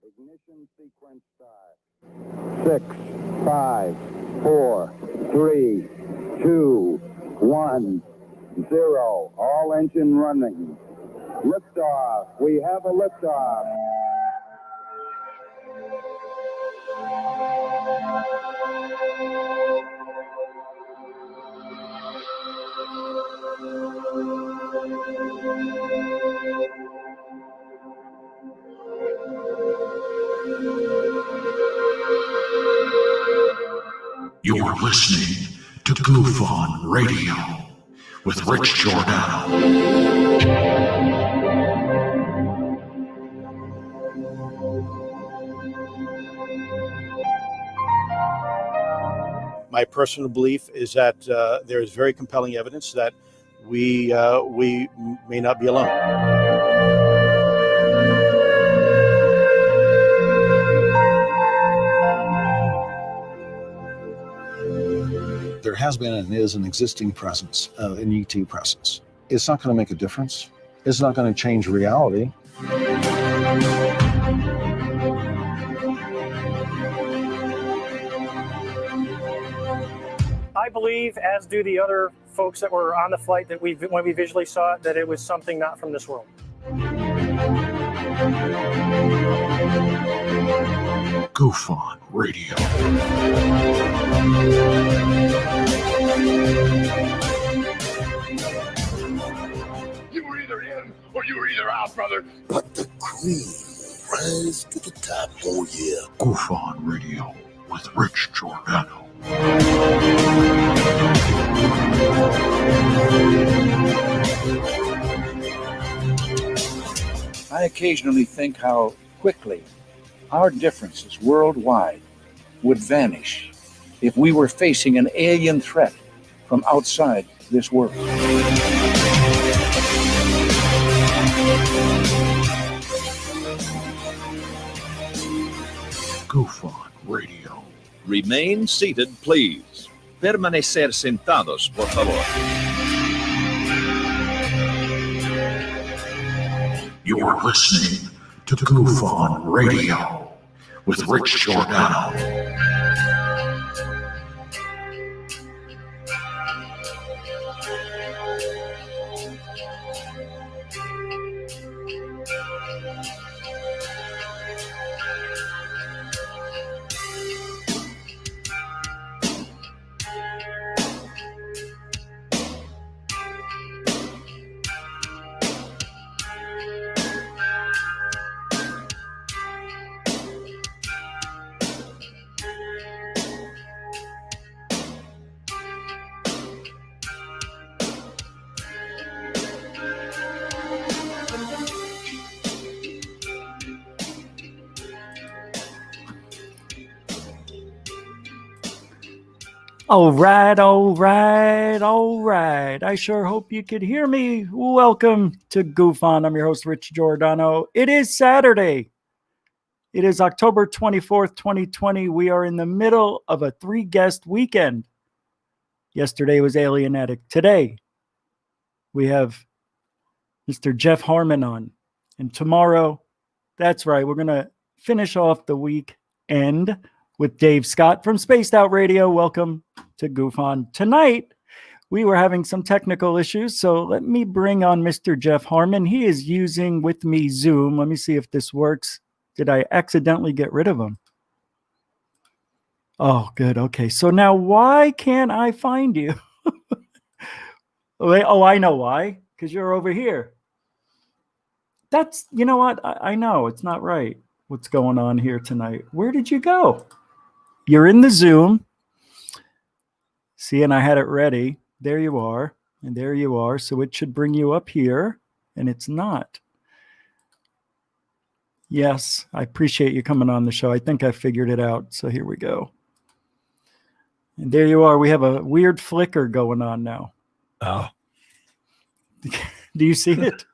Ignition sequence start. 6, 5, 4, 3, 2, 1, 0. All engine running. Liftoff. We have a liftoff. You're listening to Goof on Radio with Rich Giordano. My personal belief is that there is very compelling evidence that we may not be alone. There has been and is an existing presence, an ET presence. It's not going to make a difference. It's not going to change reality. I believe, as do the other folks that were on the flight, that when we visually saw it, that it was something not from this world. Goof on Radio. You were either in or you were either out, brother. But the cream rise to the top, oh yeah. Goof on Radio with Rich Giordano. I occasionally think how quickly our differences worldwide would vanish if we were facing an alien threat from outside this world. Goof on Radio. Remain seated, please. Permanecer sentados, por favor. You're listening to Goof on Radio with Rich Giordano. All right. I sure hope you could hear me. Welcome to Goof On. I'm your host, Rich Giordano. It is Saturday. It is October 24th, 2020. We are in the middle of a 3-guest weekend. Yesterday was Alien Addict. Today, we have Mr. Jeff Harman on. And tomorrow, that's right, we're going to finish off the weekend with Dave Scott from Spaced Out Radio. Welcome to Goof On. Tonight, we were having some technical issues, so let me bring on Mr. Jeff Harman. He is using with me Zoom. Let me see if this works. Did I accidentally get rid of him? Oh, good. Okay. So now why can't I find you? Oh, I know why. Because you're over here. That's, you know what? I know it's not right. What's going on here tonight? Where did you go? You're in the Zoom. See, and I had it ready. There you are. And there you are. So it should bring you up here. And it's not. Yes, I appreciate you coming on the show. I think I figured it out. So here we go. And there you are. We have a weird flicker going on now. Oh. Do you see it?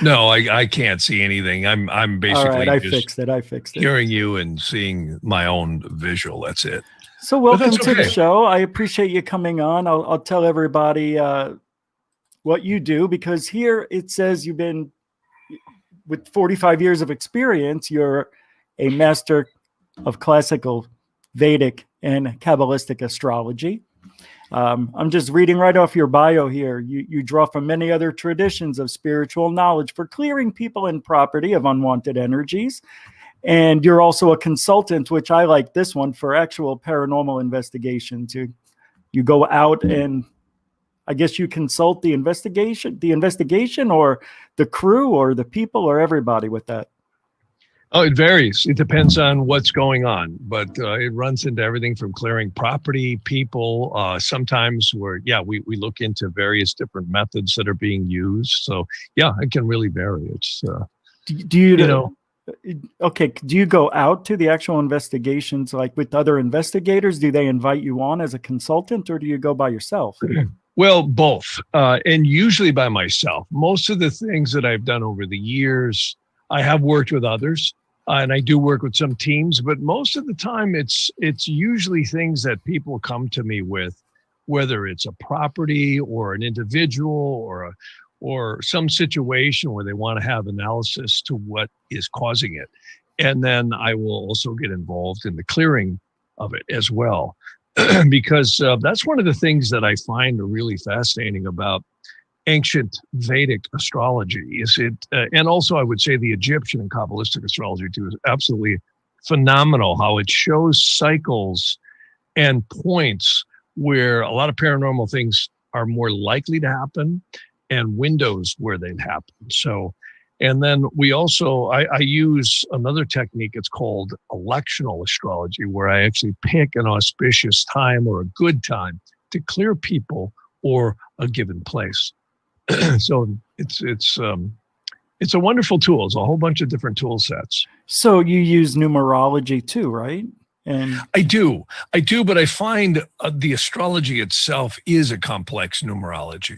No, I can't see anything. I'm basically all right, I just fixed it. Hearing you and seeing my own visual. That's it. So welcome to the show. I appreciate you coming on. I'll tell everybody what you do, because here it says you've been with 45 years of experience. You're a master of classical, Vedic, and Kabbalistic astrology. I'm just reading right off your bio here. You draw from many other traditions of spiritual knowledge for clearing people and property of unwanted energies. And you're also a consultant, which I like this one, for actual paranormal investigation. You go out and I guess you consult the investigation or the crew or the people or everybody with that. Oh, it varies. It depends on what's going on, but it runs into everything from clearing property, people. Sometimes we look into various different methods that are being used. So yeah, it can really vary. It's do you know? Okay, do you go out to the actual investigations like with other investigators? Do they invite you on as a consultant, or do you go by yourself? Well, both, and usually by myself. Most of the things that I've done over the years, I have worked with others, and I do work with some teams, but most of the time it's usually things that people come to me with, whether it's a property or an individual or some situation where they want to have analysis to what is causing it. And then I will also get involved in the clearing of it as well, because that's one of the things that I find really fascinating about ancient Vedic astrology is it, and also I would say the Egyptian and Kabbalistic astrology too, is absolutely phenomenal how it shows cycles and points where a lot of paranormal things are more likely to happen and windows where they'd happen. So, and then we also, I use another technique, it's called Electional Astrology, where I actually pick an auspicious time or a good time to clear people or a given place. So it's a wonderful tool. It's a whole bunch of different tool sets. So you use numerology too, right? And I do, but I find the astrology itself is a complex numerology.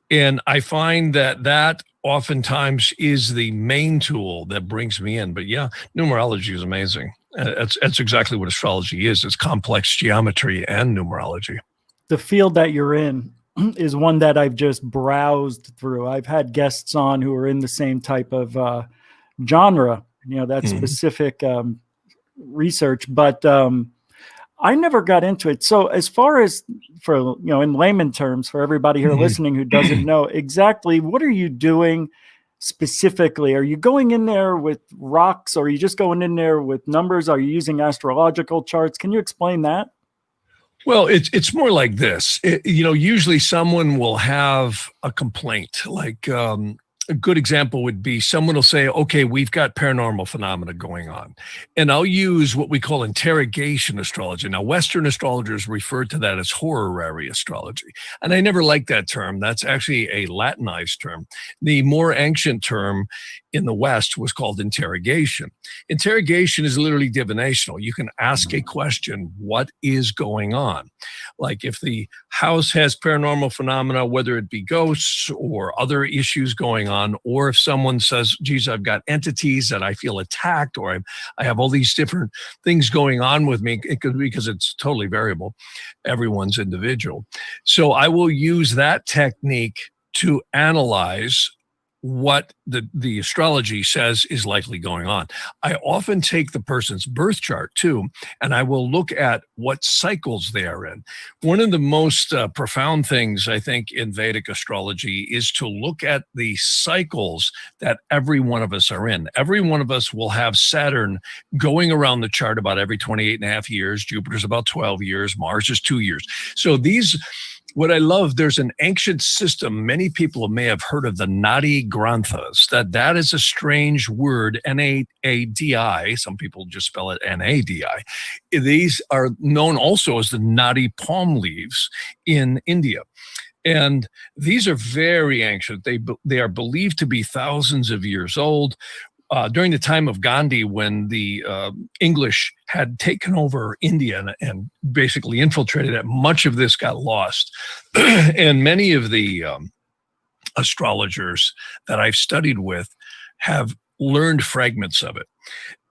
And I find that oftentimes is the main tool that brings me in. But yeah, numerology is amazing. That's exactly what astrology is. It's complex geometry and numerology. The field that you're in is one that I've just browsed through. I've had guests on who are in the same type of genre, that specific research, but I never got into it. So as far as for, in layman terms, for everybody here listening who doesn't know exactly, what are you doing specifically? Are you going in there with rocks, or are you just going in there with numbers? Are you using astrological charts? Can you explain that? Well, it's more like this. Usually someone will have a complaint. Like a good example would be someone will say, okay, we've got paranormal phenomena going on. And I'll use what we call interrogation astrology. Now, Western astrologers refer to that as horary astrology. And I never liked that term. That's actually a Latinized term. The more ancient term in the West was called interrogation. Interrogation is literally divinational. You can ask a question, what is going on? Like if the house has paranormal phenomena, whether it be ghosts or other issues going on, or if someone says, geez, I've got entities that I feel attacked, or I have all these different things going on with me, it could be because it's totally variable. Everyone's individual. So I will use that technique to analyze what the astrology says is likely going on. I often take the person's birth chart too, and I will look at what cycles they are in. One of the most profound things I think in Vedic astrology is to look at the cycles that every one of us are in. Every one of us will have Saturn going around the chart about every 28.5 years. Jupiter's about 12 years. Mars is 2 years. So what I love, there's an ancient system. Many people may have heard of the Nadi Granthas. That is a strange word, N-A-D-I. Some people just spell it N-A-D-I. These are known also as the Nadi palm leaves in India. And these are very ancient. They are believed to be thousands of years old. During the time of Gandhi, when the English had taken over India and basically infiltrated it, much of this got lost. And many of the astrologers that I've studied with have learned fragments of it.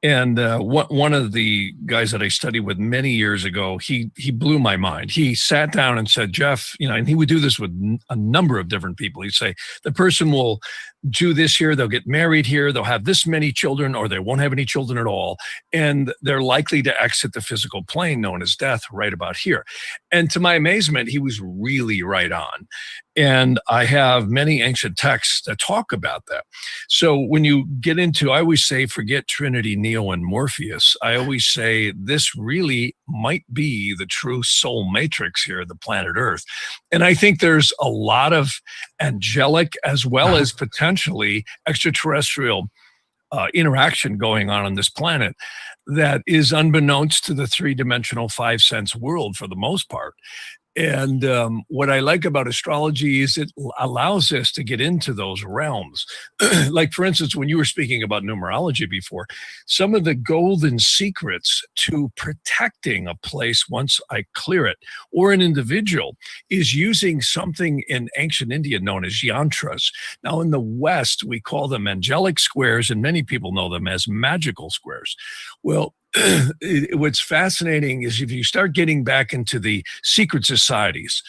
And one of the guys that I studied with many years ago, he blew my mind. He sat down and said, Jeff, and he would do this with a number of different people. He'd say, the person will do this here, they'll get married here, they'll have this many children, or they won't have any children at all. And they're likely to exit the physical plane known as death right about here. And to my amazement, he was really right on. And I have many ancient texts that talk about that. So when you get into, I always say, forget Trinity, Neo, and Morpheus. I always say this really might be the true soul matrix here, the planet Earth. And I think there's a lot of angelic as well as potentially extraterrestrial interaction going on this planet that is unbeknownst to the three-dimensional five-sense world for the most part. And what I like about astrology is it allows us to get into those realms. Like, for instance, when you were speaking about numerology before, some of the golden secrets to protecting a place once I clear it, or an individual, is using something in ancient India known as yantras. Now, in the West, we call them angelic squares, and many people know them as magical squares. Well, what's fascinating is if you start getting back into the secret societies,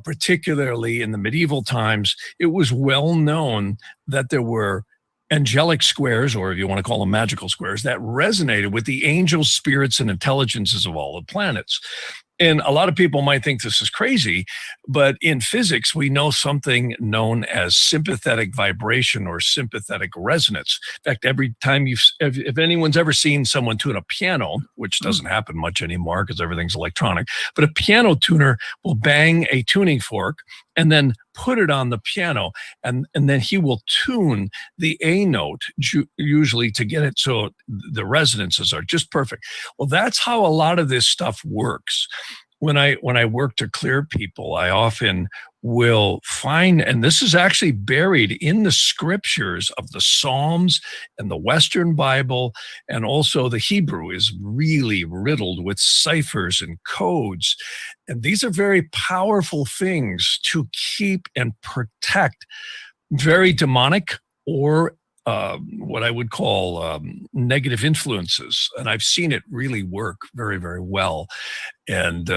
particularly in the medieval times, it was well known that there were angelic squares, or if you want to call them magical squares, that resonated with the angels, spirits, and intelligences of all the planets. And a lot of people might think this is crazy, but in physics, we know something known as sympathetic vibration or sympathetic resonance. In fact, every time if anyone's ever seen someone tune a piano, which doesn't happen much anymore because everything's electronic, but a piano tuner will bang a tuning fork and then put it on the piano, and then he will tune the A note, usually to get it so the resonances are just perfect. Well, that's how a lot of this stuff works. When I work to clear people, I often will find, and this is actually buried in the scriptures of the Psalms and the Western Bible, and also the Hebrew is really riddled with ciphers and codes. And these are very powerful things to keep and protect very demonic or what I would call negative influences. And I've seen it really work very, very well. And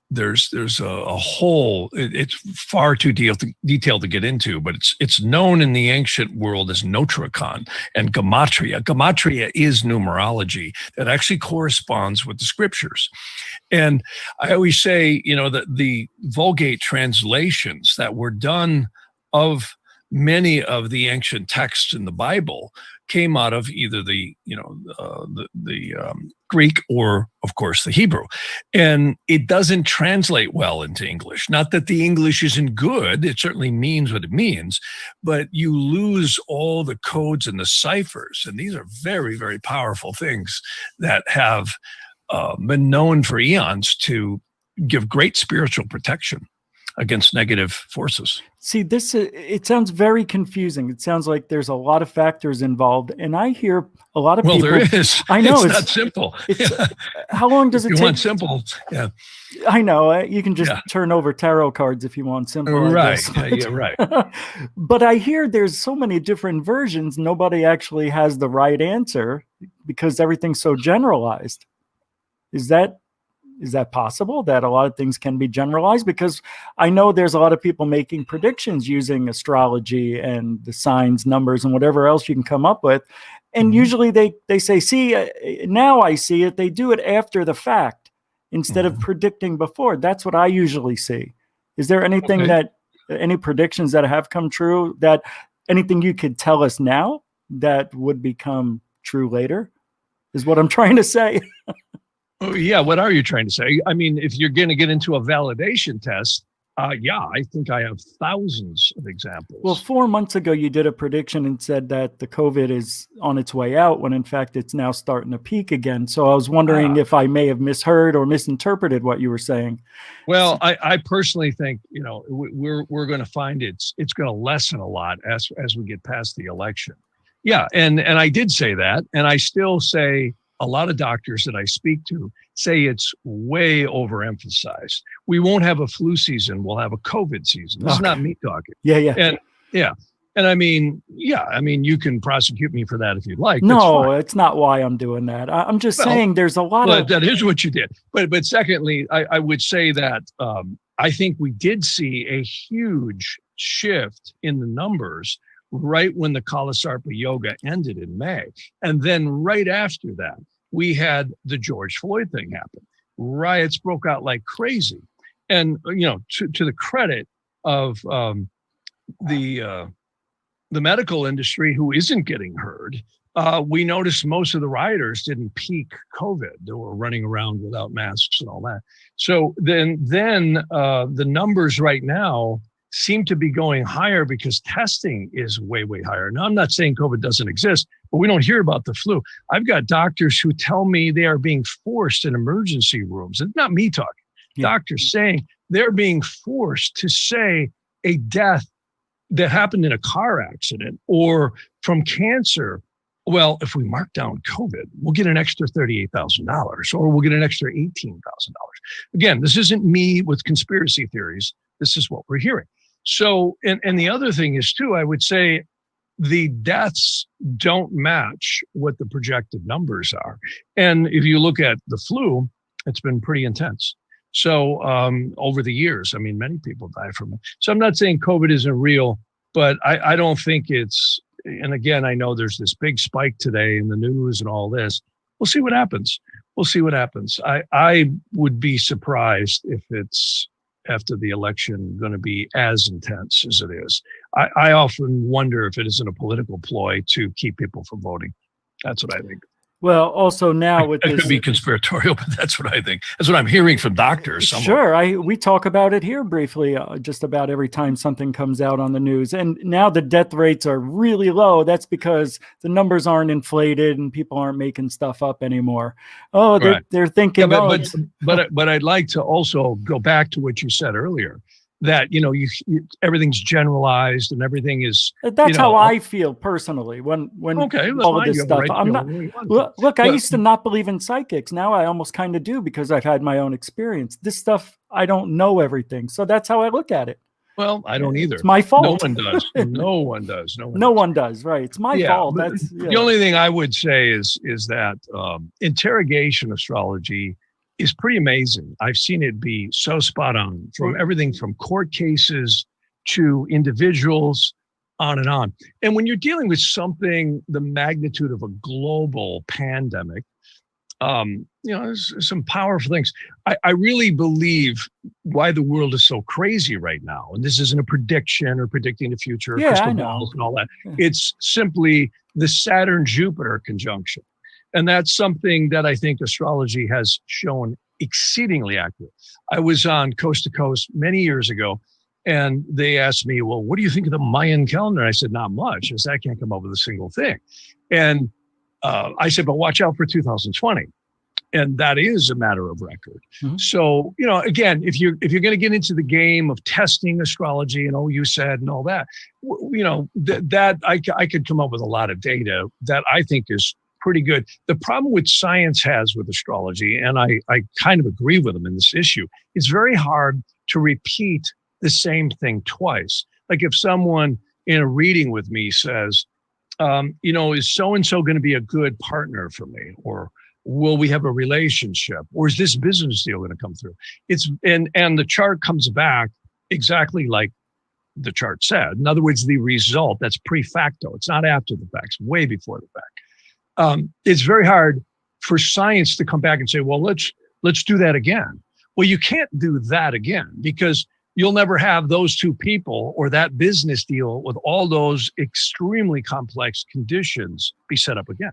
there's a whole, it's far too detailed to get into, but it's known in the ancient world as notricon and gematria. Gematria is numerology that actually corresponds with the scriptures. And I always say, that the Vulgate translations that were done of many of the ancient texts in the Bible came out of either the Greek or, of course, the Hebrew. And it doesn't translate well into English. Not that the English isn't good. It certainly means what it means, but you lose all the codes and the ciphers. And these are very, very powerful things that have been known for eons to give great spiritual protection against negative forces. See, it sounds very confusing. It sounds like there's a lot of factors involved. And I hear a lot of people. Well, there is. I know. It's not simple. How long does it take? You want simple. Yeah. I know. You can just turn over tarot cards if you want simple. Right. Yeah, right. But I hear there's so many different versions. Nobody actually has the right answer because everything's so generalized. Is that possible that a lot of things can be generalized? Because I know there's a lot of people making predictions using astrology and the signs, numbers, and whatever else you can come up with. And usually they say, see, now I see it. They do it after the fact instead of predicting before. That's what I usually see. Is there anything any predictions that have come true, that anything you could tell us now that would become true later is what I'm trying to say. Oh, yeah. What are you trying to say? I mean, if you're going to get into a validation test, I think I have thousands of examples. Well, 4 months ago, you did a prediction and said that the COVID is on its way out when in fact it's now starting to peak again. So I was wondering if I may have misheard or misinterpreted what you were saying. Well, I personally think, we're going to find it's going to lessen a lot as we get past the election. Yeah. And I did say that. And I still say, a lot of doctors that I speak to say it's way overemphasized. We won't have a flu season. We'll have a COVID season. This is not me talking. Yeah. And I mean, you can prosecute me for that if you'd like. No, it's not why I'm doing that. I'm just saying there's a lot of. That is what you did. But secondly, I would say that I think we did see a huge shift in the numbers right when the Kalasarpa yoga ended in May. And then right after that, we had the George Floyd thing happen. Riots broke out like crazy. And, to the credit of the medical industry, who isn't getting heard, we noticed most of the rioters didn't peak COVID. They were running around without masks and all that. So then the numbers right now seem to be going higher because testing is way, way higher. Now, I'm not saying COVID doesn't exist, but we don't hear about the flu. I've got doctors who tell me they are being forced in emergency rooms. It's not me talking. Yeah. Doctors saying they're being forced to say a death that happened in a car accident or from cancer. Well, if we mark down COVID, we'll get an extra $38,000 or we'll get an extra $18,000. Again, this isn't me with conspiracy theories. This is what we're hearing. So, and the other thing is too, I would say the deaths don't match what the projected numbers are. And if you look at the flu, it's been pretty intense. So over the years, I mean, many people die from it. So I'm not saying COVID isn't real, but I don't think it's, and again, I know there's this big spike today in the news and all this. We'll see what happens. We'll see what happens. I would be surprised if it's after the election going to be as intense as it is. I often wonder if it isn't a political ploy to keep people from voting. That's what I think. Well, also now with this, this, could be conspiratorial, but that's what I think. That's what I'm hearing from doctors. Sure, we talk about it here briefly, just about every time something comes out on the news. And now the death rates are really low. That's because the numbers aren't inflated and people aren't making stuff up anymore. Oh, they're thinking. Yeah, but I'd like to also go back to what you said earlier. That everything's generalized and everything is. That's how I feel personally when all of this stuff. I'm not. Look, I used to not believe in psychics. Now I almost kind of do because I've had my own experience. This stuff, I don't know everything, so that's how I look at it. Well, I don't either. It's my fault. No one does. No one does. No one does. Right. It's my fault. That's the only thing I would say is that interrogation astrology is pretty amazing. I've seen it be so spot on from everything from court cases to individuals, on and on. And when you're dealing with something the magnitude of a global pandemic, there's some powerful things. I really believe why the world is so crazy right now. And this isn't a prediction or predicting the future, crystal balls and all that. Yeah. It's simply the Saturn-Jupiter conjunction. And that's something that I think astrology has shown exceedingly accurate. I was on Coast to Coast many years ago, and they asked me, well, what do you think of the Mayan calendar? I said, not much. I said, I can't come up with a single thing. And I said, but watch out for 2020. And that is a matter of record. Mm-hmm. So, again, if you're going to get into the game of testing astrology and you said and all that, that I could come up with a lot of data that I think is pretty good. The problem with science has with astrology, and I kind of agree with them in this issue, it's very hard to repeat the same thing twice. Like if someone in a reading with me says, is so-and-so going to be a good partner for me? Or will we have a relationship? Or is this business deal going to come through? And the chart comes back exactly like the chart said. In other words, the result, that's pre-facto. It's not after the fact, it's way before the fact. It's very hard for science to come back and say, well, let's do that again. Well, you can't do that again because you'll never have those two people or that business deal with all those extremely complex conditions be set up again.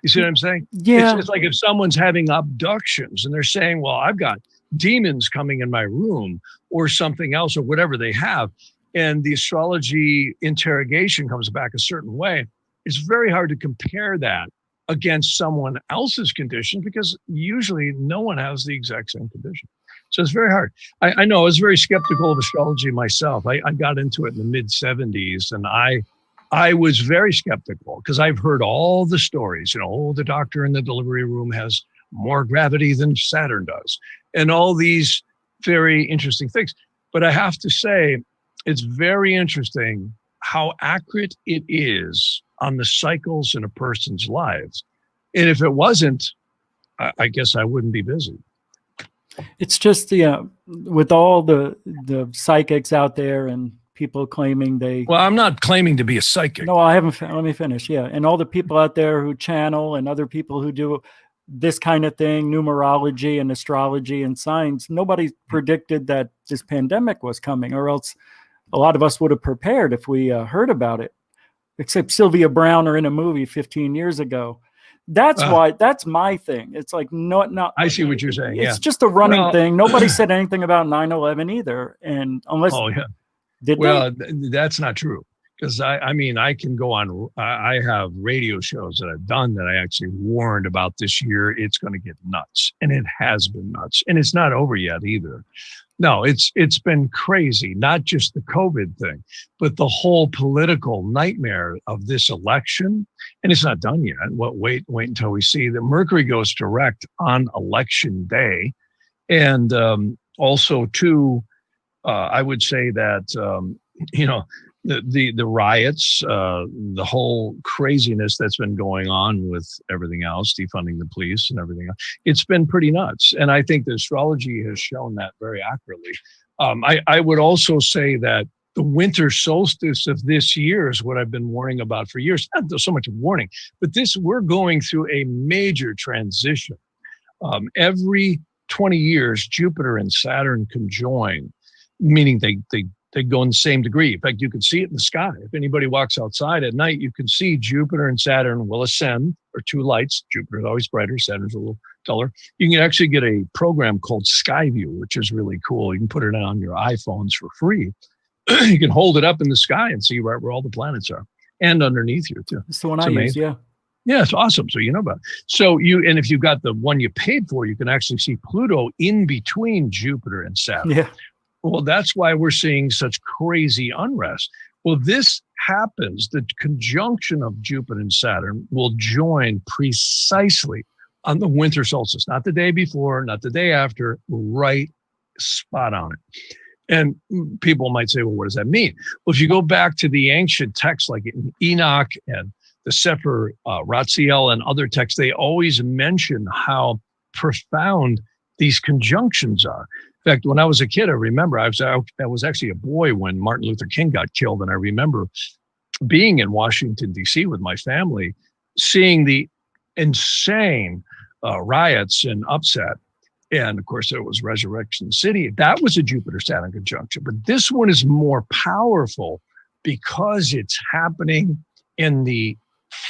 You see what I'm saying? Yeah. It's like if someone's having abductions and they're saying, well, I've got demons coming in my room or something else or whatever they have, and the astrology interrogation comes back a certain way, it's very hard to compare that against someone else's condition because usually no one has the exact same condition. So it's very hard. I know I was very skeptical of astrology myself. I got into it in the mid 70s and I was very skeptical because I've heard all the stories, the doctor in the delivery room has more gravity than Saturn does and all these very interesting things. But I have to say, it's very interesting how accurate it is on the cycles in a person's lives. And if it wasn't, I guess I wouldn't be busy. It's just, with all the psychics out there and people claiming they. Well, I'm not claiming to be a psychic. No, I haven't. Let me finish. Yeah. And all the people out there who channel and other people who do this kind of thing, numerology and astrology and signs, nobody predicted that this pandemic was coming, or else a lot of us would have prepared if we heard about it, except Sylvia Browne or in a movie 15 years ago. That's why, that's my thing. It's like, not. I see what you're saying. It's just a running thing. Nobody said anything about 9/11 either. And unless, that's not true. Because I mean, I can go on. I have radio shows that I've done that I actually warned about this year. It's going to get nuts, and it has been nuts, and it's not over yet either. No, it's been crazy. Not just the COVID thing, but the whole political nightmare of this election, and it's not done yet. Wait until we see that Mercury goes direct on election day, and also too, I would say that the riots, the whole craziness that's been going on with everything else, defunding the police and everything else, it's been pretty nuts. And I think the astrology has shown that very accurately. I would also say that the winter solstice of this year is what I've been warning about for years. Not so much warning, but we're going through a major transition. Every 20 years, Jupiter and Saturn conjoin, meaning they go in the same degree. In fact, you can see it in the sky. If anybody walks outside at night, you can see Jupiter and Saturn will ascend, or two lights. Jupiter's always brighter, Saturn's a little duller. You can actually get a program called Skyview, which is really cool. You can put it on your iPhones for free. You can hold it up in the sky and see right where all the planets are, and underneath you too. It's the one I use, yeah. Yeah, it's awesome. So you know about it. And if you got the one you paid for, you can actually see Pluto in between Jupiter and Saturn. Yeah. Well, that's why we're seeing such crazy unrest. Well, this happens, the conjunction of Jupiter and Saturn will join precisely on the winter solstice, not the day before, not the day after, right spot on it. And people might say, well, what does that mean? Well, if you go back to the ancient texts like in Enoch and the Sefer Ratziel and other texts, they always mention how profound these conjunctions are. In fact, when I was a kid, I remember I was actually a boy when Martin Luther King got killed. And I remember being in Washington, D.C. with my family, seeing the insane riots and upset. And of course, there was Resurrection City. That was a Jupiter-Saturn conjunction. But this one is more powerful because it's happening in the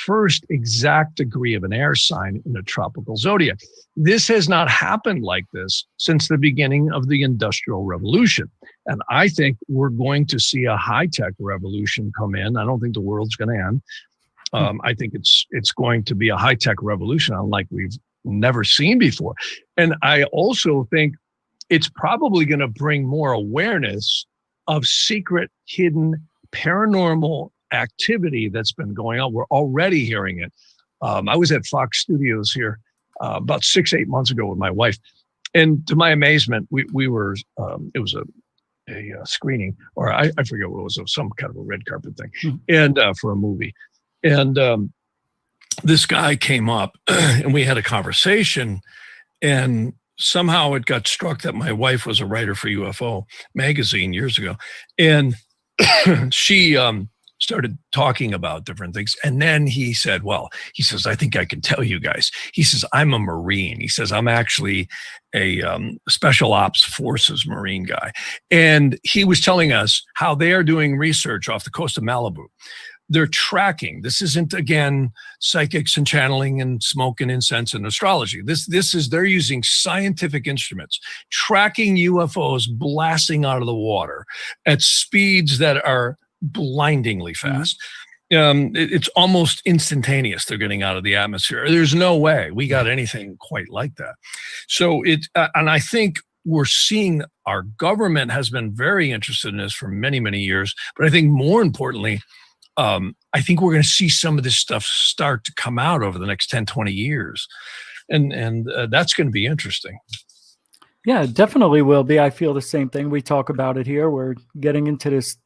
first exact degree of an air sign in a tropical zodiac. This has not happened like this since the beginning of the Industrial Revolution. And I think we're going to see a high-tech revolution come in. I don't think the world's going to end. I think it's going to be a high-tech revolution unlike we've never seen before. And I also think it's probably going to bring more awareness of secret, hidden, paranormal activity that's been going on. We're already hearing it. I was at Fox Studios here about 6-8 months ago with my wife, and to my amazement, we were. It was a screening, or I forget what it was, some kind of a red carpet thing, and for a movie, and this guy came up, and we had a conversation, and somehow it got struck that my wife was a writer for UFO magazine years ago, and she started talking about different things. And then he said, I think I can tell you guys. He says, I'm a Marine. He says, I'm actually a special ops forces Marine guy. And he was telling us how they are doing research off the coast of Malibu. They're tracking. This isn't, again, psychics and channeling and smoke and incense and astrology. This is, they're using scientific instruments, tracking UFOs blasting out of the water at speeds that are blindingly fast. It's almost instantaneous. They're getting out of the atmosphere. There's no way we got anything quite like that. So and I think we're seeing our government has been very interested in this for many, many years. But I think more importantly, I think we're going to see some of this stuff start to come out over the next 10, 20 years. And that's going to be interesting. Yeah, it definitely will be. I feel the same thing. We talk about it here. We're getting into this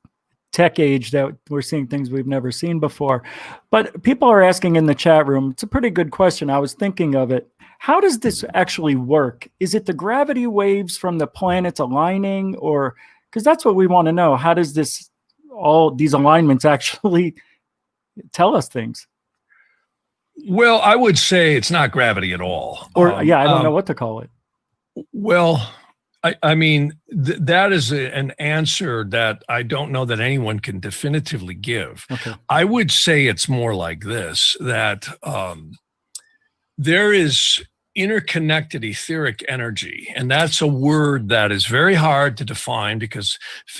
tech age that we're seeing things we've never seen before. But people are asking in the chat room, it's a pretty good question. I was thinking of it. How does this actually work? Is it the gravity waves from the planets aligning, or because that's what we want to know. How does this all these alignments actually tell us things. Well, I would say it's not gravity at all. Or I don't know what to call it. Well, I mean, that is an answer that I don't know that anyone can definitively give. Okay. I would say it's more like this, that there is interconnected etheric energy. And that's a word that is very hard to define because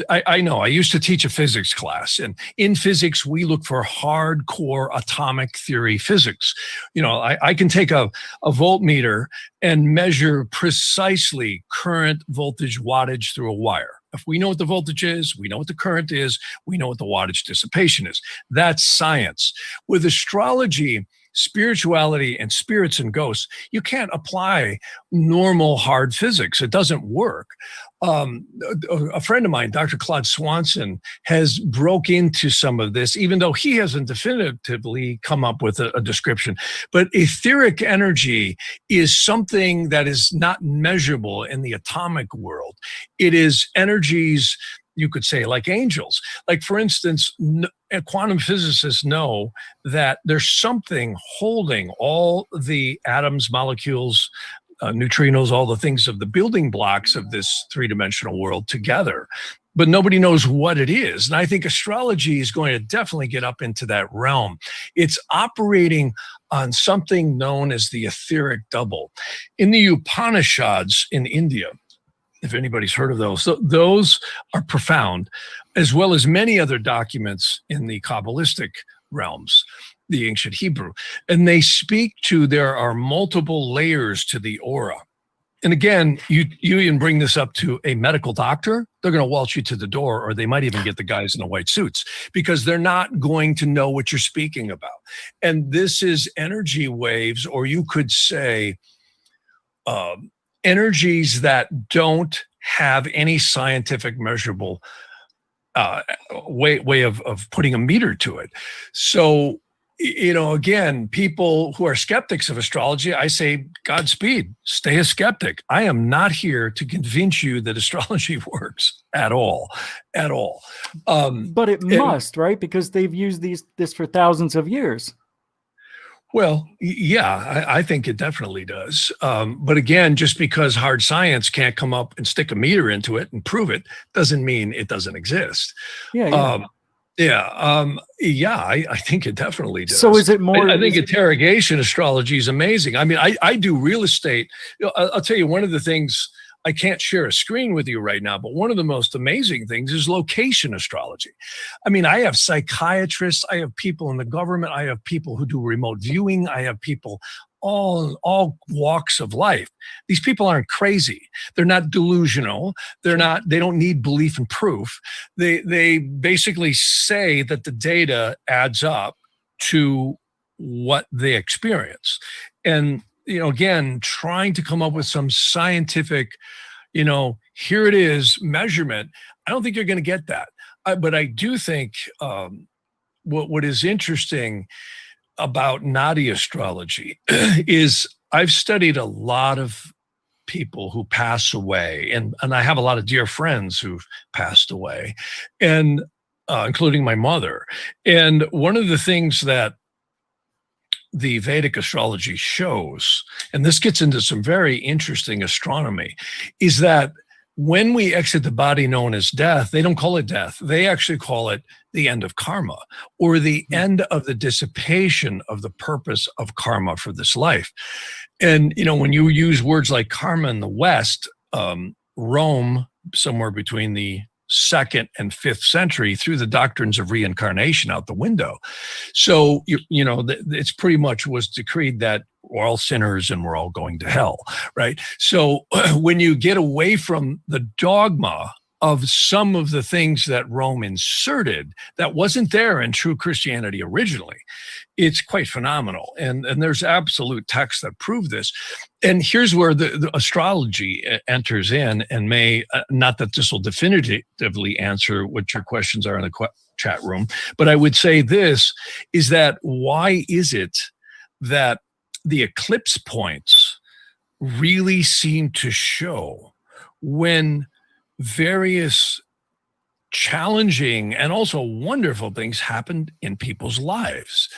I know I used to teach a physics class, and in physics, we look for hardcore atomic theory physics. You know, I can take a voltmeter and measure precisely current, voltage, wattage through a wire. If we know what the voltage is, we know what the current is, we know what the wattage dissipation is. That's science. With astrology, spirituality, and spirits and ghosts, you can't apply normal hard physics. It doesn't work. A friend of mine, Dr. Claude Swanson, has broke into some of this, even though he hasn't definitively come up with a description. But etheric energy is something that is not measurable in the atomic world. It is energies, you could say, like angels. Like, for instance, quantum physicists know that there's something holding all the atoms, molecules, neutrinos, all the things of the building blocks of this three-dimensional world together. But nobody knows what it is. And I think astrology is going to definitely get up into that realm. It's operating on something known as the etheric double. In the Upanishads in India, if anybody's heard of those, those are profound, as well as many other documents in the Kabbalistic realms, the ancient Hebrew. And they speak to, there are multiple layers to the aura. And again, you even bring this up to a medical doctor, they're going to waltz you to the door, or they might even get the guys in the white suits, because they're not going to know what you're speaking about. And this is energy waves, or you could say, energies that don't have any scientific measurable way of putting a meter to it. So, you know, again, people who are skeptics of astrology, I say, Godspeed, stay a skeptic. I am not here to convince you that astrology works at all. But it must, right? Because they've used this for thousands of years. Well, yeah, I think it definitely does. But again, just because hard science can't come up and stick a meter into it and prove it doesn't mean it doesn't exist. Yeah. I think it definitely does. So is it more? I think interrogation astrology is amazing. I mean, I do real estate. I'll tell you, one of the things, I can't share a screen with you right now, but one of the most amazing things is location astrology. I mean, I have psychiatrists, I have people in the government, I have people who do remote viewing, I have people all walks of life. These people aren't crazy. They're not delusional. They don't need belief and proof. They basically say that the data adds up to what they experience. And you know, again, trying to come up with some scientific, you know, here it is measurement. I don't think you're going to get that. But I do think what is interesting about Nadi astrology is I've studied a lot of people who pass away, and I have a lot of dear friends who've passed away, and including my mother. And one of the things that the Vedic astrology shows, and this gets into some very interesting astronomy, is that when we exit the body known as death, they don't call it death. They actually call it the end of karma, or the end of the dissipation of the purpose of karma for this life. And, you know, when you use words like karma in the West, Rome, somewhere between the 2nd and 5th century, threw the doctrines of reincarnation out the window. So, you know, it's pretty much was decreed that we're all sinners and we're all going to hell, right? So when you get away from the dogma of some of the things that Rome inserted that wasn't there in true Christianity originally, it's quite phenomenal. And there's absolute texts that prove this. And here's where the astrology enters in, and may, not that this will definitively answer what your questions are in the chat room, but I would say this is that why is it that the eclipse points really seem to show when various challenging and also wonderful things happened in people's lives.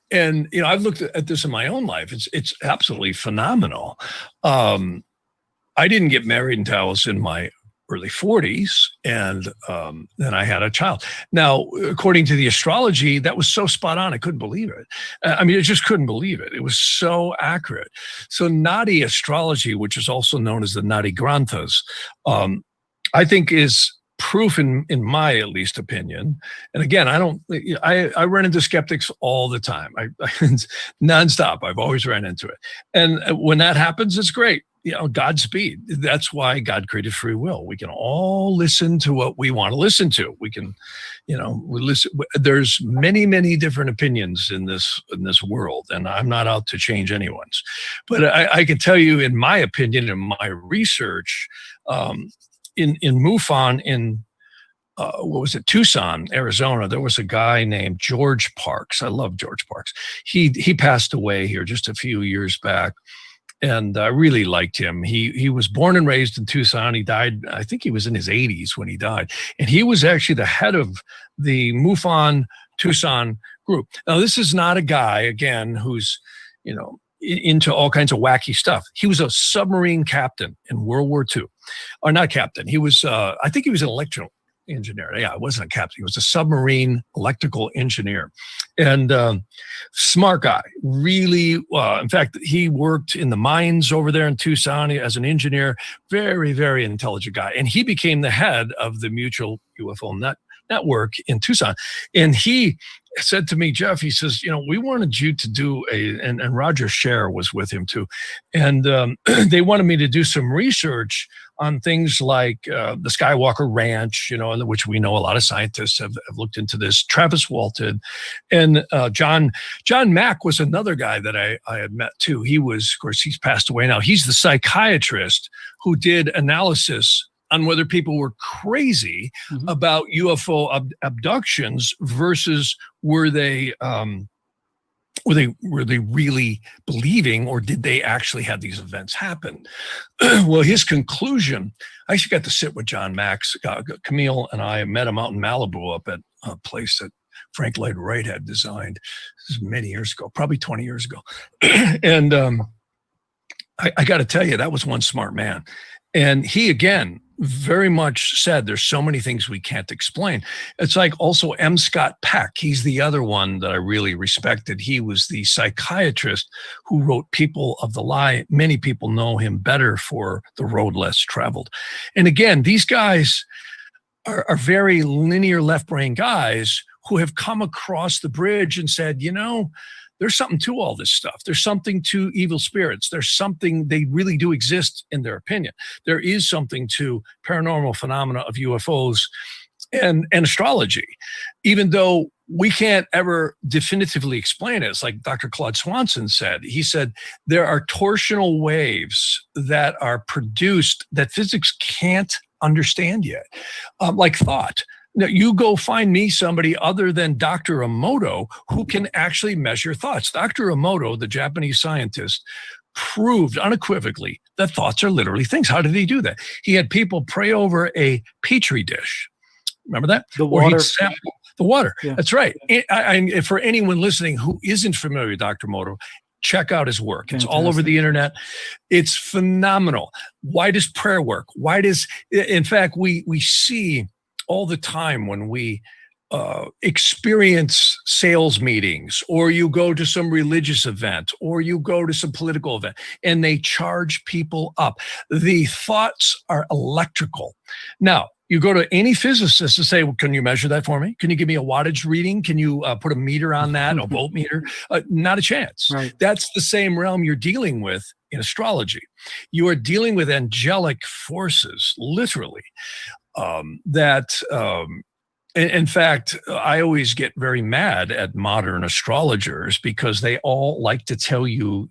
And, you know, I've looked at this in my own life. It's absolutely phenomenal. I didn't get married until I was in my early 40s, and then I had a child. Now, according to the astrology, that was so spot on, I couldn't believe it. I mean, I just couldn't believe it. It was so accurate. So Nadi astrology, which is also known as the Nadi Granthas, I think is proof in my at least opinion. And again, I run into skeptics all the time. I nonstop. I've always ran into it. And when that happens, it's great. You know, Godspeed. That's why God created free will. We can all listen to what we want to listen to. We can, you know, we listen. There's many, many different opinions in this world, and I'm not out to change anyone's. But I can tell you, in my opinion, in my research, in MUFON in Tucson, Arizona, there was a guy named George Parks. I love George Parks. He passed away here just a few years back. And I really liked him. He was born and raised in Tucson. He died, I think he was in his 80s when he died. And he was actually the head of the MUFON Tucson group. Now, this is not a guy, again, who's, you know, into all kinds of wacky stuff. He was a submarine captain in World War II. Or not captain. He was, I think he was an electrical engineer. Yeah, it wasn't a captain. He was a submarine electrical engineer. And smart guy, really. In fact, he worked in the mines over there in Tucson as an engineer. Very, very intelligent guy. And he became the head of the Mutual UFO Network in Tucson. And he said to me, Jeff, he says, you know, we wanted you to do and Roger Scher was with him too. And they wanted me to do some research on things like the Skywalker Ranch, you know, in which we know a lot of scientists have looked into this. Travis Walton and John Mack was another guy that I had met too. He was, of course, he's passed away now. He's the psychiatrist who did analysis on whether people were crazy about UFO abductions versus were they really believing, or did they actually have these events happen? Well, his conclusion, I actually got to sit with John Max. Camille and I met him out in Malibu up at a place that Frank Lloyd Wright had designed. This is many years ago, probably 20 years ago. And I got to tell you, that was one smart man. And he, again, very much said there's so many things we can't explain. It's like also M. Scott Peck. He's the other one that I really respected. He was the psychiatrist who wrote People of the Lie. Many people know him better for The Road Less Traveled. And again, these guys are very linear left-brain guys who have come across the bridge and said, you know, there's something to all this stuff. There's something to evil spirits. There's something, they really do exist in their opinion. There is something to paranormal phenomena of UFOs and astrology, even though we can't ever definitively explain it. It's like Dr. Claude Swanson said. He said, there are torsional waves that are produced that physics can't understand yet, like thought. Now, you go find me somebody other than Dr. Emoto who can actually measure thoughts. Dr. Emoto, the Japanese scientist, proved unequivocally that thoughts are literally things. How did he do that? He had people pray over a petri dish. Remember that? The water. The water. Yeah. That's right. And for anyone listening who isn't familiar with Dr. Emoto, check out his work. It's all over the internet. It's phenomenal. Why does prayer work? In fact, we see all the time when we experience sales meetings, or you go to some religious event, or you go to some political event, and they charge people up. The thoughts are electrical. Now, you go to any physicist and say, well, can you measure that for me? Can you give me a wattage reading? Can you put a meter on that, a voltmeter? Not a chance. Right. That's the same realm you're dealing with in astrology. You are dealing with angelic forces, literally. In fact, I always get very mad at modern astrologers because they all like to tell you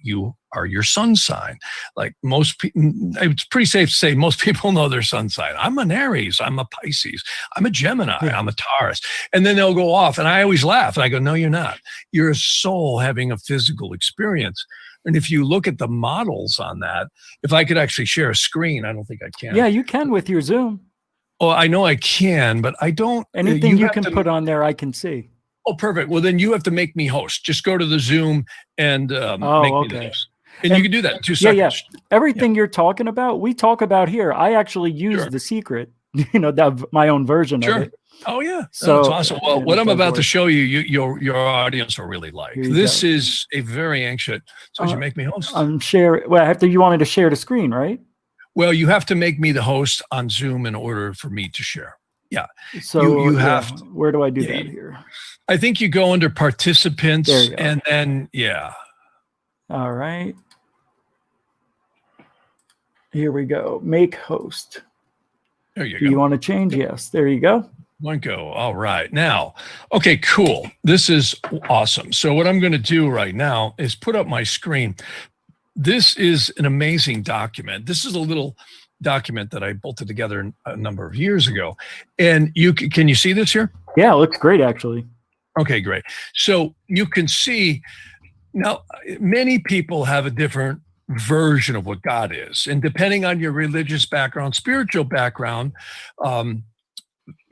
are your sun sign. Like most people, it's pretty safe to say most people know their sun sign. I'm an Aries, I'm a Pisces, I'm a Gemini, I'm a Taurus. And then they'll go off and I always laugh and I go, no, you're not. You're a soul having a physical experience. And if you look at the models on that, if I could actually share a screen, I don't think I can. Yeah, you can with your Zoom. Oh, I know I can, but I don't. Anything you can put on there, I can see. Oh, perfect. Well, then you have to make me host. Just go to the Zoom and make me the host. And you can do that in 2 seconds. Yeah. Everything you're talking about, we talk about here. I actually use the secret, my own version of it. Oh yeah, so that's awesome. Well, what I'm about to show you, your audience will really like. This is a very ancient. So you make me host. I'm sharing. Well, after you want me to share the screen, right? Well, you have to make me the host on Zoom in order for me to share. Yeah. So you have to. Where do I do that here? I think you go under participants and then All right. Here we go. Make host. There you go. Do you want to change? Yes. There you go. One go. All right. Now, okay, cool. This is awesome. So what I'm going to do right now is put up my screen. This is an amazing document. This is a little document that I bolted together a number of years ago. And can you see this here? Yeah, it looks great, actually. Okay, great. So you can see now, many people have a different version of what God is. And depending on your religious background, spiritual background,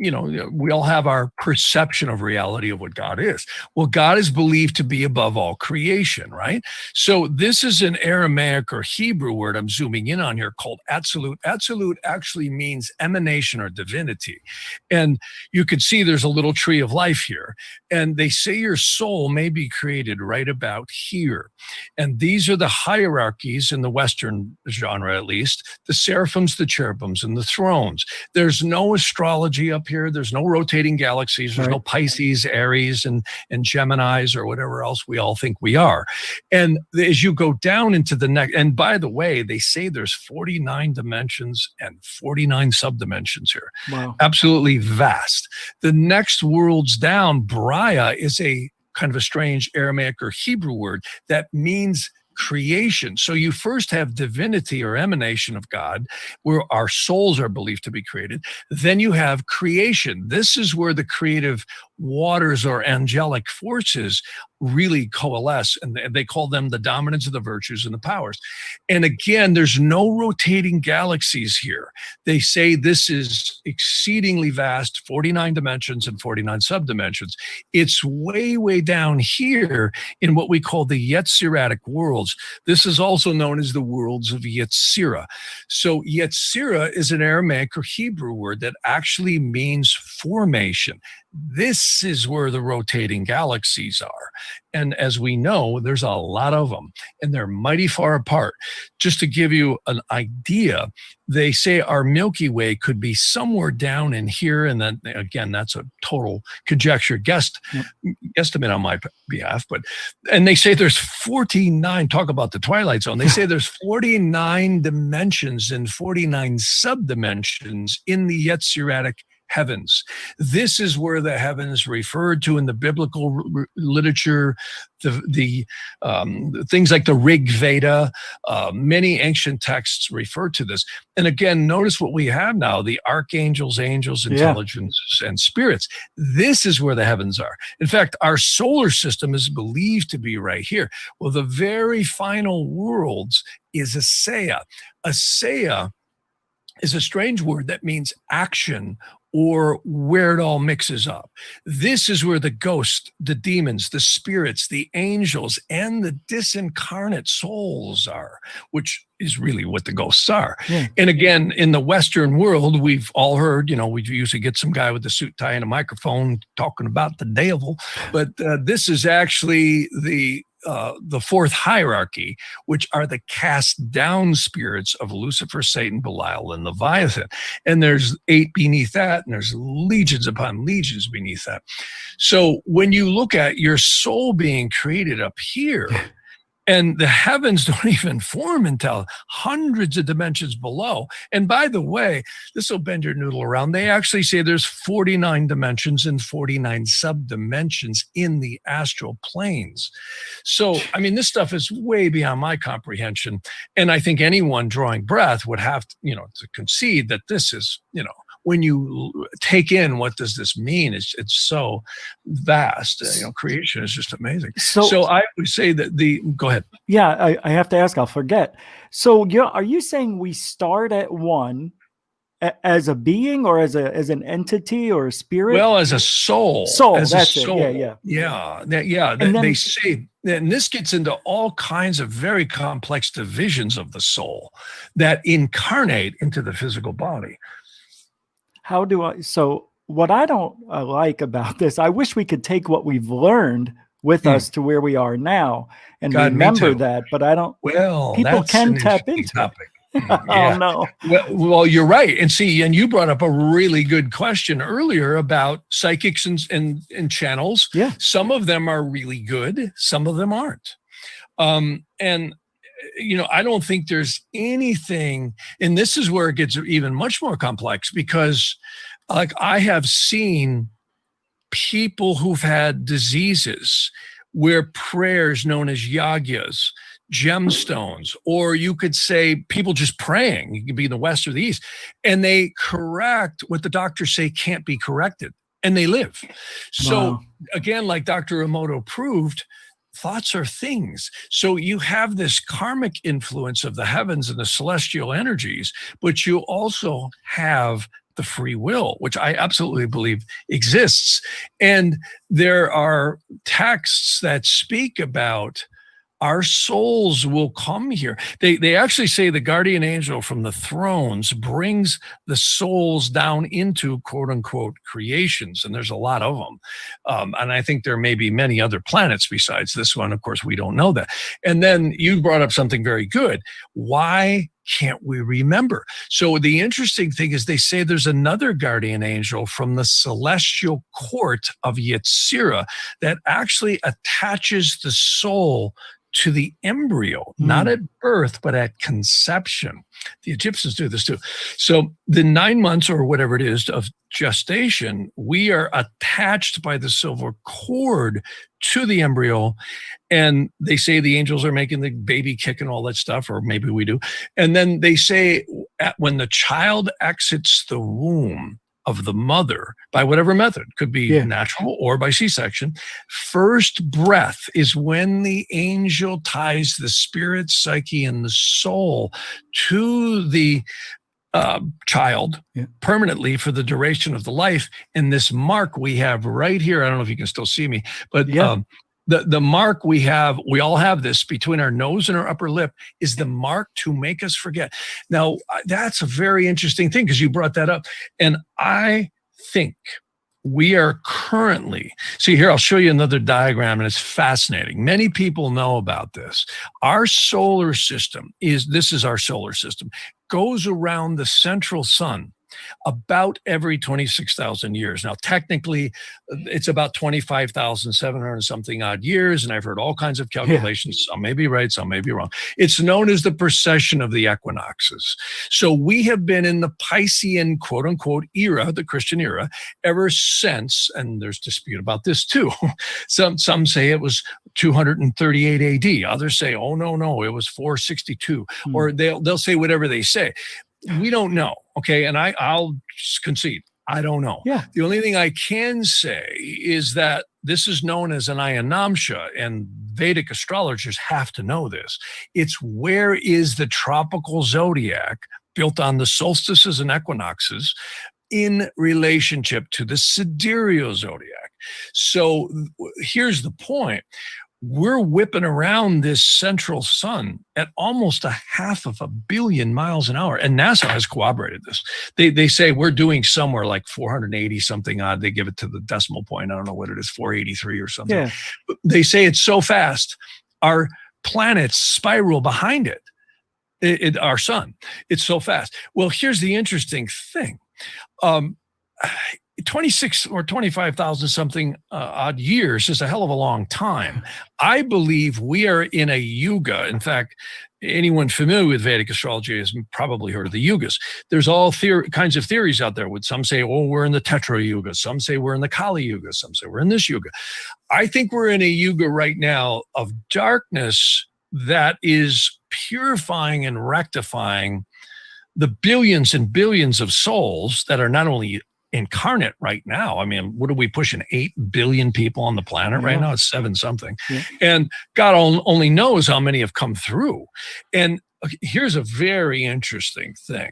we all have our perception of reality of what God is. Well, God is believed to be above all creation, right? So this is an Aramaic or Hebrew word I'm zooming in on here called absolute. Absolute actually means emanation or divinity. And you can see there's a little tree of life here. And they say your soul may be created right about here. And these are the hierarchies in the Western genre, at least, the seraphims, the cherubims, and the thrones. There's no astrology up here. There's no rotating galaxies. There's no Pisces, Aries, and Geminis, or whatever else we all think we are. And as you go down into the next, and by the way, they say there's 49 dimensions and 49 subdimensions here. Wow. Absolutely vast. The next worlds down, Braya, is a kind of a strange Aramaic or Hebrew word that means creation. So you first have divinity or emanation of God, where our souls are believed to be created. Then you have creation. This is where the creative waters or angelic forces really coalesce, and they call them the dominance of the virtues and the powers. And again, there's no rotating galaxies here. They say this is exceedingly vast, 49 dimensions and 49 subdimensions. It's way, way down here in what we call the Yetziratic worlds. This is also known as the worlds of Yetzirah. So Yetzirah is an Aramaic or Hebrew word that actually means formation. This is where the rotating galaxies are. And as we know, there's a lot of them, and they're mighty far apart. Just to give you an idea, they say our Milky Way could be somewhere down in here. And then again, that's a total conjecture, guesstimate on my behalf. And they say there's 49, talk about the Twilight Zone. They say there's 49 dimensions and 49 subdimensions in the Yetziratic heavens. This is where the heavens referred to in the biblical literature, the things like the Rig Veda, many ancient texts refer to this. And again, notice what we have now, the archangels, angels, intelligences, and spirits. This is where the heavens are. In fact, our solar system is believed to be right here. Well, the very final worlds is Aseia. Aseia is a strange word that means action, or where it all mixes up. This is where the ghosts, the demons, the spirits, the angels, and the disincarnate souls are, which is really what the ghosts are. Yeah. And again, in the Western world, we've all heard, we usually get some guy with a suit, tie, and a microphone talking about the devil, but this is actually the fourth hierarchy, which are the cast down spirits of Lucifer, Satan, Belial, and Leviathan. And there's 8 beneath that, and there's legions upon legions beneath that. So when you look at your soul being created up here, and the heavens don't even form until hundreds of dimensions below. And by the way, this will bend your noodle around. They actually say there's 49 dimensions and 49 subdimensions in the astral planes. So, I mean, this stuff is way beyond my comprehension. And I think anyone drawing breath would have to, to concede that this is, when you take in what does this mean, it's so vast. Creation is just amazing. So I would say that go ahead. Yeah, I have to ask. I'll forget. So are you saying we start at 1, as a being or as an entity or a spirit? Well, as a soul. As that's a soul. it. Yeah. Yeah. And then, they say, and this gets into all kinds of very complex divisions of the soul that incarnate into the physical body. So what I don't like about this, I wish we could take what we've learned with us to where we are now and remember that, but I don't. Well, people can tap into topic. Oh no. Well, you're right. And see, and you brought up a really good question earlier about psychics and channels. Yeah. Some of them are really good. Some of them aren't. And I don't think there's anything, and this is where it gets even much more complex, because like I have seen people who've had diseases where prayers known as yagyas, gemstones, or you could say people just praying, you could be in the West or the East, and they correct what the doctors say can't be corrected, and they live. So again, like Dr. Emoto proved, thoughts are things. So you have this karmic influence of the heavens and the celestial energies, but you also have the free will, which I absolutely believe exists. And there are texts that speak about our souls will come here. They actually say the guardian angel from the thrones brings the souls down into quote unquote creations. And there's a lot of them. And I think there may be many other planets besides this one. Of course, we don't know that. And then you brought up something very good. Why can't we remember? So the interesting thing is they say there's another guardian angel from the celestial court of Yetzirah that actually attaches the soul to the embryo, not at birth, but at conception. The Egyptians do this too. So the 9 months or whatever it is of gestation, we are attached by the silver cord to the embryo. And they say the angels are making the baby kick and all that stuff, or maybe we do. And then they say when the child exits the womb of the mother, by whatever method, could be natural or by C-section, first breath is when the angel ties the spirit, psyche, and the soul to the child permanently for the duration of the life. And this mark we have right here, I don't know if you can still see me, but the mark we have, we all have this between our nose and our upper lip, is the mark to make us forget. Now, that's a very interesting thing because you brought that up. And I think we are currently, see here, I'll show you another diagram and it's fascinating. Many people know about this. Our solar system this is our solar system, goes around the central sun about every 26,000 years. Now, technically, it's about 25,700 something odd years, and I've heard all kinds of calculations. Some may be right, some may be wrong. It's known as the precession of the equinoxes. So we have been in the Piscean, quote unquote, era, the Christian era, ever since, and there's dispute about this too. Some say it was 238 AD. Others say, oh, no, it was 462. Or they'll say whatever they say. We don't know. Okay. And I'll just concede, I don't know. Yeah. The only thing I can say is that this is known as an Ayanamsha, and Vedic astrologers have to know this. It's where is the tropical zodiac built on the solstices and equinoxes in relationship to the sidereal zodiac. So here's the point. We're whipping around this central sun at almost 500 million miles an hour. And NASA has corroborated this. They say we're doing somewhere like 480 something odd. They give it to the decimal point. I don't know what it is, 483 or something. Yeah. But they say it's so fast, our planets spiral behind it. Our sun, it's so fast. Well, here's the interesting thing. 26 or 25,000 something odd years is a hell of a long time. I believe we are in a yuga. In fact, anyone familiar with Vedic astrology has probably heard of the yugas. There's all kinds of theories out there. Some say, oh, we're in the Tetra Yuga. Some say we're in the Kali Yuga. Some say we're in this yuga. I think we're in a yuga right now of darkness that is purifying and rectifying the billions and billions of souls that are not only incarnate right now. I mean, what are we pushing? 8 billion people on the planet right now? It's 7 something. Yeah. And God only knows how many have come through. And here's a very interesting thing.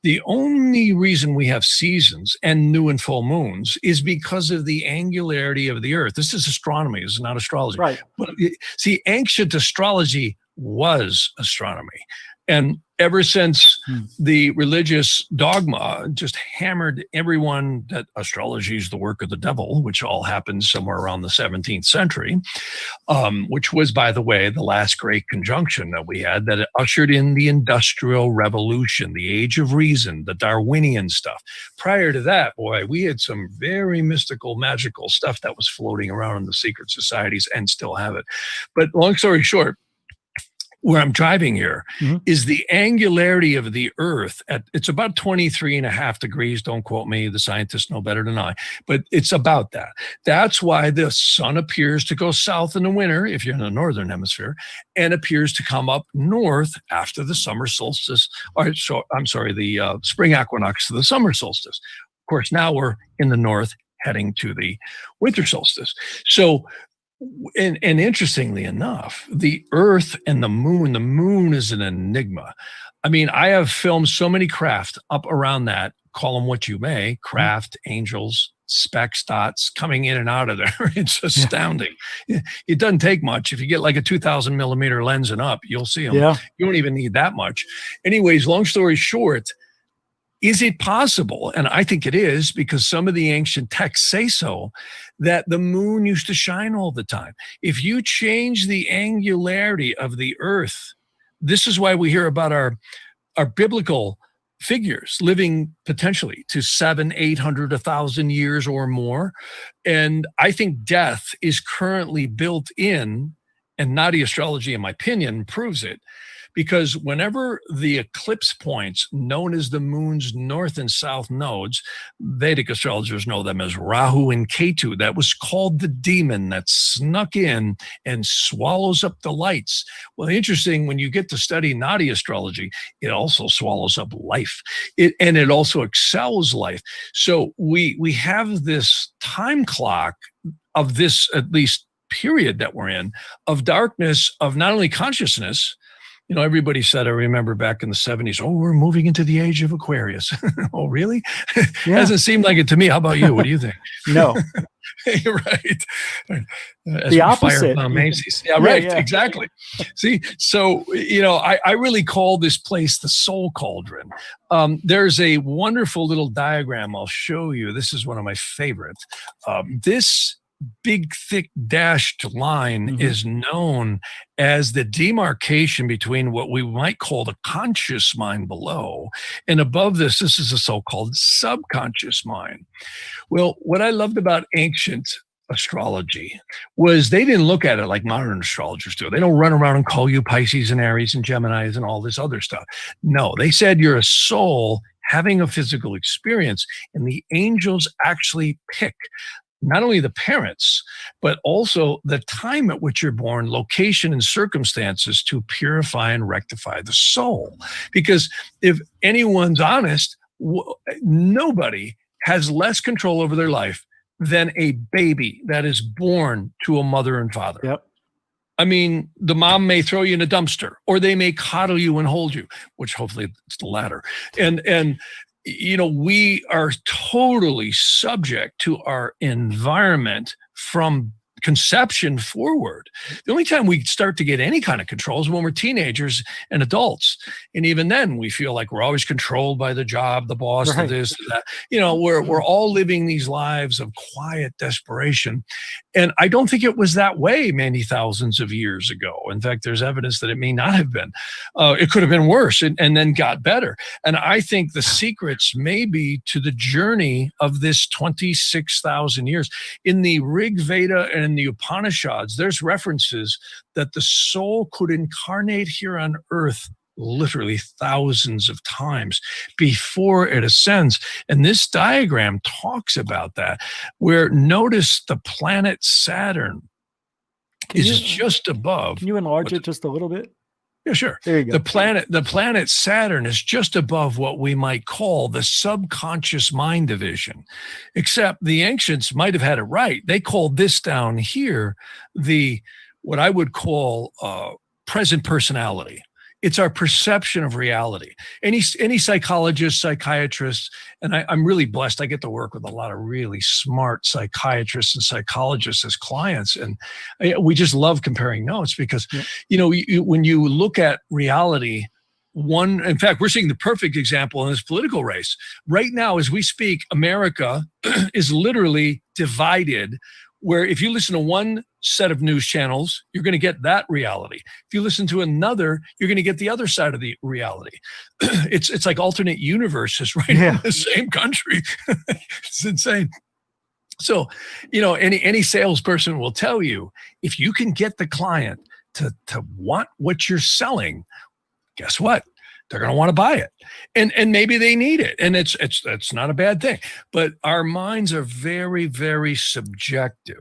The only reason we have seasons and new and full moons is because of the angularity of the earth. This is astronomy. This is not astrology. Right. But see, ancient astrology was astronomy. And ever since the religious dogma just hammered everyone that astrology is the work of the devil, which all happened somewhere around the 17th century, which was, by the way, the last great conjunction that we had that ushered in the Industrial Revolution, the Age of Reason, the Darwinian stuff. Prior to that, boy, we had some very mystical, magical stuff that was floating around in the secret societies and still have it. But long story short, where I'm driving here is the angularity of the earth it's about 23.5 degrees. Don't quote me. The scientists know better than I, but it's about that. That's why the sun appears to go south in the winter, if you're in the northern hemisphere, and appears to come up north after the summer solstice, the spring equinox to the summer solstice. Of course, now we're in the north heading to the winter solstice. So, and interestingly enough, the earth and the moon is an enigma. I mean, I have filmed so many craft up around that, call them what you may, craft, angels, specks, dots coming in and out of there. It's astounding. Yeah. It doesn't take much. If you get like a 2000 millimeter lens and up, you'll see them. Yeah. You don't even need that much. Anyways, long story short, is it possible, and I think it is because some of the ancient texts say so, that the moon used to shine all the time? If you change the angularity of the earth, this is why we hear about our biblical figures living potentially to 700, 800, 1,000 years or more. And I think death is currently built in, and Nadi astrology, in my opinion, proves it. Because whenever the eclipse points, known as the moon's north and south nodes, Vedic astrologers know them as Rahu and Ketu. That was called the demon that snuck in and swallows up the lights. Well, interesting, when you get to study Nadi astrology, it also swallows up life. And it also excels life. So we have this time clock of this, at least, period that we're in, of darkness, of not only consciousness. You know, everybody said, I remember back in the 70s, oh, we're moving into the age of Aquarius. Oh, really? Yeah. Hasn't seemed like it to me. How about you? What do you think? No. You're right. The opposite. Macy's. Yeah, right. Yeah. Exactly. See, so, you know, I really call this place the soul cauldron. There's a wonderful little diagram I'll show you. This is one of my favorites. This big, thick dashed line is known as the demarcation between what we might call the conscious mind below, and above this is a so-called subconscious mind. Well, what I loved about ancient astrology was they didn't look at it like modern astrologers do. They don't run around and call you Pisces and Aries and Geminis and all this other stuff. No, they said you're a soul having a physical experience, and the angels actually pick not only the parents, but also the time at which you're born, location and circumstances to purify and rectify the soul. Because if anyone's honest, nobody has less control over their life than a baby that is born to a mother and father. Yep. I mean, the mom may throw you in a dumpster, or they may coddle you and hold you, which hopefully it's the latter. And you know, we are totally subject to our environment from conception forward. The only time we start to get any kind of control is when we're teenagers and adults. And even then we feel like we're always controlled by the job, the boss, right, this, that. You know, we're all living these lives of quiet desperation. And I don't think it was that way many thousands of years ago. In fact, there's evidence that it may not have been. It could have been worse and then got better. And I think the secrets may be to the journey of this 26,000 years. In the Rig Veda and in the Upanishads, there's references that the soul could incarnate here on earth literally thousands of times before it ascends. And this diagram talks about that, where notice the planet Saturn is just above. Can you enlarge it just a little bit? Yeah, sure. There you go. The planet Saturn is just above what we might call the subconscious mind division, except the ancients might have had it right. They called this down here what I would call present personality. It's our perception of reality. Any psychologist, psychiatrist, and I'm really blessed. I get to work with a lot of really smart psychiatrists and psychologists as clients, and we just love comparing notes because, when you look at reality, in fact, we're seeing the perfect example in this political race right now as we speak. America is literally divided, where if you listen to one set of news channels, you're going to get that reality. If you listen to another, you're going to get the other side of the reality. It's like alternate universes right in the same country. It's insane. So, any salesperson will tell you, if you can get the client to want what you're selling, guess what? They're going to want to buy it, and maybe they need it, and it's not a bad thing. But our minds are very, very subjective,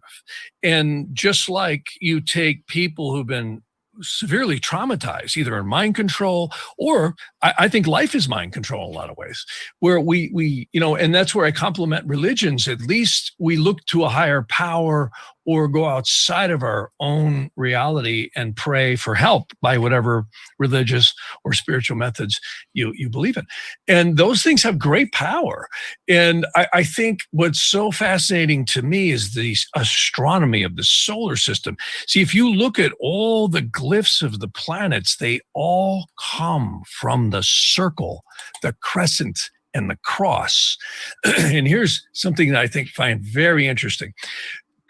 and just like you take people who've been severely traumatized, either in mind control, or I think life is mind control in a lot of ways, where we and that's where I compliment religions. At least we look to a higher power or go outside of our own reality and pray for help by whatever religious or spiritual methods you believe in. And those things have great power. And I think what's so fascinating to me is the astronomy of the solar system. See, if you look at all the glyphs of the planets, they all come from the circle, the crescent, and the cross. And here's something that I find very interesting.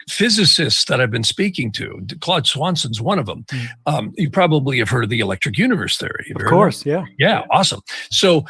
Physicists that I've been speaking to, Claude Swanson's one of them. You probably have heard of the electric universe theory. Of course, yeah. Yeah, awesome. So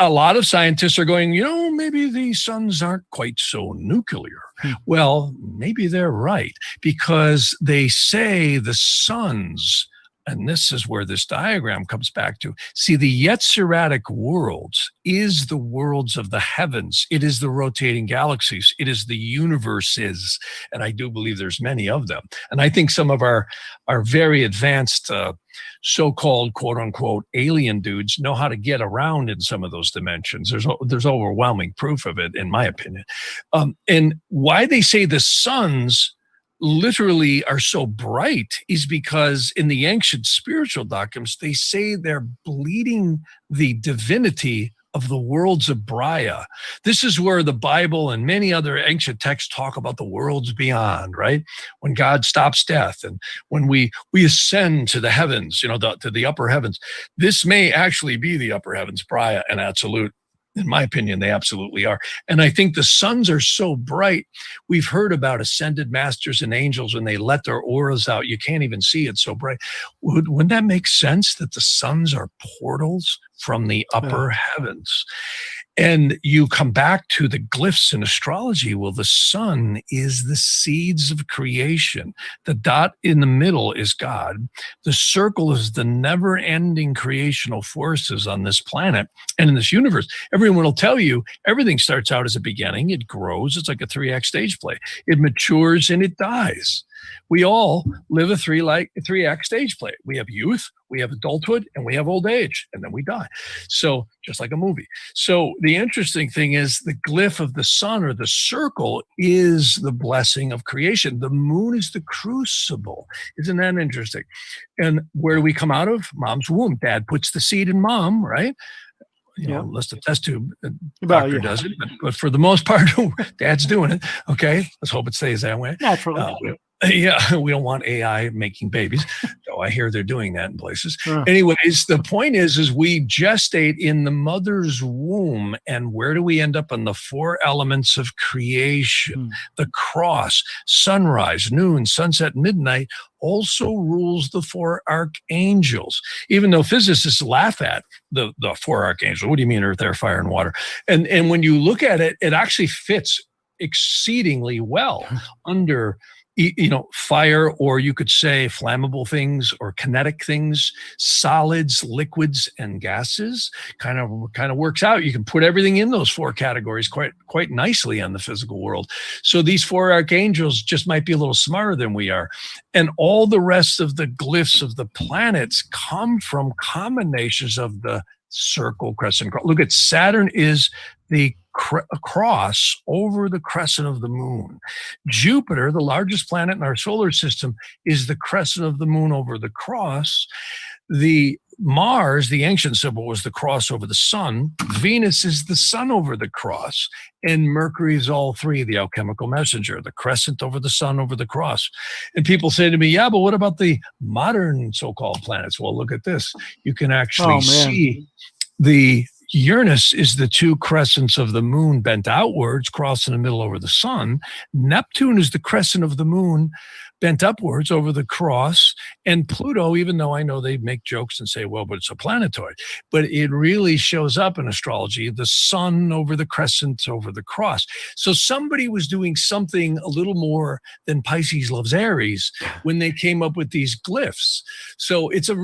a lot of scientists are going, maybe the suns aren't quite so nuclear. Well, maybe they're right, because they say the suns, and this is where this diagram comes back to. See, the Yetziratic worlds is the worlds of the heavens. It is the rotating galaxies. It is the universes. And I do believe there's many of them. And I think some of our very advanced so-called quote unquote alien dudes know how to get around in some of those dimensions. There's overwhelming proof of it, in my opinion. And why they say the suns literally are so bright is because in the ancient spiritual documents, they say they're bleeding the divinity of the worlds of Braya. This is where the Bible and many other ancient texts talk about the worlds beyond, right? When God stops death and when we ascend to the heavens, to the upper heavens. This may actually be the upper heavens, Braya and Absolute. In my opinion, they absolutely are. And I think the suns are so bright. We've heard about ascended masters and angels when they let their auras out. You can't even see it, so bright. Wouldn't that make sense that the suns are portals from the upper heavens? And you come back to the glyphs in astrology. Well, the sun is the seeds of creation. The dot in the middle is God. The circle is the never-ending creational forces on this planet and in this universe. Everyone will tell you everything starts out as a beginning. It grows. It's like a 3-act stage play. It matures and it dies. We all live a 3-act stage play. We have youth, we have adulthood, and we have old age, and then we die. So just like a movie. So the interesting thing is the glyph of the sun, or the circle, is the blessing of creation. The moon is the crucible. Isn't that interesting? And where do we come out of? Mom's womb. Dad puts the seed in mom, right? Unless the test tube doctor does it. But for the most part, Dad's doing it. Okay, let's hope it stays that way. Naturally. We don't want AI making babies. So I hear they're doing that in places. Anyways, the point is we gestate in the mother's womb. And where do we end up? On the 4 elements of creation. The cross, sunrise, noon, sunset, midnight, also rules the 4 archangels. Even though physicists laugh at the 4 archangels. What do you mean earth, air, fire, and water? And when you look at it, it actually fits exceedingly well under fire, or you could say flammable things or kinetic things, solids, liquids, and gases. Kind of works out. You can put everything in those 4 categories quite nicely on the physical world. So these 4 archangels just might be a little smarter than we are. And all the rest of the glyphs of the planets come from combinations of the circle, crescent. Look at Saturn is the cross over the crescent of the moon. Jupiter, the largest planet in our solar system, is the crescent of the moon over the cross. The Mars, the ancient symbol, was the cross over the sun. Venus is the sun over the cross. And Mercury is all 3, the alchemical messenger, the crescent over the sun over the cross. And people say to me, yeah, but what about the modern so-called planets? Well, look at this. You can actually see the Uranus is the 2 crescents of the moon bent outwards, crossing the middle over the sun. Neptune is the crescent of the moon bent upwards over the cross. And Pluto, even though I know they make jokes and say, well, but it's a planetoid, but it really shows up in astrology, the sun over the crescent over the cross. So somebody was doing something a little more than Pisces loves Aries when they came up with these glyphs. So it's a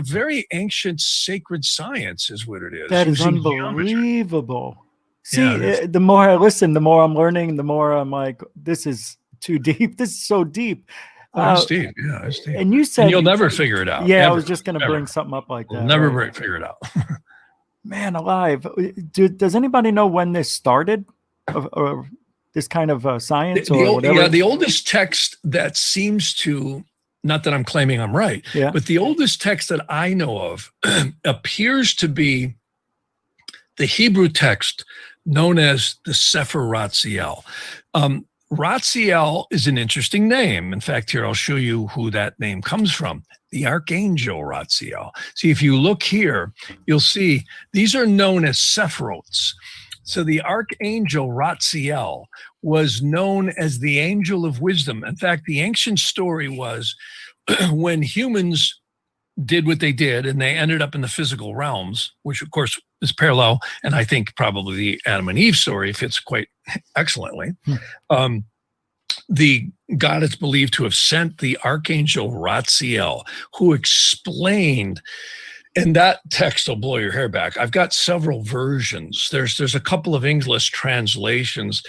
very ancient sacred science is what it is. That is unbelievable. See, the more I listen, the more I'm learning, the more I'm like, this is too deep. This is so deep. It's deep. Yeah, it's deep. And you said you'll never figure it out. Yeah, Never, I was just going to bring something up like that. We'll never figure it out. Man alive. Does anybody know when this started? Or this kind of science or whatever? Yeah, the oldest text that seems to, not that I'm claiming I'm right, but the oldest text that I know of appears to be the Hebrew text known as the Sefer Ratziel. Ratziel is an interesting name. In fact, here I'll show you who that name comes from. The Archangel Ratziel. See, if you look here, you'll see these are known as Sephiroths. So the Archangel Ratziel was known as the angel of wisdom. In fact, the ancient story was when humans did what they did and they ended up in the physical realms, which of course is parallel, and I think probably the Adam and Eve story fits quite excellently. The God is believed to have sent the Archangel Ratziel, who explained, and that text will blow your hair back. I've got several versions. There's a couple of English translations.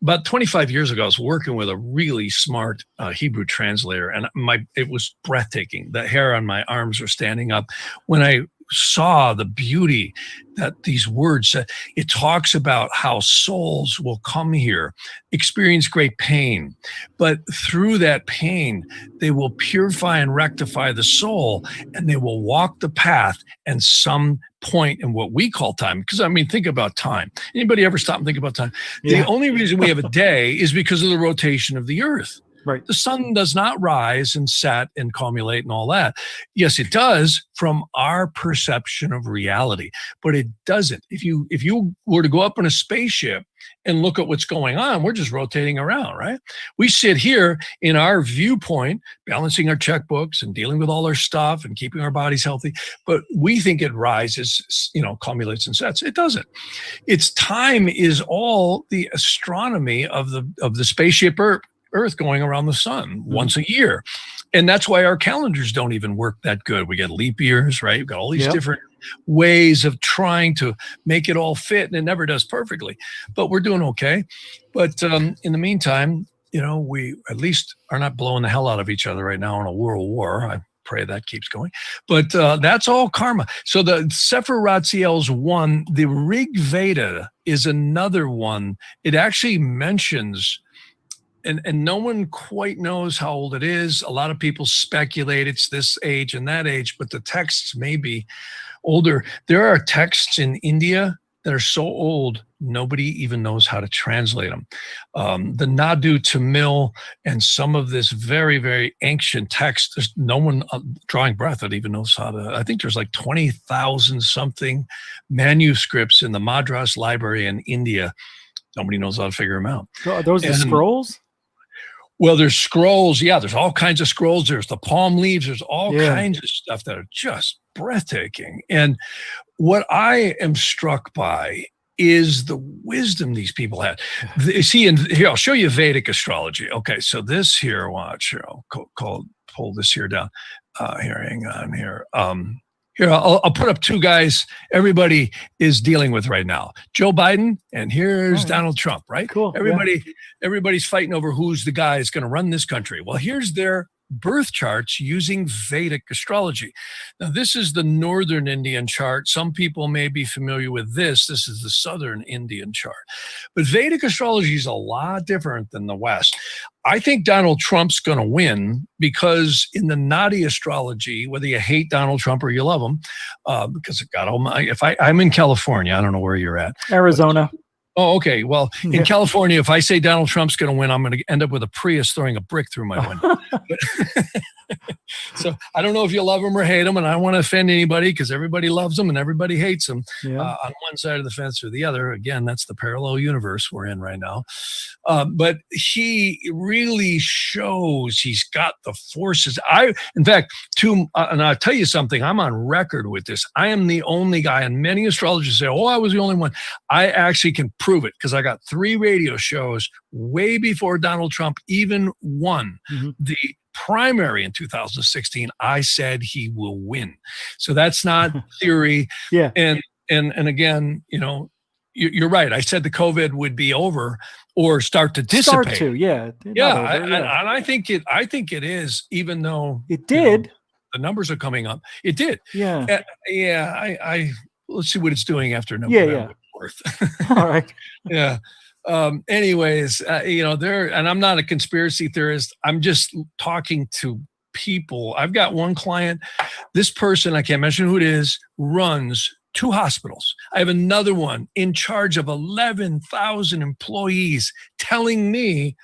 About 25 years ago, I was working with a really smart Hebrew translator, and it was breathtaking. The hair on my arms were standing up when I saw the beauty that these words said. It talks about how souls will come here, experience great pain, but through that pain, they will purify and rectify the soul, and they will walk the path and some point in what we call time. Because I mean, think about time. Anybody ever stop and think about time? The only reason we have a day is because of the rotation of the earth. Right. The sun does not rise and set and cumulate and all that. Yes, it does from our perception of reality, but it doesn't. If you were to go up in a spaceship and look at what's going on, we're just rotating around, right? We sit here in our viewpoint, balancing our checkbooks and dealing with all our stuff and keeping our bodies healthy, but we think it rises, cumulates and sets. It doesn't. Its time is all the astronomy of the spaceship Earth going around the sun once a year. And that's why our calendars don't even work that good. We get leap years, right? We've got all these different ways of trying to make it all fit, and it never does perfectly, but we're doing okay. But in the meantime, we at least are not blowing the hell out of each other right now in a world war. I pray that keeps going. But that's all karma. So the Sefer Ratziel's one. The Rig Veda is another one. It actually mentions, and no one quite knows how old it is. A lot of people speculate it's this age and that age, but the texts may be older. There are texts in India that are so old, nobody even knows how to translate them. The Nadu Tamil and some of this very, very ancient text, there's no one drawing breath that even knows how to. I think there's like 20,000 something manuscripts in the Madras Library in India. Nobody knows how to figure them out. So are those the scrolls? Well, there's scrolls. Yeah, there's all kinds of scrolls. There's the palm leaves. There's all kinds of stuff that are just breathtaking. And what I am struck by is the wisdom these people had. See, and here, I'll show you Vedic astrology. Okay, so this here, watch, here, I'll pull this here down. Here, hang on here. Here, I'll put up two guys everybody is dealing with right now. Joe Biden, and here's Donald Trump, right? Cool. Everybody's fighting over who's the guy that's going to run this country. Well, here's their birth charts using Vedic astrology. Now, this is the Northern Indian chart. Some people may be familiar with this. This is the Southern Indian chart. But Vedic astrology is a lot different than the West. I think Donald Trump's going to win because in the Nadi astrology, whether you hate Donald Trump or you love him, because God Almighty, if I'm in California, I don't know where you're at. Arizona. Oh, okay. Well, in California, if I say Donald Trump's going to win, I'm going to end up with a Prius throwing a brick through my window. So I don't know if you love him or hate him, and I don't want to offend anybody because everybody loves him and everybody hates him on one side of the fence or the other. Again, that's the parallel universe we're in right now. But he really shows he's got the forces. In fact, and I'll tell you something, I'm on record with this. I am the only guy, and many astrologers say, oh, I was the only one. I actually can prove it because I got 3 radio shows way before Donald Trump even won the primary in 2016. I said he will win. So that's not theory. Yeah. And again, you're right. I said the COVID would be over or start to dissipate. And I think it is, even though it did. The numbers are coming up. It did. Yeah. I let's see what it's doing after November 4th. All right. Yeah. Anyways, and I'm not a conspiracy theorist. I'm just talking to people. I've got one client. This person, I can't mention who it is, runs 2 hospitals. I have another one in charge of 11,000 employees telling me,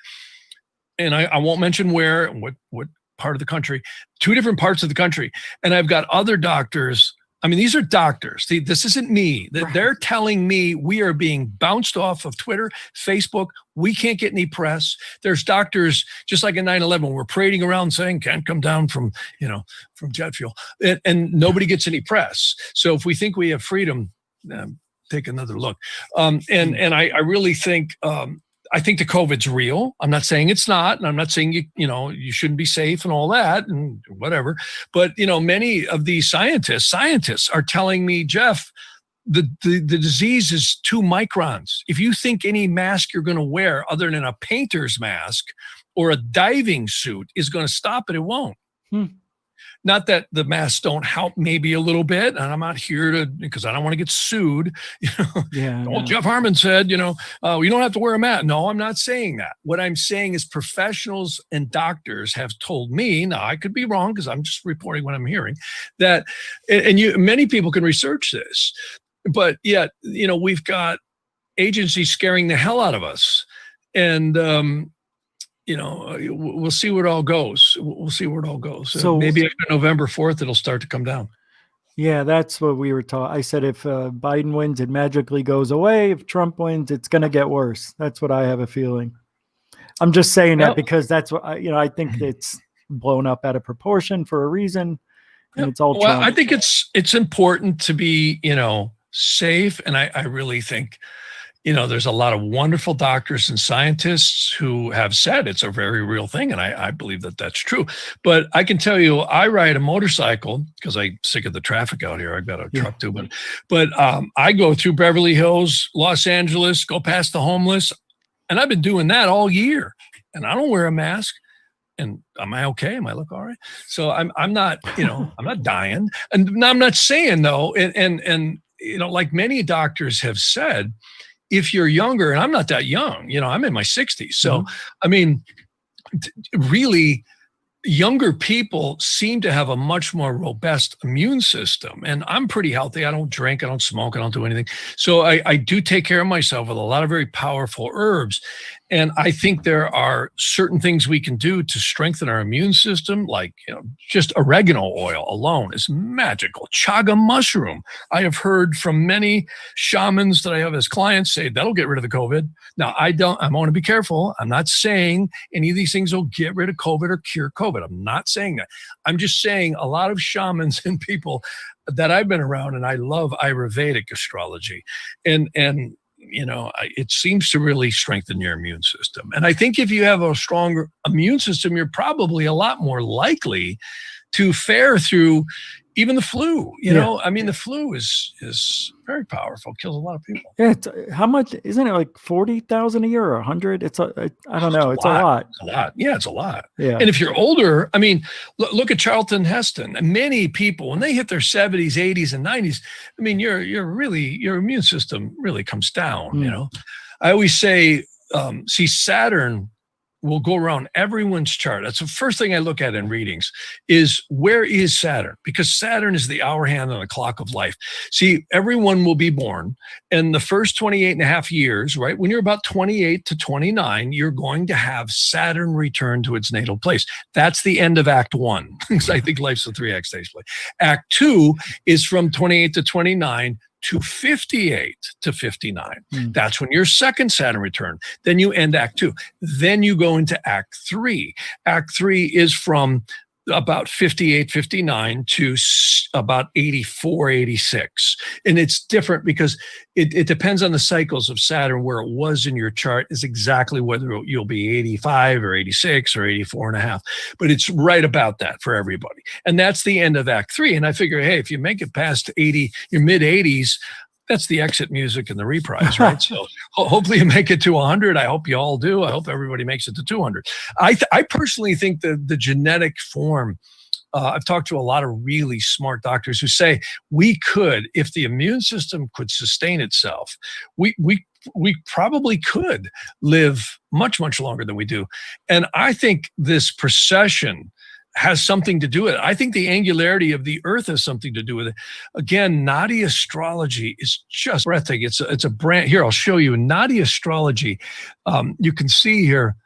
and I won't mention where, what part of the country, 2 different parts of the country. And I've got other doctors. I mean, these are doctors. This isn't me. They're telling me we are being bounced off of Twitter, Facebook. We can't get any press. There's doctors, just like in 9/11, we're parading around saying can't come down from jet fuel, and nobody gets any press. So if we think we have freedom, take another look. And I really think. I think the COVID's real. I'm not saying it's not, and I'm not saying you shouldn't be safe and all that and whatever. But many of these scientists are telling me, Jeff, the disease is 2 microns. If you think any mask you're going to wear other than a painter's mask or a diving suit is going to stop it, it won't. Not that the masks don't help maybe a little bit, and I'm not here because I don't want to get sued. Jeff Harman said, you don't have to wear a mask. No, I'm not saying that. What I'm saying is professionals and doctors have told me, now I could be wrong because I'm just reporting what I'm hearing, that, and many people can research this, but yet, we've got agencies scaring the hell out of us. And, we'll see where it all goes. We'll see where it all goes. So maybe after November 4th, it'll start to come down. Yeah, that's what we were taught. I said if Biden wins, it magically goes away. If Trump wins, it's going to get worse. That's what I have a feeling. I'm just saying that because that's what I think it's blown up out of proportion for a reason. And it's all Trump. I think it's important to be, safe. And I really think, there's a lot of wonderful doctors and scientists who have said it's a very real thing. And I believe that that's true. But I can tell you, I ride a motorcycle because I'm sick of the traffic out here. I've got a truck too. But I go through Beverly Hills, Los Angeles, go past the homeless. And I've been doing that all year. And I don't wear a mask. And am I okay? Am I look all right? So I'm not, I'm not dying. And I'm not saying though, and like many doctors have said, if you're younger, and I'm not that young, I'm in my 60s. So, I mean, really, younger people seem to have a much more robust immune system. And I'm pretty healthy. I don't drink, I don't smoke, I don't do anything. So I do take care of myself with a lot of very powerful herbs. And I think there are certain things we can do to strengthen our immune system, like just oregano oil alone is magical. Chaga mushroom. I have heard from many shamans that I have as clients say that'll get rid of the COVID. Now, I want to be careful. I'm not saying any of these things will get rid of COVID or cure COVID. I'm not saying that. I'm just saying a lot of shamans and people that I've been around, and I love Ayurvedic astrology, and it seems to really strengthen your immune system. And I think if you have a stronger immune system, you're probably a lot more likely to fare through even the flu. The flu is very powerful, kills a lot of people. Yeah, how much isn't it? Like 40,000 a year or 100? I don't know. It's a lot. It's a lot. Yeah, it's a lot. Yeah. And if you're older, look at Charlton Heston. And many people, when they hit their 70s, 80s, and 90s, your immune system really comes down. I always say, Saturn will go around everyone's chart. That's the first thing I look at in readings is, where is Saturn? Because Saturn is the hour hand on the clock of life. See, everyone will be born, and the first 28 and a half years, right? When you're about 28 to 29, you're going to have Saturn return to its natal place. That's the end of Act 1. Because I think life's a 3-act stage play. Act 2 is from 28 to 29 to 58 to 59. That's when your second Saturn return. Then you end Act 2. Then you go into Act 3. Act 3 is from about 58, 59 to about 84, 86. And it's different because it depends on the cycles of Saturn. Where it was in your chart is exactly whether you'll be 85 or 86 or 84 and a half. But it's right about that for everybody. And that's the end of Act 3. And I figure, hey, if you make it past 80, your mid 80s, that's the exit music and the reprise, right? So hopefully you make it to 100. I hope you all do. I hope everybody makes it to 200. I personally think that the genetic form, I've talked to a lot of really smart doctors who say we could, if the immune system could sustain itself, we probably could live much, much longer than we do. And I think this precession has something to do with it. I think the angularity of the Earth has something to do with it. Again, Nadi astrology is just breathtaking. It's a brand. Here, I'll show you. Nadi astrology, you can see here,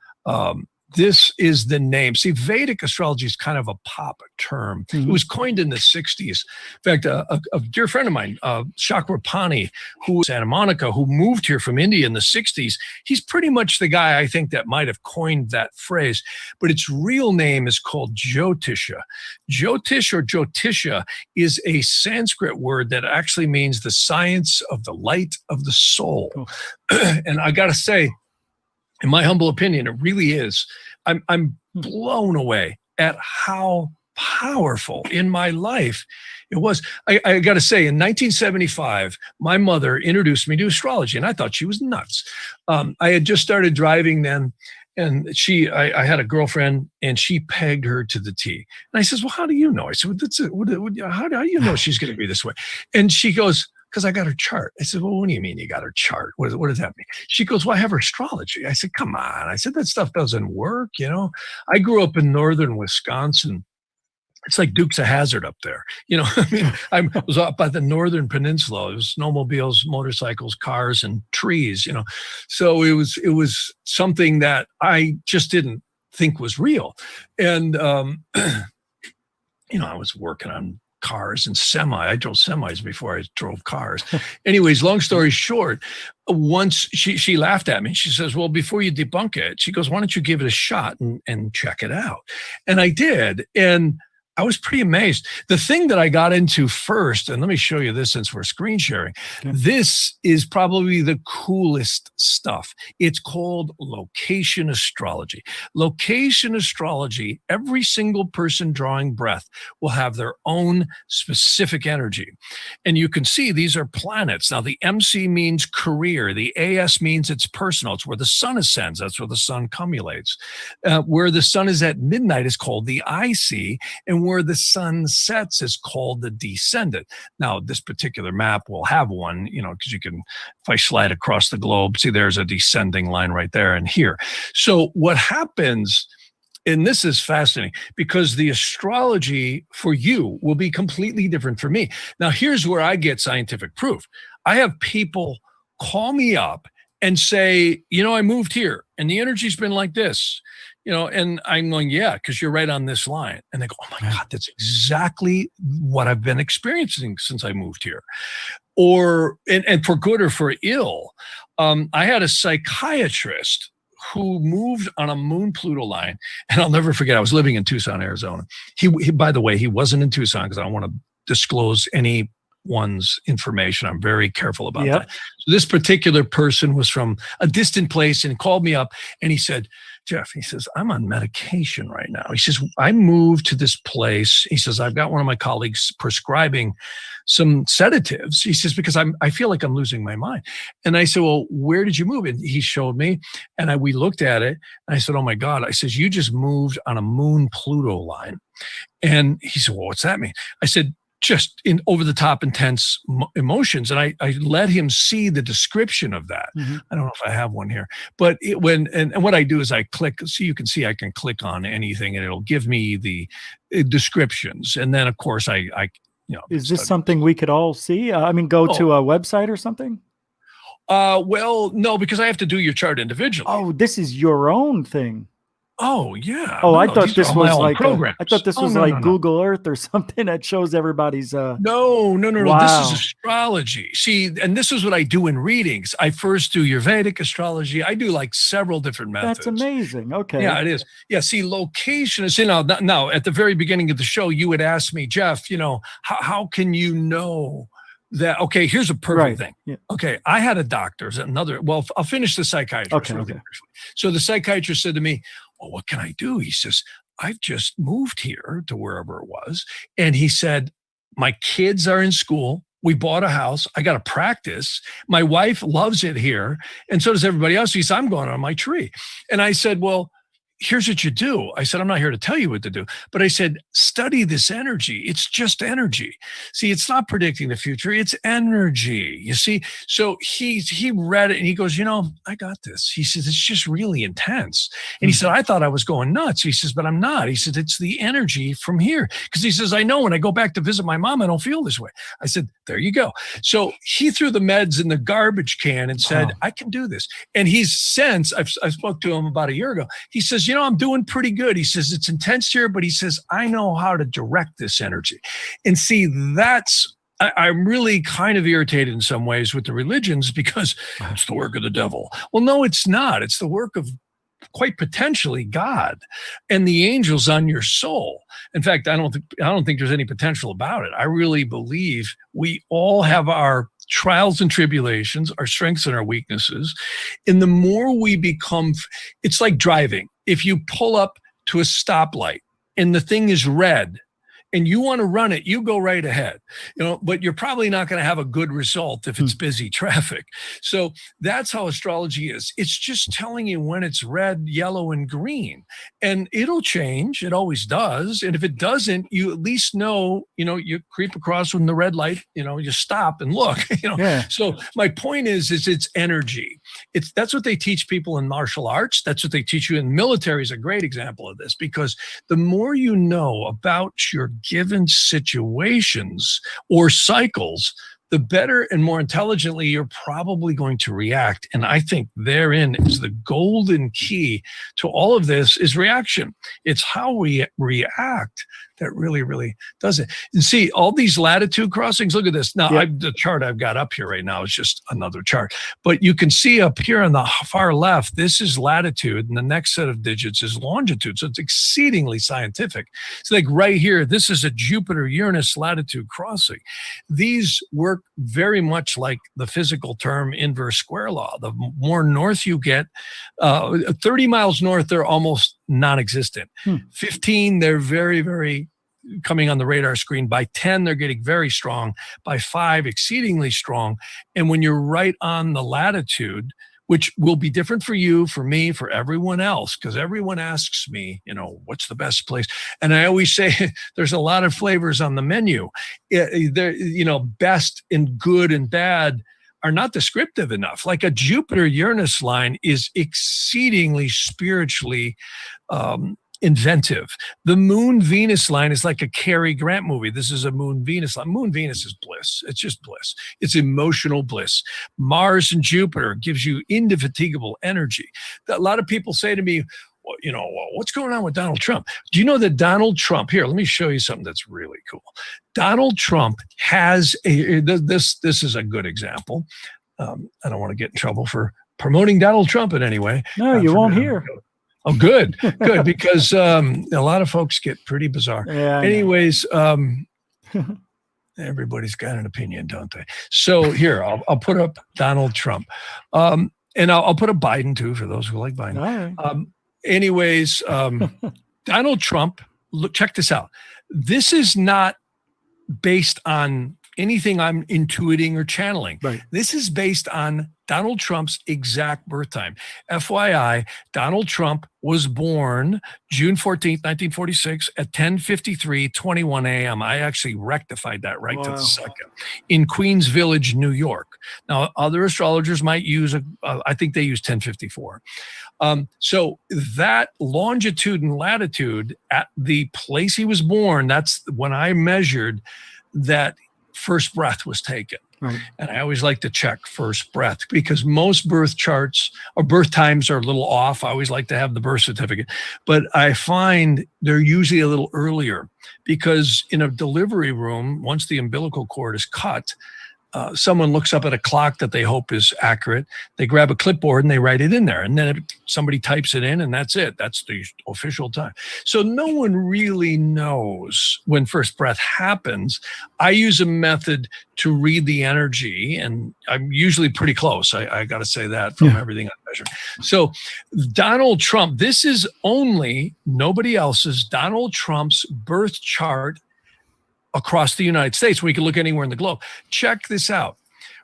this is the name. See, Vedic astrology is kind of a pop term. It was coined in the 60s. In fact, a dear friend of mine, Chakrapani, who was Santa Monica, who moved here from India in the 60s, he's pretty much the guy I think that might have coined that phrase. But its real name is called Jyotisha. Jyotish or Jyotisha is a Sanskrit word that actually means the science of the light of the soul. Cool. And I got to say, in my humble opinion, it really is. I'm blown away at how powerful in my life it was. I got to say, in 1975, my mother introduced me to astrology, and I thought she was nuts. I had just started driving then, and I had a girlfriend, and she pegged her to the T. And I says, well, how do you know? I said, how do you know she's going to be this way? And she goes, because I got her chart. I said, well, what do you mean you got her chart? What does that mean? She goes, well, I have her astrology. I said, come on. I said, that stuff doesn't work. I grew up in northern Wisconsin. It's like Dukes of Hazzard up there. I was up by the northern peninsula. It was snowmobiles, motorcycles, cars, and trees, So it was something that I just didn't think was real. And, I was working on cars and I drove semis before I drove cars. Anyways, long story short, once she laughed at me. She says, well, before you debunk it, she goes, why don't you give it a shot and check it out? And I did. And I was pretty amazed. The thing that I got into first, and let me show you this since we're screen sharing. Okay. This is probably the coolest stuff. It's called location astrology. Location astrology, every single person drawing breath will have their own specific energy. And you can see these are planets. Now, the MC means career. The AS means it's personal. It's where the sun ascends. That's where the sun cumulates. Where the sun is at midnight is called the IC, and where the sun sets is called the descendant. Now, this particular map will have one, because you can, if I slide across the globe, see there's a descending line right there and here. So what happens, and this is fascinating, because the astrology for you will be completely different for me. Now, here's where I get scientific proof. I have people call me up and say, I moved here and the energy's been like this. And I'm going, yeah, because you're right on this line. And they go, oh my God, that's exactly what I've been experiencing since I moved here. And for good or for ill, I had a psychiatrist who moved on a Moon-Pluto line. And I'll never forget, I was living in Tucson, Arizona. He by the way, he wasn't in Tucson because I don't want to disclose any one's information. I'm very careful about that. So this particular person was from a distant place and called me up and he said, Jeff, he says, I'm on medication right now. He says, I moved to this place. He says, I've got one of my colleagues prescribing some sedatives. He says, because I feel like I'm losing my mind. And I said, well, where did you move? And he showed me and we looked at it and I said, oh my God. I says, you just moved on a moon-Pluto line. And he said, well, what's that mean? I said, just in over the top intense emotions. And I let him see the description of that. I don't know if I have one here, but and what I do is I click, so you can see I can click on anything and it'll give me the descriptions. And then of course I is this something we could all see? I mean, go to a website or something? Well, no, because I have to do your chart individually. Oh, this is your own thing. Oh yeah. Oh, I thought this was like I thought this was like Google Earth or something that shows everybody's. No. Wow. This is astrology. See, and this is what I do in readings. I first do your Vedic astrology. I do like several different methods. That's amazing. Okay. Yeah, it is. Yeah. See, location is now at the very beginning of the show, you would ask me, Jeff, how can you know that? Okay, here's a perfect thing. Yeah. Okay, I had a doctor. Well, I'll finish the psychiatrist. Okay. So the psychiatrist said to me, well, what can I do? He says, I've just moved here to wherever it was. And he said, my kids are in school. We bought a house. I got to practice. My wife loves it here. And so does everybody else. He said, I'm going on my tree. And I said, well, here's what you do. I said, I'm not here to tell you what to do, but I said, study this energy. It's just energy. See, it's not predicting the future. It's energy. You see? So he read it and he goes, I got this. He says, it's just really intense. And he said, I thought I was going nuts. He says, but I'm not. He said, it's the energy from here. Because he says, I know when I go back to visit my mom, I don't feel this way. I said, there you go. So he threw the meds in the garbage can and said, I can do this. And he's since, I spoke to him about a year ago. He says, I'm doing pretty good. He says, it's intense here, but he says, I know how to direct this energy. And see, I'm really kind of irritated in some ways with the religions because it's the work of the devil. Well, no, it's not. It's the work of quite potentially God and the angels on your soul. In fact, I don't think there's any potential about it. I really believe we all have our trials and tribulations, our strengths and our weaknesses. And the more we become, it's like driving. If you pull up to a stoplight and the thing is red and you want to run it, you go right ahead, but you're probably not going to have a good result if it's busy traffic. So that's how astrology is. It's just telling you when it's red, yellow, and green, and it'll change. It always does. And if it doesn't, you at least know, you creep across when the red light, you stop and look, So my point is it's energy. That's what they teach people in martial arts. That's what they teach you in military is a great example of this, because the more you know about your given situations or cycles, the better and more intelligently you're probably going to react. And I think therein is the golden key to all of this is reaction. It's how we react that really, really does it. And see, all these latitude crossings, look at this. Now, the chart I've got up here right now is just another chart. But you can see up here on the far left, this is latitude, and the next set of digits is longitude. So it's exceedingly scientific. It's like right here, this is a Jupiter-Uranus latitude crossing. These work very much like the physical term inverse square law. The more north you get, 30 miles north, they're almost non-existent. 15, they're very, very coming on the radar screen. By 10, they're getting very strong. By 5, exceedingly strong. And when you're right on the latitude, which will be different for you, for me, for everyone else, because everyone asks me, what's the best place? And I always say there's a lot of flavors on the menu. Best and good and bad are not descriptive enough. Like a Jupiter-Uranus line is exceedingly spiritually inventive. The Moon-Venus line is like a Cary Grant movie. This is a Moon-Venus line. Moon-Venus is bliss. It's just bliss. It's emotional bliss. Mars and Jupiter gives you indefatigable energy. A lot of people say to me, what's going on with Donald Trump? Do you know that Donald Trump, here, let me show you something that's really cool. Donald Trump has this is a good example. I don't want to get in trouble for promoting Donald Trump in any way. No, you won't hear. Oh, good, because a lot of folks get pretty bizarre. Yeah, anyways, Everybody's got an opinion, don't they? So here, I'll put up Donald Trump. And I'll put up Biden too, for those who like Biden. All right. Donald Trump, look, check this out. This is not based on anything I'm intuiting or channeling. Right. This is based on Donald Trump's exact birth time. FYI, Donald Trump was born June 14th, 1946 at 10:53:21 a.m. I actually rectified that right to the second, in Queens Village, New York. Now, other astrologers might use, I think they use 10:54. So that longitude and latitude at the place he was born, that's when I measured that first breath was taken. Right. And I always like to check first breath, because most birth charts or birth times are a little off. I always like to have the birth certificate, but I find they're usually a little earlier, because in a delivery room, once the umbilical cord is cut, someone looks up at a clock that they hope is accurate. They grab a clipboard and they write it in there, and then somebody types it in, and that's it. That's the official time. So no one really knows when first breath happens. I use a method to read the energy, and I'm usually pretty close. I got to say that from everything I measure. So Donald Trump, this is only nobody else's, Donald Trump's birth chart across the United States. We can look anywhere in the globe. Check this out.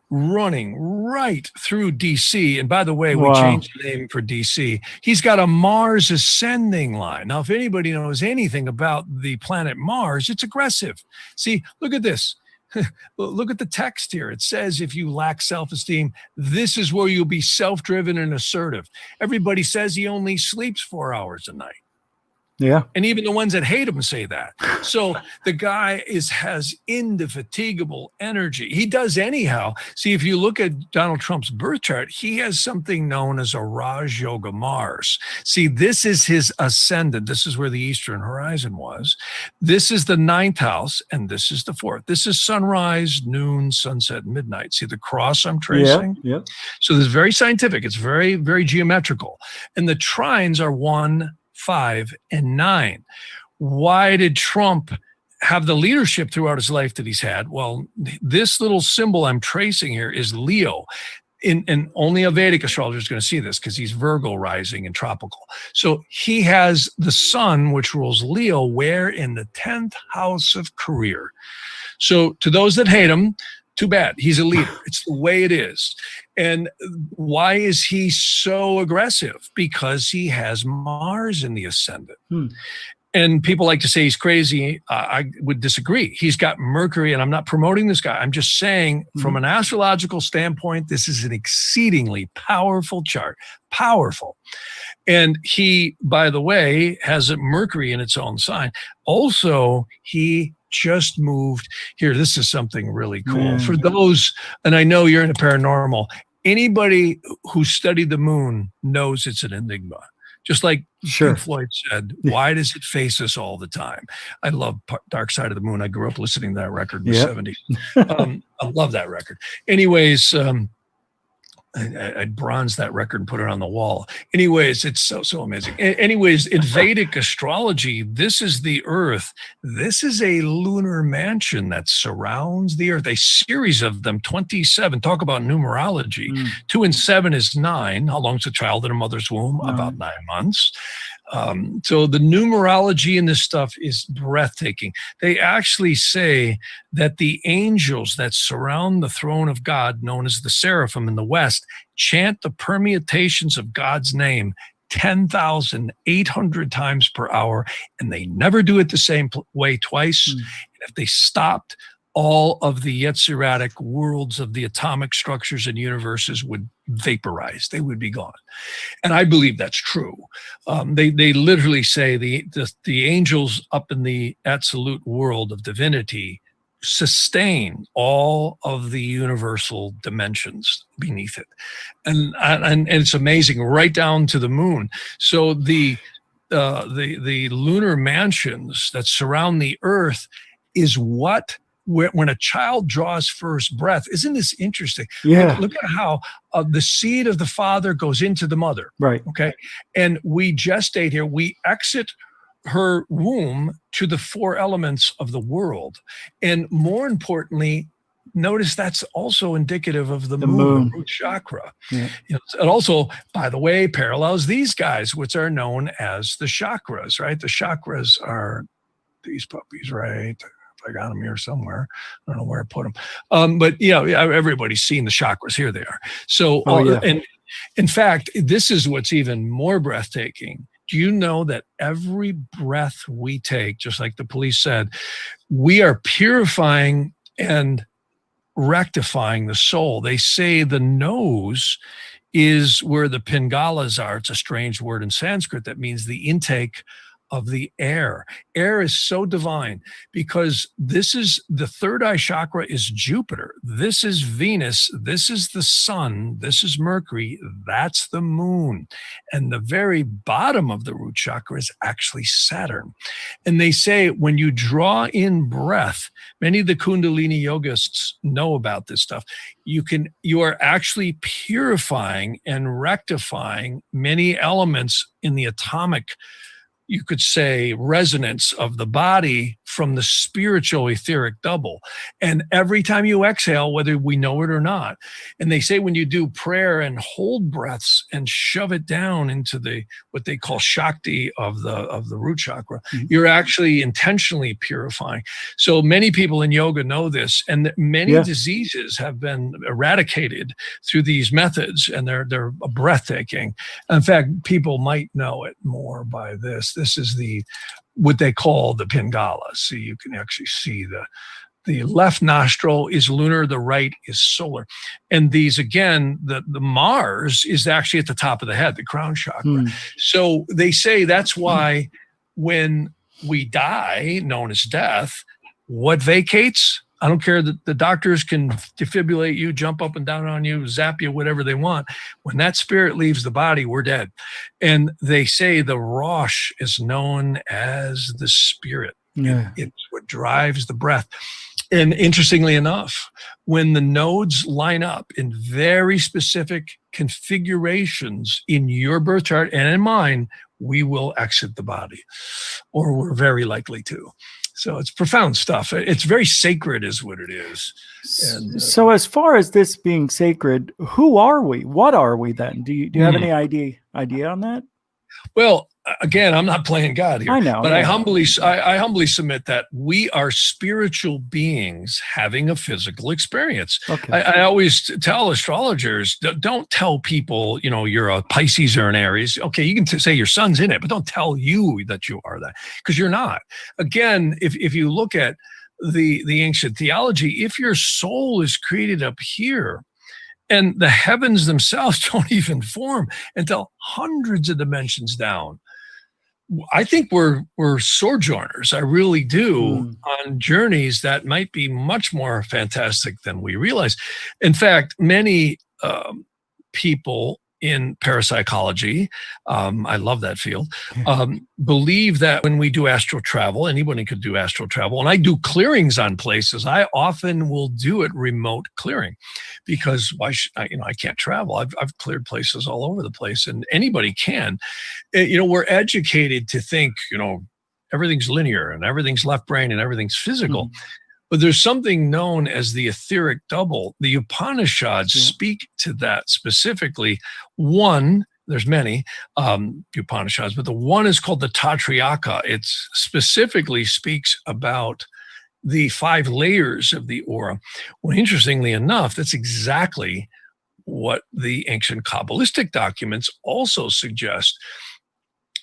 Running right through DC. And by the way, we changed the name for DC. He's got a Mars ascending line. Now, if anybody knows anything about the planet Mars, it's aggressive. See, look at this. Look at the text here. It says, if you lack self-esteem, this is where you'll be self-driven and assertive. Everybody says he only sleeps 4 hours a night. Yeah. And even the ones that hate him say that. So the guy has indefatigable energy. He does anyhow. See, if you look at Donald Trump's birth chart, he has something known as a Raj Yoga Mars. See, this is his ascendant. This is where the Eastern horizon was. This is the 9th house, and this is the 4th. This is sunrise, noon, sunset, midnight. See the cross I'm tracing? Yeah. So this is very scientific. It's very, very geometrical. And the trines are 1, 5, and 9. Why did Trump have the leadership throughout his life that he's had? Well, this little symbol I'm tracing here is Leo. And only a Vedic astrologer is going to see this, because he's Virgo rising and tropical. So he has the sun, which rules Leo, where in the 10th house of career. So to those that hate him, too bad. He's a leader. It's the way it is. And why is he so aggressive? Because he has Mars in the ascendant. And people like to say he's crazy. I would disagree. He's got Mercury, and I'm not promoting this guy. I'm just saying from an astrological standpoint, this is an exceedingly powerful chart. Powerful. And he, by the way, has a Mercury in its own sign. Also, he just moved here. This is something really cool for those, and I know you're in a paranormal. Anybody who studied the moon knows it's an enigma. Just like Pink Floyd said, why does it face us all the time? I love Dark Side of the Moon. I grew up listening to that record in the 70s. I love that record. Anyways, I'd bronze that record and put it on the wall. Anyways, it's so amazing. Anyways, in Vedic astrology, this is the Earth. This is a lunar mansion that surrounds the Earth, a series of them, 27. Talk about numerology. 2 and 7 is 9. How long's a child in a mother's womb? About 9 months. So the numerology in this stuff is breathtaking. They actually say that the angels that surround the throne of God, known as the seraphim in the West, chant the permutations of God's name 10,800 times per hour, and they never do it the same way twice. If they stopped, all of the Yetziratic worlds of the atomic structures and universes would vaporize. They would be gone. And I believe that's true. They literally say the angels up in the absolute world of divinity sustain all of the universal dimensions beneath it. And it's amazing, right down to the moon. So the lunar mansions that surround the Earth is when a child draws first breath. Isn't this interesting? Yeah. Look at how the seed of the father goes into the mother. Right. Okay. And we gestate here. We exit her womb to the 4 elements of the world. And more importantly, notice that's also indicative of the moon, the root chakra. Yeah. It also, by the way, parallels these guys, which are known as the chakras, right? The chakras are these puppies, right? I got them here somewhere. I don't know where I put them. But everybody's seen the chakras. Here they are. So, and in fact, this is what's even more breathtaking. Do you know that every breath we take, just like the police said, we are purifying and rectifying the soul? They say the nose is where the pingalas are. It's a strange word in Sanskrit that means the intake of the air. Air is so divine because this is the third eye chakra is Jupiter. This is Venus. This is the sun. This is Mercury. That's the moon. And the very bottom of the root chakra is actually Saturn. And they say when you draw in breath, many of the Kundalini yogists know about this stuff. You are actually purifying and rectifying many elements in the atomic, you could say, resonance of the body from the spiritual etheric double. And every time you exhale, whether we know it or not, and they say when you do prayer and hold breaths and shove it down into what they call Shakti of the root chakra, you're actually intentionally purifying. So many people in yoga know this, and many diseases have been eradicated through these methods, and they're breathtaking. In fact, people might know it more by this. This is what they call the Pingala. See, you can actually see the left nostril is lunar, the right is solar. And these, again, the Mars is actually at the top of the head, the crown chakra. So they say that's why when we die, known as death, what vacates? I don't care that the doctors can defibrillate you, jump up and down on you, zap you, whatever they want. When that spirit leaves the body, we're dead. And they say the Rosh is known as the spirit. Yeah. It's what drives the breath. And interestingly enough, when the nodes line up in very specific configurations in your birth chart and in mine, we will exit the body, or we're very likely to. So it's profound stuff. It's very sacred is what it is. And, so as far as this being sacred, who are we? What are we then? Do you have any idea on that? Well, again, I'm not playing God here. I know. But I humbly submit that we are spiritual beings having a physical experience. Okay. I always tell astrologers, don't tell people, you're a Pisces or an Aries. Okay, you can say your sun's in it, but don't tell you that you are that, because you're not. Again, if you look at the ancient theology, if your soul is created up here, and the heavens themselves don't even form until hundreds of dimensions down, I think we're sojourners. I really do, on journeys that might be much more fantastic than we realize. In fact, many people in parapsychology, I love that field, believe that when we do astral travel, anybody could do astral travel, and I do clearings on places. I often will do it remote clearing, because why should I can't travel. I've cleared places all over the place, and anybody can. We're educated to think, everything's linear and everything's left brain and everything's physical. But there's something known as the etheric double. The Upanishads speak to that specifically. One, there's many Upanishads, but the one is called the Tatriyaka. It specifically speaks about the 5 layers of the aura. Well, interestingly enough, that's exactly what the ancient Kabbalistic documents also suggest.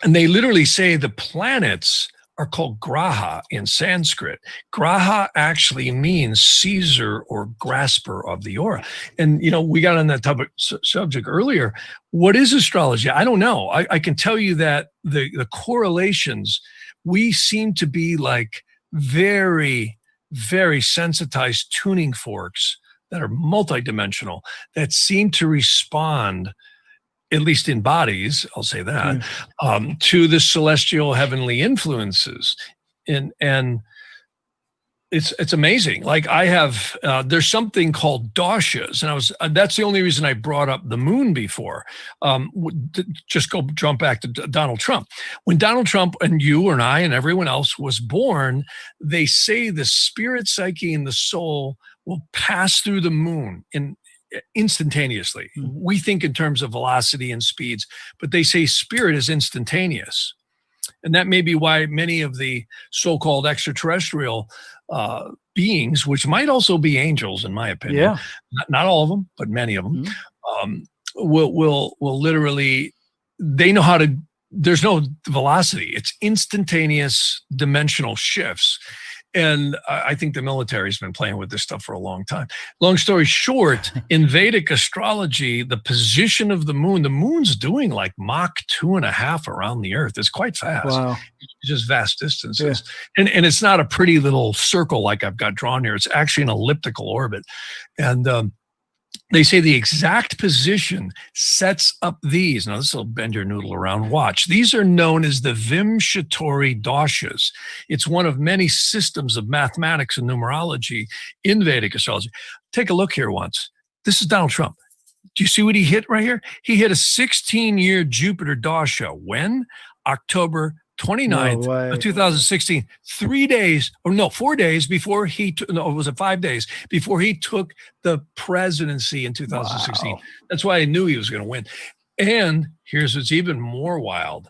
And they literally say the planets are called graha in Sanskrit. Graha actually means seizer or grasper of the aura. And, we got on that topic subject earlier. What is astrology? I don't know. I can tell you that the correlations, we seem to be like very, very sensitized tuning forks that are multidimensional, that seem to respond, at least in bodies, I'll say that, to the celestial heavenly influences. And it's amazing. Like I have, there's something called doshas, and I was that's the only reason I brought up the moon before. Just jump back to Donald Trump. When Donald Trump and you and I and everyone else was born, they say the spirit, psyche, and the soul will pass through the moon instantaneously. We think in terms of velocity and speeds, but they say spirit is instantaneous. And that may be why many of the so-called extraterrestrial beings, which might also be angels, in my opinion, not all of them, but many of them, will literally, they know how to, there's no velocity. It's instantaneous dimensional shifts. And I think the military's been playing with this stuff for a long time. Long story short, in Vedic astrology, the position of the moon's doing like Mach 2.5 around the Earth. It's quite fast. Wow. It's just vast distances. Yeah. And it's not a pretty little circle like I've got drawn here. It's actually an elliptical orbit. And they say the exact position sets up these. Now, this will bend your noodle around. Watch. These are known as the Vimshatori doshas. It's one of many systems of mathematics and numerology in Vedic astrology. Take a look here once. This is Donald Trump. Do you see what he hit right here? He hit a 16-year Jupiter dosha. When? October 29th of 2016, 4 days before he took, no, was it 5 days before he took the presidency in 2016. Wow. That's why I knew he was going to win. And here's what's even more wild.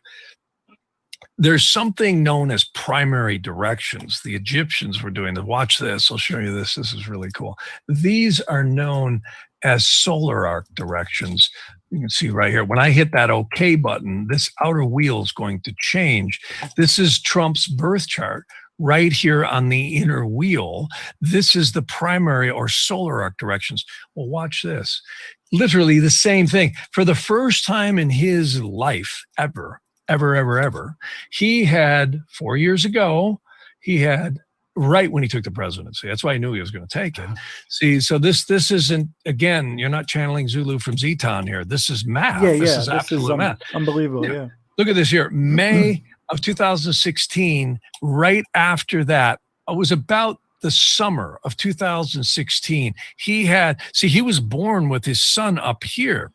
There's something known as primary directions. The Egyptians were doing this. Watch this. I'll show you this. This is really cool. These are known as solar arc directions. You can see right here, when I hit that OK button, this outer wheel is going to change. This is Trump's birth chart right here on the inner wheel. This is the primary or solar arc directions. Well, watch this. Literally the same thing. For the first time in his life ever, he had 4 years ago, he had right when he took the presidency. That's why I knew he was going to take it. See, so this isn't, again, you're not channeling Zulu from Zeton here. This is math. This is absolute math. Unbelievable, yeah. Look at this here. May of 2016, right after that, it was about the summer of 2016. He was born with his sun up here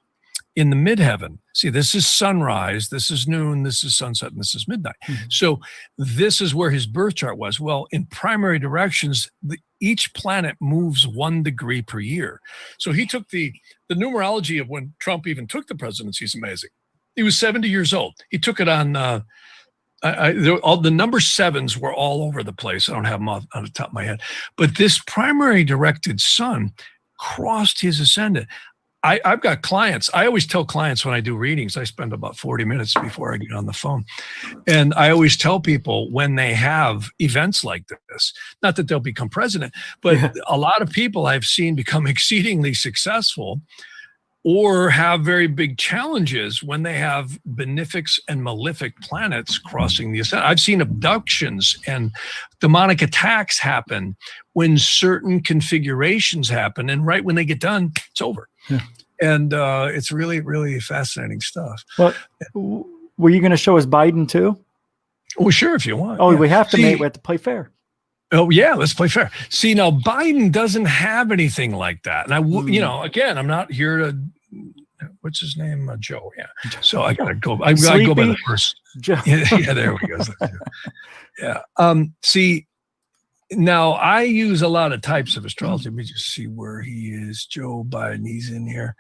in the midheaven. See, this is sunrise, this is noon, this is sunset, and this is midnight. So this is where his birth chart was. Well, in primary directions, each planet moves 1 degree per year. So he took the numerology of when Trump even took the presidency is amazing. He was 70 years old. He took it on, all the number sevens were all over the place. I don't have them on the top of my head. But this primary directed sun crossed his ascendant. I've got clients. I always tell clients when I do readings, I spend about 40 minutes before I get on the phone. And I always tell people when they have events like this, not that they'll become president, but a lot of people I've seen become exceedingly successful or have very big challenges when they have benefics and malefic planets crossing the ascendant. I've seen abductions and demonic attacks happen when certain configurations happen. And right when they get done, it's over. Yeah. And it's really, really fascinating stuff. Well, were you going to show us Biden too? Well, sure, if you want. Oh, yeah. We have to, mate. We have to play fair. Oh, yeah, let's play fair. See, now Biden doesn't have anything like that. And you know, again, I'm not here to, what's his name? Joe. Yeah. So I got to go. I got to go by the first. Joe. Yeah, there we go. Yeah. See, now I use a lot of types of astrology. Let me just see where he is. Joe Biden, he's in here.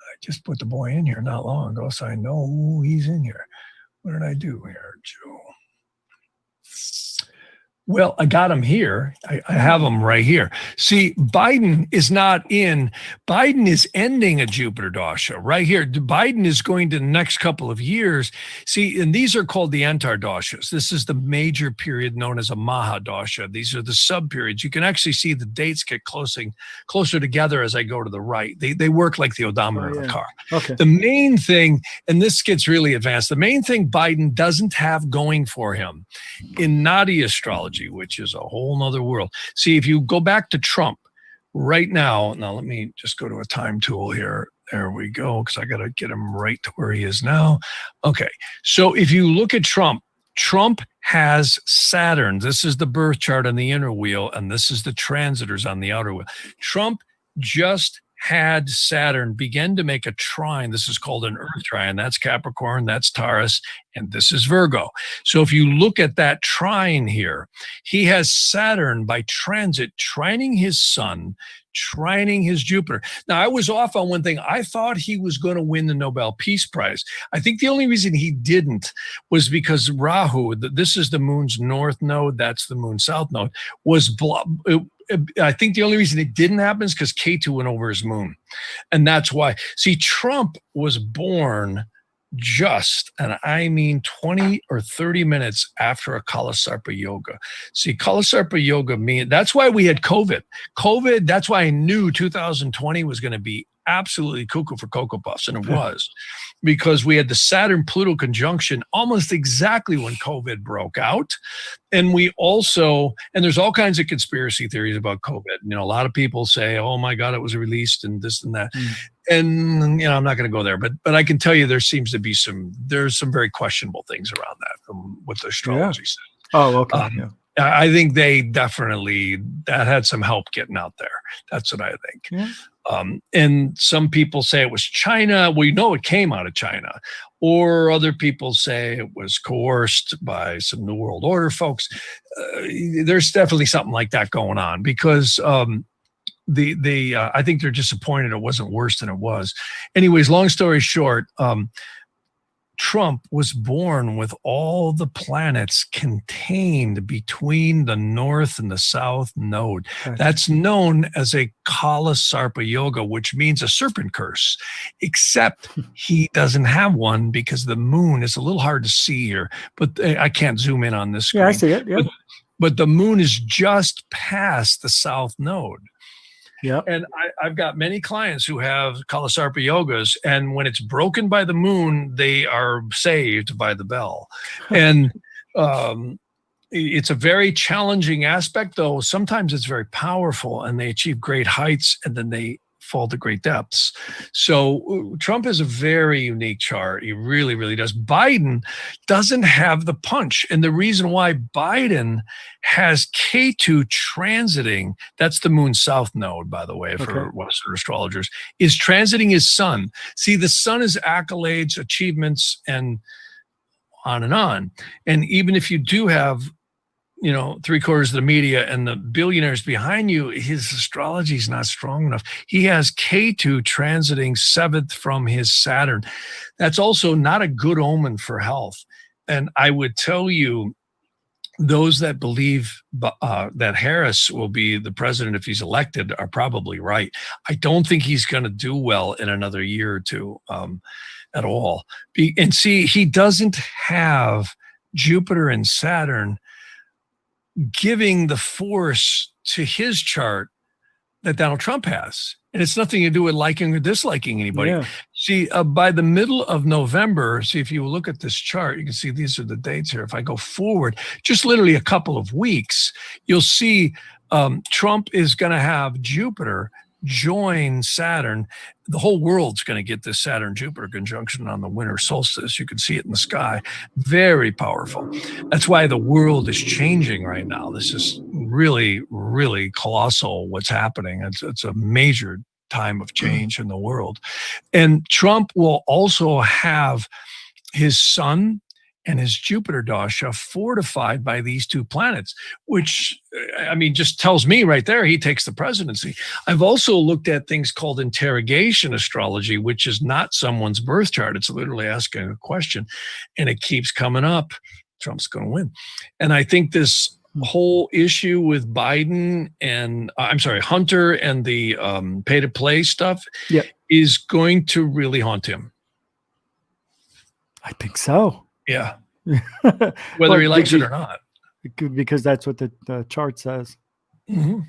I just put the boy in here not long ago, so I know he's in here. What did I do here, Joe? Well, I got him here. I have him right here. See, Biden is not in. Biden is ending a Jupiter dosha right here. Biden is going to the next couple of years. See, and these are called the Antar doshas. This is the major period known as a Maha dosha. These are the sub periods. You can actually see the dates get closer together as I go to the right. They work like the odometer of a car. Okay. The main thing, and this gets really advanced, the main thing Biden doesn't have going for him in Nadi astrology, which is a whole nother world. See, if you go back to Trump right now, let me just go to a time tool here. There we go, because I got to get him right to where he is now. Okay, so if you look at Trump Trump has Saturn. This is the birth chart on the inner wheel, and this is the transitors on the outer wheel. Trump just had Saturn begin to make a trine. This is called an Earth trine. That's Capricorn, that's Taurus, and this is Virgo. So if you look at that trine here, he has Saturn by transit trining his sun, trining his Jupiter. Now, I was off on one thing. I thought he was going to win the Nobel Peace Prize. I think the only reason he didn't was because Rahu, this is the moon's north node, that's the moon's south node, was I think the only reason it didn't happen is because Ketu went over his moon. And that's why. See, Trump was born just, and I mean 20 or 30 minutes after a Kalasarpa yoga. See, Kalasarpa yoga that's why we had COVID. That's why I knew 2020 was going to be absolutely cuckoo for Cocoa Puffs, and it was, because we had the Saturn-Pluto conjunction almost exactly when COVID broke out. And we also, and there's all kinds of conspiracy theories about COVID. You know, a lot of people say, oh my God, it was released and this and that. And, you know, I'm not going to go there, but I can tell you there seems to be there's some very questionable things around that from what the astrology says. Oh, okay. I think they definitely, that had some help getting out there. That's what I think. Yeah. And some people say it was China. We know it came out of China. Or other people say it was coerced by some New World Order folks. There's definitely something like that going on, because I think they're disappointed it wasn't worse than it was. Anyways, long story short, Trump was born with all the planets contained between the north and the south node. Okay. That's known as a Kalasarpa yoga, which means a serpent curse, except he doesn't have one because the moon is a little hard to see here, but I can't zoom in on this screen. Yeah, I see it. Yeah. But the moon is just past the south node. Yeah. And I've got many clients who have Kalasarpa yogas, and when it's broken by the moon, they are saved by the bell. And it's a very challenging aspect, though. Sometimes it's very powerful, and they achieve great heights, and then they fall to great depths. So Trump is a very unique chart. He really, really does. Biden doesn't have the punch. And the reason why Biden has Ketu transiting, that's the moon south node, by the way, for Western astrologers, is transiting his sun. See, the sun is accolades, achievements, and on and on. And even if you do have, you know, 3/4 of the media and the billionaires behind you, his astrology is not strong enough. He has Ketu transiting 7th from his Saturn. That's also not a good omen for health. And I would tell you, those that believe that Harris will be the president if he's elected are probably right. I don't think he's going to do well in another year or two at all. And see, he doesn't have Jupiter and Saturn giving the force to his chart that Donald Trump has. And it's nothing to do with liking or disliking anybody. Yeah. See, by the middle of November, see, if you look at this chart, you can see these are the dates here. If I go forward, just literally a couple of weeks, you'll see Trump is going to have Jupiter join Saturn. The whole world's going to get this Saturn-Jupiter conjunction on the winter solstice. You can see it in the sky. Very powerful. That's why the world is changing right now. This is really, really colossal what's happening. It's a major time of change in the world. And Trump will also have his sun and his Jupiter dasha fortified by these two planets, which, I mean, just tells me right there he takes the presidency. I've also looked at things called interrogation astrology, which is not someone's birth chart. It's literally asking a question, and it keeps coming up. Trump's going to win. And I think this whole issue with Biden and, Hunter and the pay-to-play stuff is going to really haunt him. I think so. Yeah. Whether he likes it or not. Because that's what the chart says. Mm-hmm.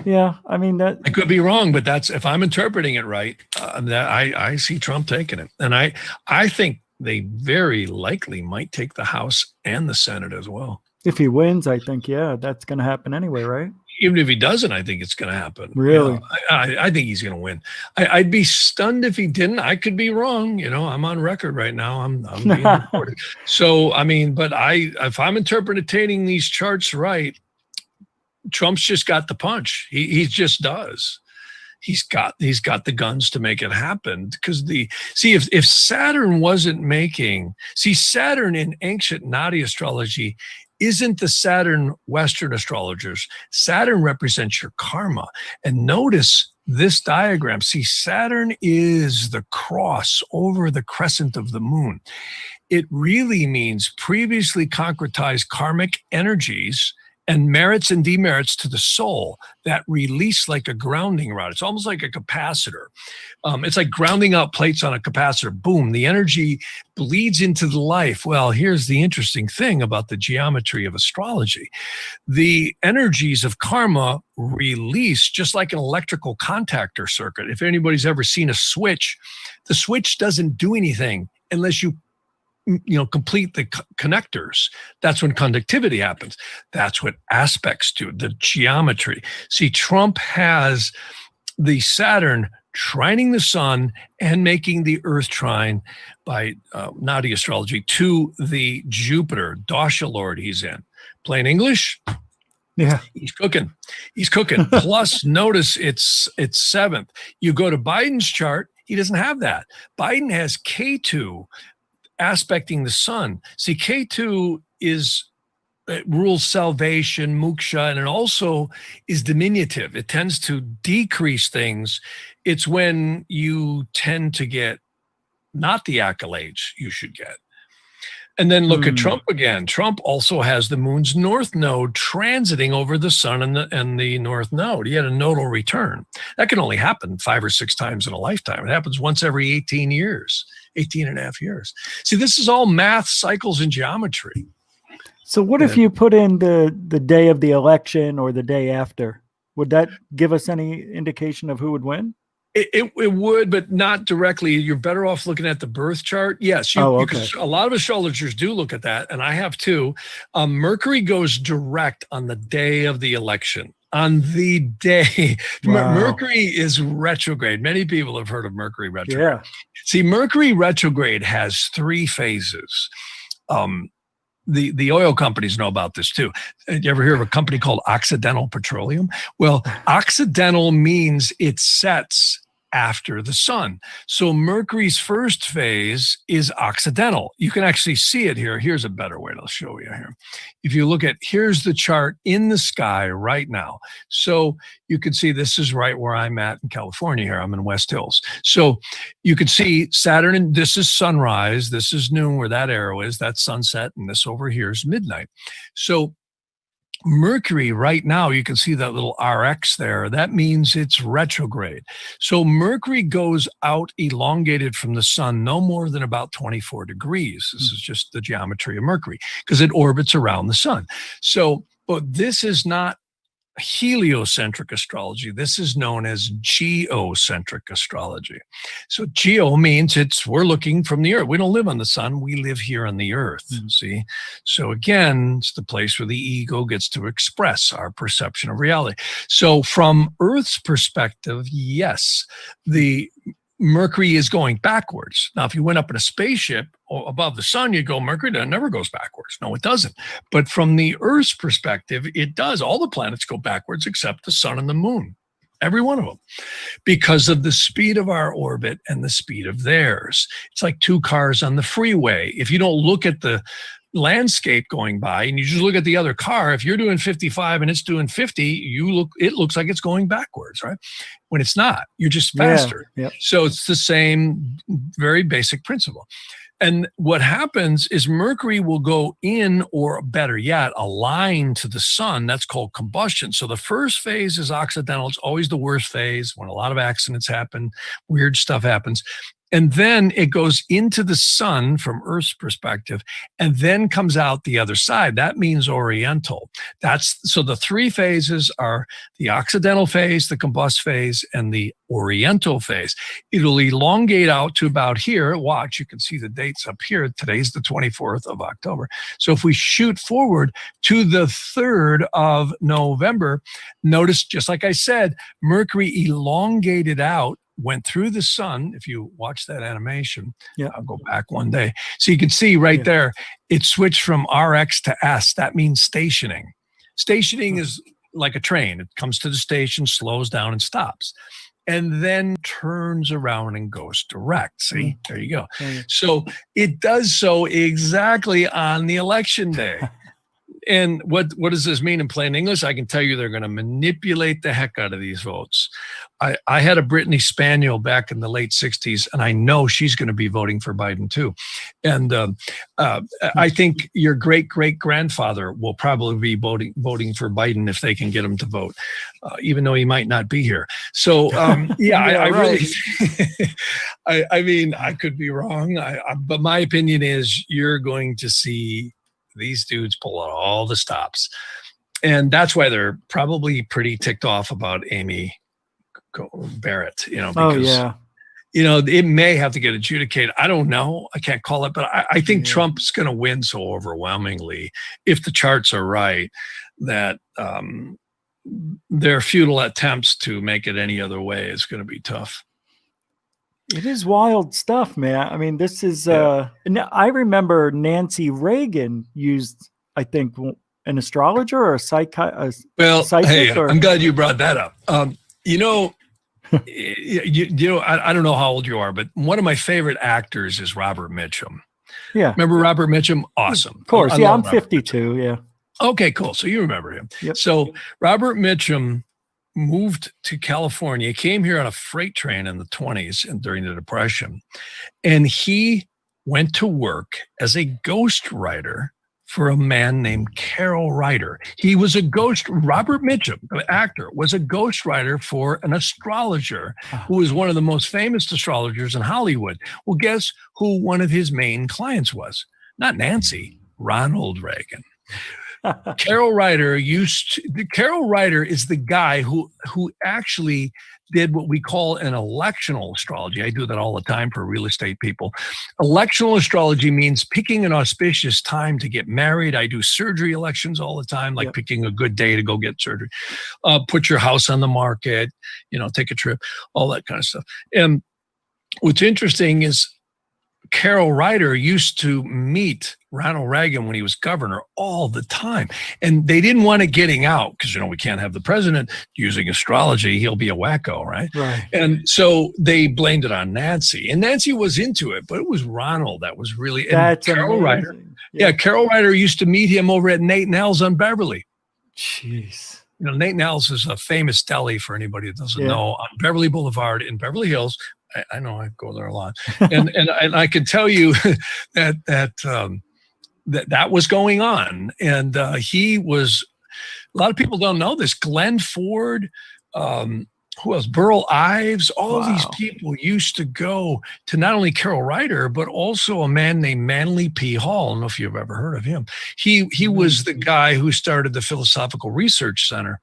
Yeah. I mean, that I could be wrong, but that's, if I'm interpreting it right, that I see Trump taking it. And I think they very likely might take the House and the Senate as well. If he wins, I think, that's going to happen anyway, right? Even if he doesn't, I think it's going to happen. Really? You know, I think he's going to win. I'd be stunned if he didn't. I could be wrong. You know, I'm on record right now. I'm being recorded. So, I mean, but if I'm interpreting these charts right, Trump's just got the punch. He just does. He's got the guns to make it happen, because if Saturn wasn't Saturn in ancient Nadi astrology isn't the Saturn Western astrologers. Saturn represents your karma. And notice this diagram. See, Saturn is the cross over the crescent of the moon. It really means previously concretized karmic energies and merits and demerits to the soul that release like a grounding rod. It's almost like a capacitor. It's like grounding out plates on a capacitor. Boom, the energy bleeds into the life. Well, here's the interesting thing about the geometry of astrology. The energies of karma release just like an electrical contactor circuit. If anybody's ever seen a switch, the switch doesn't do anything unless you complete the connectors. That's when conductivity happens. That's what aspects do, the geometry. See, Trump has the Saturn trining the sun and making the earth trine by Nadi astrology to the Jupiter, Dasha Lord he's in. Plain English? Yeah. He's cooking. Plus, notice it's 7th. You go to Biden's chart, he doesn't have that. Biden has K2 aspecting the sun. See, K2 it rules salvation, moksha, and it also is diminutive. It tends to decrease things. It's when you tend to get not the accolades you should get. And then look at Trump again. Trump also has the moon's north node transiting over the sun and the north node. He had a nodal return. That can only happen 5 or 6 times in a lifetime. It happens once every 18 years. 18 and a half years. See, this is all math, cycles, and geometry. So what if you put in the day of the election or the day after? Would that give us any indication of who would win? It would, but not directly. You're better off looking at the birth chart. Yes, because a lot of astrologers do look at that, and I have too. Mercury goes direct on the day of the election. On the day. Wow. Mercury is retrograde. Many people have heard of Mercury retrograde. Yeah. See, Mercury retrograde has 3 phases. The oil companies know about this too. You ever hear of a company called Occidental Petroleum? Well, Occidental means it sets after the sun. So Mercury's first phase is Occidental. You can actually see it here. Here's a better way to show you here. If you look at, here's the chart in the sky right now. So you can see this is right where I'm at in California here. I'm in West Hills. So you can see Saturn, and this is sunrise. This is noon where that arrow is. That's sunset. And this over here is midnight. So Mercury right now, you can see that little RX there. That means it's retrograde. So Mercury goes out elongated from the sun no more than about 24 degrees. This is just the geometry of Mercury because it orbits around the sun. So, but this is not heliocentric astrology. This is known as geocentric astrology. So geo means we're looking from the earth. We don't live on the sun. We live here on the earth. See? So again, it's the place where the ego gets to express our perception of reality. So from Earth's perspective, yes, the Mercury is going backwards. Now, if you went up in a spaceship above the sun, you'd go, Mercury never goes backwards. No, it doesn't. But from the Earth's perspective, it does. All the planets go backwards except the sun and the moon. Every one of them. Because of the speed of our orbit and the speed of theirs. It's like 2 cars on the freeway. If you don't look at the landscape going by and you just look at the other car, if you're doing 55 and it's doing 50, it looks like it's going backwards, right? When it's not, you're just faster. Yeah. So it's the same very basic principle. And what happens is Mercury will go in, or better yet, align to the sun. That's called combustion. So the first phase is Occidental. It's always the worst phase when a lot of accidents happen, weird stuff happens. And then it goes into the sun from Earth's perspective, and then comes out the other side. That means Oriental. So the three phases are the Occidental phase, the combust phase, and the Oriental phase. It'll elongate out to about here. Watch, you can see the dates up here. Today's the 24th of October. So if we shoot forward to the 3rd of November, notice, just like I said, Mercury elongated out, went through the sun. If you watch that animation, I'll go back one day. So you can see right there, it switched from RX to S. That means stationing. Stationing is like a train. It comes to the station, slows down and stops, and then turns around and goes direct. See, there you go. So it does so exactly on the election day. And what does this mean in plain English? I can tell you they're going to manipulate the heck out of these votes. I had a Brittany Spaniel back in the late 60s, and I know she's going to be voting for Biden too. And I think your great-great-grandfather will probably be voting for Biden if they can get him to vote, even though he might not be here. So, I really, I mean, I could be wrong, but my opinion is you're going to see these dudes pull out all the stops. And that's why they're probably pretty ticked off about Amy Barrett, because, it may have to get adjudicated. I don't know. I can't call it, but I think Trump's going to win so overwhelmingly, if the charts are right, that their futile attempts to make it any other way is going to be tough. It is wild stuff, man. I mean, this is, I remember Nancy Reagan used, I think, an astrologer or a psychic. I'm glad you brought that up. I don't know how old you are, but one of my favorite actors is Robert Mitchum. Yeah. Remember Robert Mitchum? Awesome. Of course. I'm 52. Yeah. Okay, cool. So you remember him. Yep. So Robert Mitchum moved to California, came here on a freight train in the 1920s and during the Depression. And he went to work as a ghostwriter for a man named Carol Ryder. He was Robert Mitchum, the actor, was a ghostwriter for an astrologer who was one of the most famous astrologers in Hollywood. Well, guess who one of his main clients was? Not Nancy, Ronald Reagan. Carol Ryder is the guy who actually did what we call an electional astrology. I do that all the time for real estate people. Electional astrology means picking an auspicious time to get married. I do surgery elections all the time, like picking a good day to go get surgery, put your house on the market, take a trip, all that kind of stuff. And what's interesting is Carol Ryder used to meet Ronald Reagan when he was governor all the time. And they didn't want it getting out because, we can't have the president using astrology. He'll be a wacko, right? And so they blamed it on Nancy. And Nancy was into it, but it was Ronald that was really... That's Carol Ryder. Yeah, Carol Ryder used to meet him over at Nate Nell's on Beverly. Jeez. Nate Nell's is a famous deli for anybody that doesn't know, on Beverly Boulevard in Beverly Hills. I know I go there a lot, and I can tell you that was going on, and he was. A lot of people don't know this. Glenn Ford, who else? Burl Ives. All these people used to go to not only Carol Ryder, but also a man named Manly P. Hall. I don't know if you've ever heard of him. He was the guy who started the Philosophical Research Center.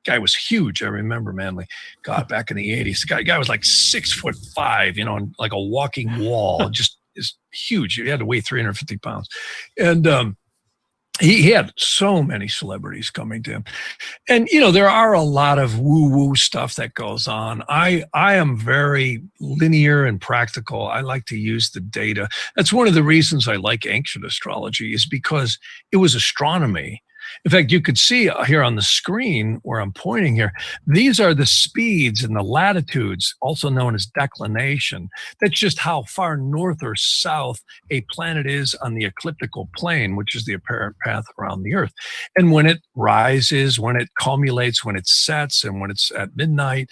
Guy was huge. I remember Manly. God, back in the 80s. The guy was like 6'5", and like a walking wall. Just is huge. He had to weigh 350 pounds. And he had so many celebrities coming to him. And, there are a lot of woo-woo stuff that goes on. I am very linear and practical. I like to use the data. That's one of the reasons I like ancient astrology, is because it was astronomy. In fact, you could see here on the screen where I'm pointing here, these are the speeds and the latitudes, also known as declination. That's just how far north or south a planet is on the ecliptical plane, which is the apparent path around the Earth. And when it rises, when it culminates, when it sets, and when it's at midnight,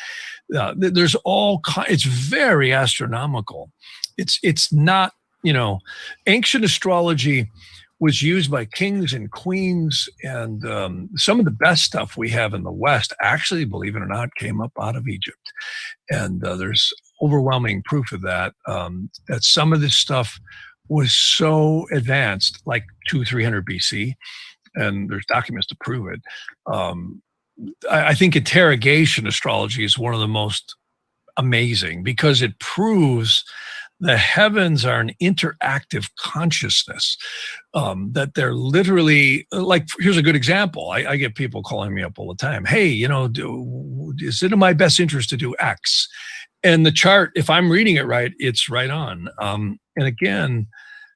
there's it's very astronomical. It's not, ancient astrology was used by kings and queens, and some of the best stuff we have in the West, actually, believe it or not, came up out of Egypt. And there's overwhelming proof of that, that some of this stuff was so advanced, like 300 BC, and there's documents to prove it. I think interrogation astrology is one of the most amazing because it proves the heavens are an interactive consciousness, that they're literally, like, here's a good example. I get people calling me up all the time. Hey, is it in my best interest to do X? And the chart, if I'm reading it right, it's right on. And again,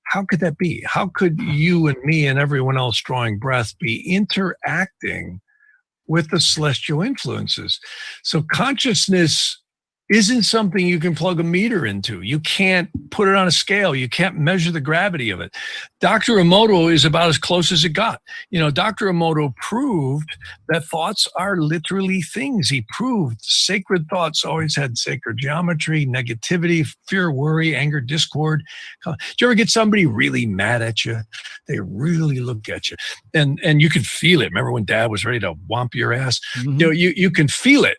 how could that be? How could you and me and everyone else drawing breath be interacting with the celestial influences? So consciousness isn't something you can plug a meter into. You can't put it on a scale. You can't measure the gravity of it. Dr. Emoto is about as close as it got. Dr. Emoto proved that thoughts are literally things. He proved sacred thoughts always had sacred geometry, negativity, fear, worry, anger, discord. Do you ever get somebody really mad at you? They really look at you, and you can feel it. Remember when Dad was ready to whomp your ass? Mm-hmm. You can feel it.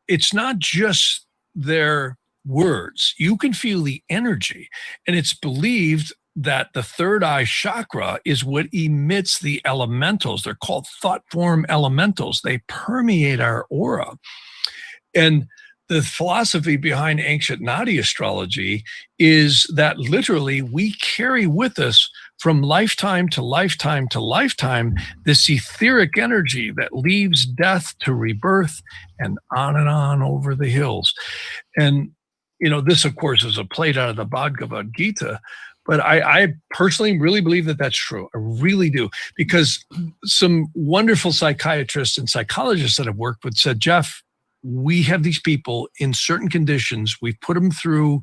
It's not just their words. You can feel the energy. And it's believed that the third eye chakra is what emits the elementals. They're called thought form elementals. They permeate our aura. And the philosophy behind ancient Nadi astrology is that literally we carry with us from lifetime to lifetime to lifetime this etheric energy that leaves death to rebirth and on over the hills. And, this, of course, is a plate out of the Bhagavad Gita. But I personally really believe that that's true. I really do. Because some wonderful psychiatrists and psychologists that I've worked with said, Jeff, we have these people in certain conditions. We've put them through,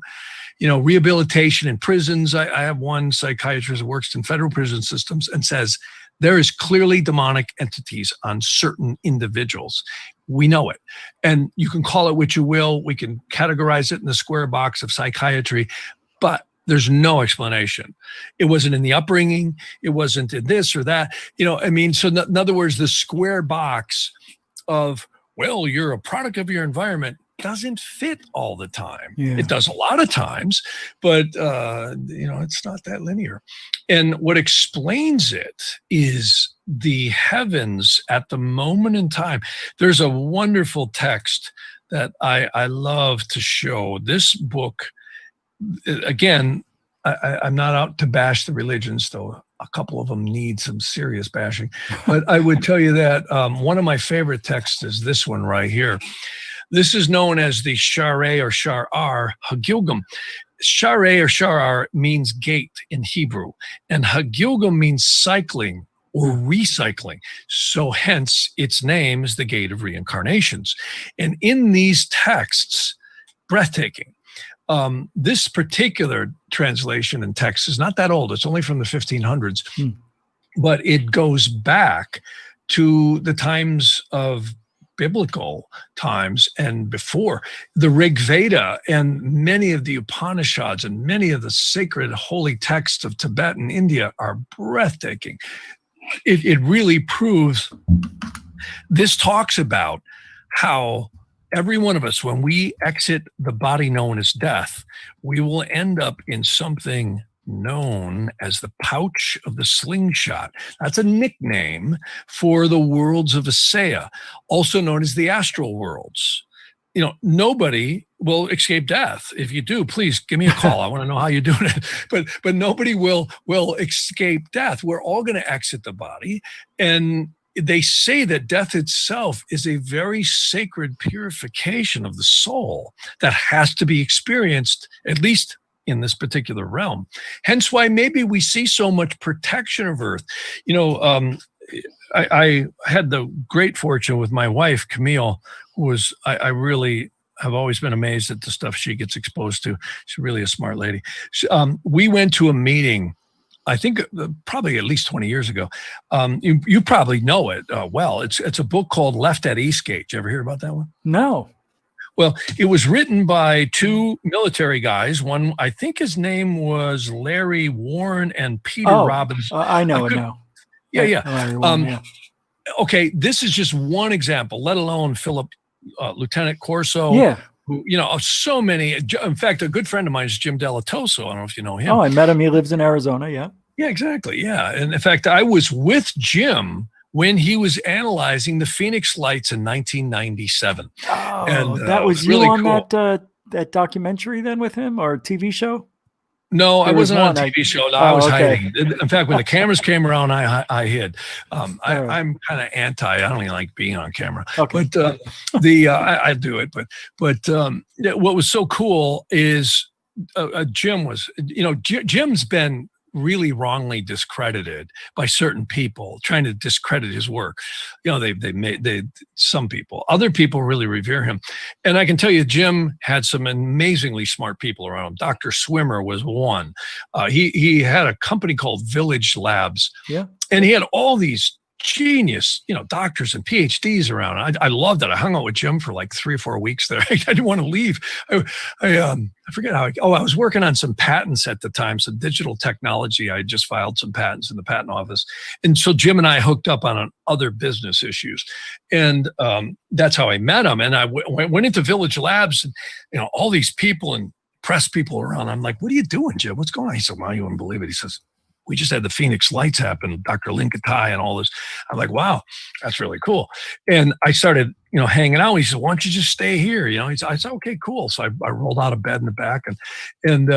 rehabilitation in prisons. I have one psychiatrist who works in federal prison systems and says there is clearly demonic entities on certain individuals. We know it. And you can call it what you will. We can categorize it in the square box of psychiatry, but there's no explanation. It wasn't in the upbringing. It wasn't in this or that. So in other words, the square box of, well, you're a product of your environment doesn't fit all the time. Yeah. It does a lot of times, but, it's not that linear. And what explains it is the heavens at the moment in time. There's a wonderful text that I love to show. This book, again, I'm not out to bash the religions, though a couple of them need some serious bashing. But I would tell you that one of my favorite texts is this one right here. This is known as the Sha'areh or Sha'ar Hagilgam. Sha'areh or Sha'ar means gate in Hebrew, and Hagilgam means cycling or recycling. So hence its name is the gate of reincarnations. And in these texts, breathtaking. This particular translation and text is not that old. It's only from the 1500s, but it goes back to the times of biblical times and before. The Rig Veda and many of the Upanishads and many of the sacred holy texts of Tibet and India are breathtaking. It really proves, this talks about how every one of us, when we exit the body known as death, we will end up in something known as the pouch of the slingshot. That's a nickname for the worlds of Asaya, also known as the astral worlds. Nobody will escape death. If you do, please give me a call. I want to know how you're doing it. But nobody will escape death. We're all going to exit the body. And they say that death itself is a very sacred purification of the soul that has to be experienced, at least in this particular realm. Hence why maybe we see so much protection of Earth. I had the great fortune with my wife, Camille, who was, I really have always been amazed at the stuff she gets exposed to. She's really a smart lady. We went to a meeting, I think probably at least 20 years ago. You probably know it well. It's a book called Left at Eastgate. You ever hear about that one? No. Well, it was written by two military guys. One, I think his name was Larry Warren and Peter Robbins. I know it now. Yeah. Warren, yeah. Okay, this is just one example, let alone Philip Lieutenant Corso. Yeah. who, so many. In fact, a good friend of mine is Jim Delatoso. I don't know if you know him. Oh, I met him. He lives in Arizona. Yeah. Yeah, exactly. Yeah. And in fact, I was with Jim when he was analyzing the Phoenix Lights in 1997. Oh, and that was really you on cool. that documentary then with him, or TV show? No, I There was wasn't on a one, TV show. No, I was okay. hiding. In fact, when the cameras came around, I hid. right. I'm kind of anti. I don't even like being on camera. Okay. But I do it. But what was so cool is Jim was, Jim's been really wrongly discredited by certain people trying to discredit his work. Some people, other people really revere him. And I can tell you, Jim had some amazingly smart people around him. Dr. Swimmer was one. He had a company called Village Labs. Yeah. And he had all these genius, doctors and PhDs around. I loved it. I hung out with Jim for like 3 or 4 weeks there. I didn't want to leave. I forget how. I was working on some patents at the time, some digital technology. I just filed some patents in the patent office, and so Jim and I hooked up on other business issues, and that's how I met him. And I went into Village Labs, and all these people and press people around. I'm like, "What are you doing, Jim? What's going on?" He said, "Well, you wouldn't believe it." He says, "We just had the Phoenix Lights happen, Dr. Linkatai and all this." I'm like, wow, that's really cool. And I started, hanging out. He said, "Why don't you just stay here?" I said, "Okay, cool." So I rolled out of bed in the back and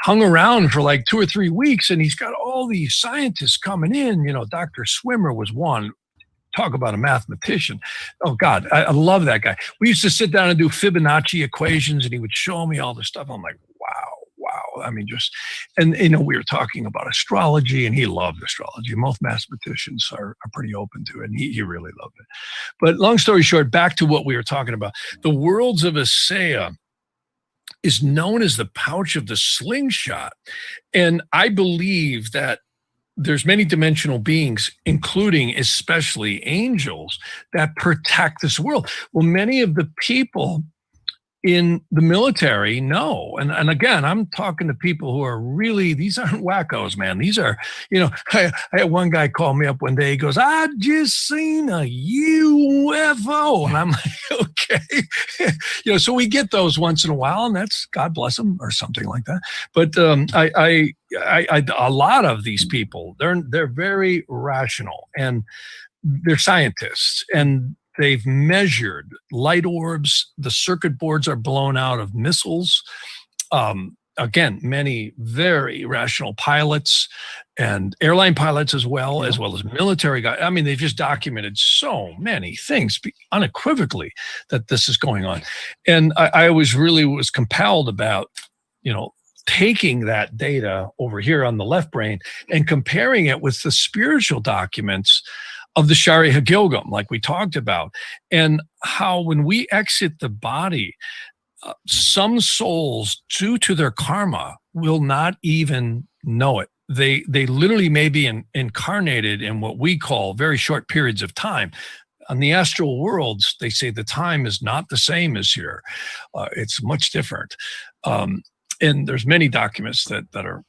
hung around for like 2 or 3 weeks. And he's got all these scientists coming in. Dr. Swimmer was one. Talk about a mathematician. Oh God, I love that guy. We used to sit down and do Fibonacci equations, and he would show me all this stuff. I'm like, wow. I mean, we were talking about astrology, and he loved astrology. Most mathematicians are pretty open to it, and he really loved it. But long story short, back to what we were talking about. The worlds of Asea is known as the pouch of the slingshot. And I believe that there's many dimensional beings, including especially angels, that protect this world. Well, many of the people in the military know. And again, I'm talking to people who are really, these aren't wackos, man. These are, I had one guy call me up one day. He goes, "I just seen a UFO." And I'm like, okay. So we get those once in a while, and that's, God bless them, or something like that. But a lot of these people, they're very rational, and they're scientists, and they've measured light orbs. The circuit boards are blown out of missiles. Again, many very rational pilots and airline pilots as well as military guys. I mean, they've just documented so many things unequivocally that this is going on. And I was compelled about, taking that data over here on the left brain and comparing it with the spiritual documents of the Shari Hagilgam, like we talked about, and how when we exit the body, some souls, due to their karma, will not even know it. They literally may be incarnated in what we call very short periods of time. On the astral worlds, they say the time is not the same as here. It's much different. And there's many documents that are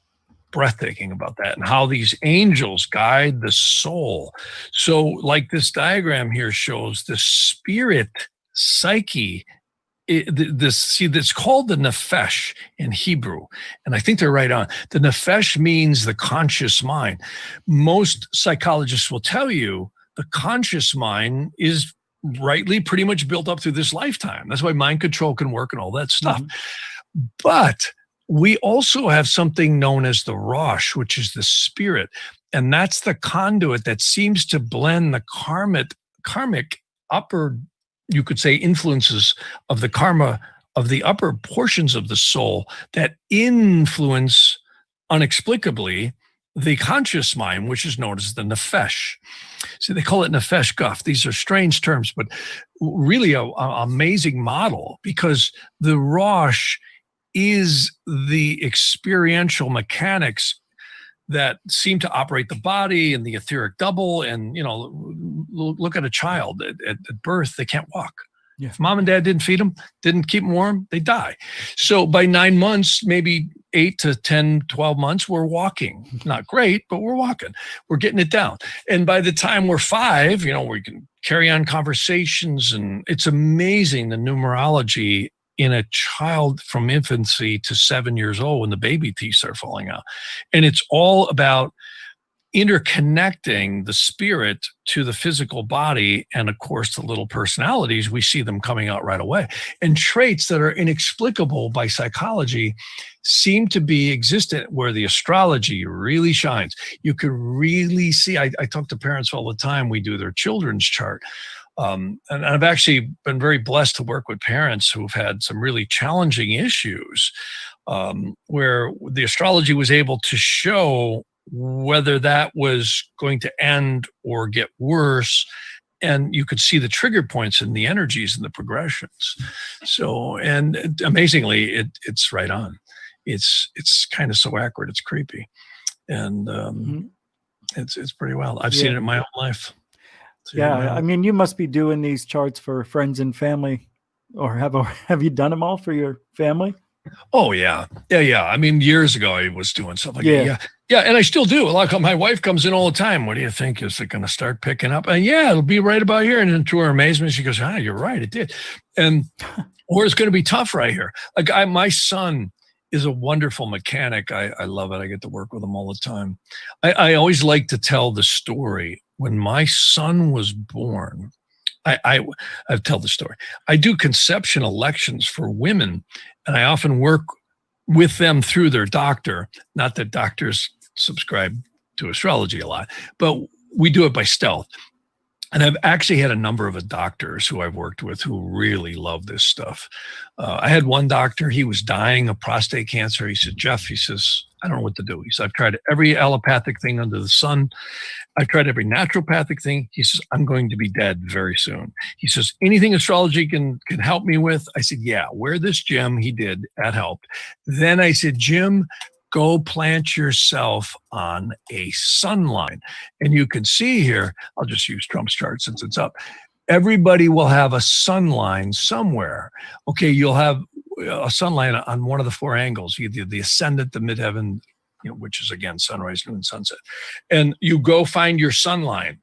breathtaking about that, and how these angels guide the soul. So like this diagram here shows, the spirit psyche, that's called the nefesh in Hebrew. And I think they're right on. The nefesh means the conscious mind. Most psychologists will tell you the conscious mind is rightly pretty much built up through this lifetime. That's why mind control can work and all that stuff. Mm-hmm. But we also have something known as the Rosh, which is the spirit. And that's the conduit that seems to blend the karmic upper, you could say, influences of the karma of the upper portions of the soul that influence inexplicably the conscious mind, which is known as the nefesh. So they call it nefesh guf. These are strange terms, but really an amazing model, because the Rosh is the experiential mechanics that seem to operate the body and the etheric double. And, look at a child at birth, they can't walk. Yeah. If mom and dad didn't feed them, didn't keep them warm, they die. So by 9 months, maybe 8 to 10, 12 months, we're walking. Not great, but we're walking. We're getting it down. And by the time we're 5, we can carry on conversations. And it's amazing, the numerology in a child from infancy to 7 years old when the baby teeth start falling out. And it's all about interconnecting the spirit to the physical body. And of course, the little personalities, we see them coming out right away. And traits that are inexplicable by psychology seem to be existent where the astrology really shines. You could really see, I talk to parents all the time, we do their children's chart. And I've actually been very blessed to work with parents who've had some really challenging issues where the astrology was able to show whether that was going to end or get worse. And you could see the trigger points and the energies and the progressions. So, and amazingly, it's right on. It's kind of so accurate, it's creepy. And it's pretty wild. I've seen it in my own life. I mean, you must be doing these charts for friends and family, or have you done them all for your family? Oh yeah. I mean, years ago I was doing stuff like that. Yeah, and I still do. Like my wife comes in all the time. What do you think? Is it going to start picking up? And yeah, it'll be right about here. And then to her amazement, she goes, you're right, it did. And or it's going to be tough right here. Like my son is a wonderful mechanic. I love it. I get to work with him all the time. I always like to tell the story. When my son was born, I tell the story. I do conception elections for women, and I often work with them through their doctor. Not that doctors subscribe to astrology a lot, but we do it by stealth. And I've actually had a number of doctors who I've worked with who really love this stuff. I had one doctor, he was dying of prostate cancer. He said, Jeff, he says, I don't know what to do. He said, I've tried every allopathic thing under the sun. I've tried every naturopathic thing. He says, I'm going to be dead very soon. He says, anything astrology can help me with? I said, yeah, wear this gem. He did. That helped. Then I said, Jim, go plant yourself on a sun line. And you can see here, I'll just use Trump's chart since it's up. Everybody will have a sun line somewhere. Okay, you'll have a sun line on one of the four angles, either the ascendant, the midheaven, which is again, sunrise, noon, sunset. And you go find your sun line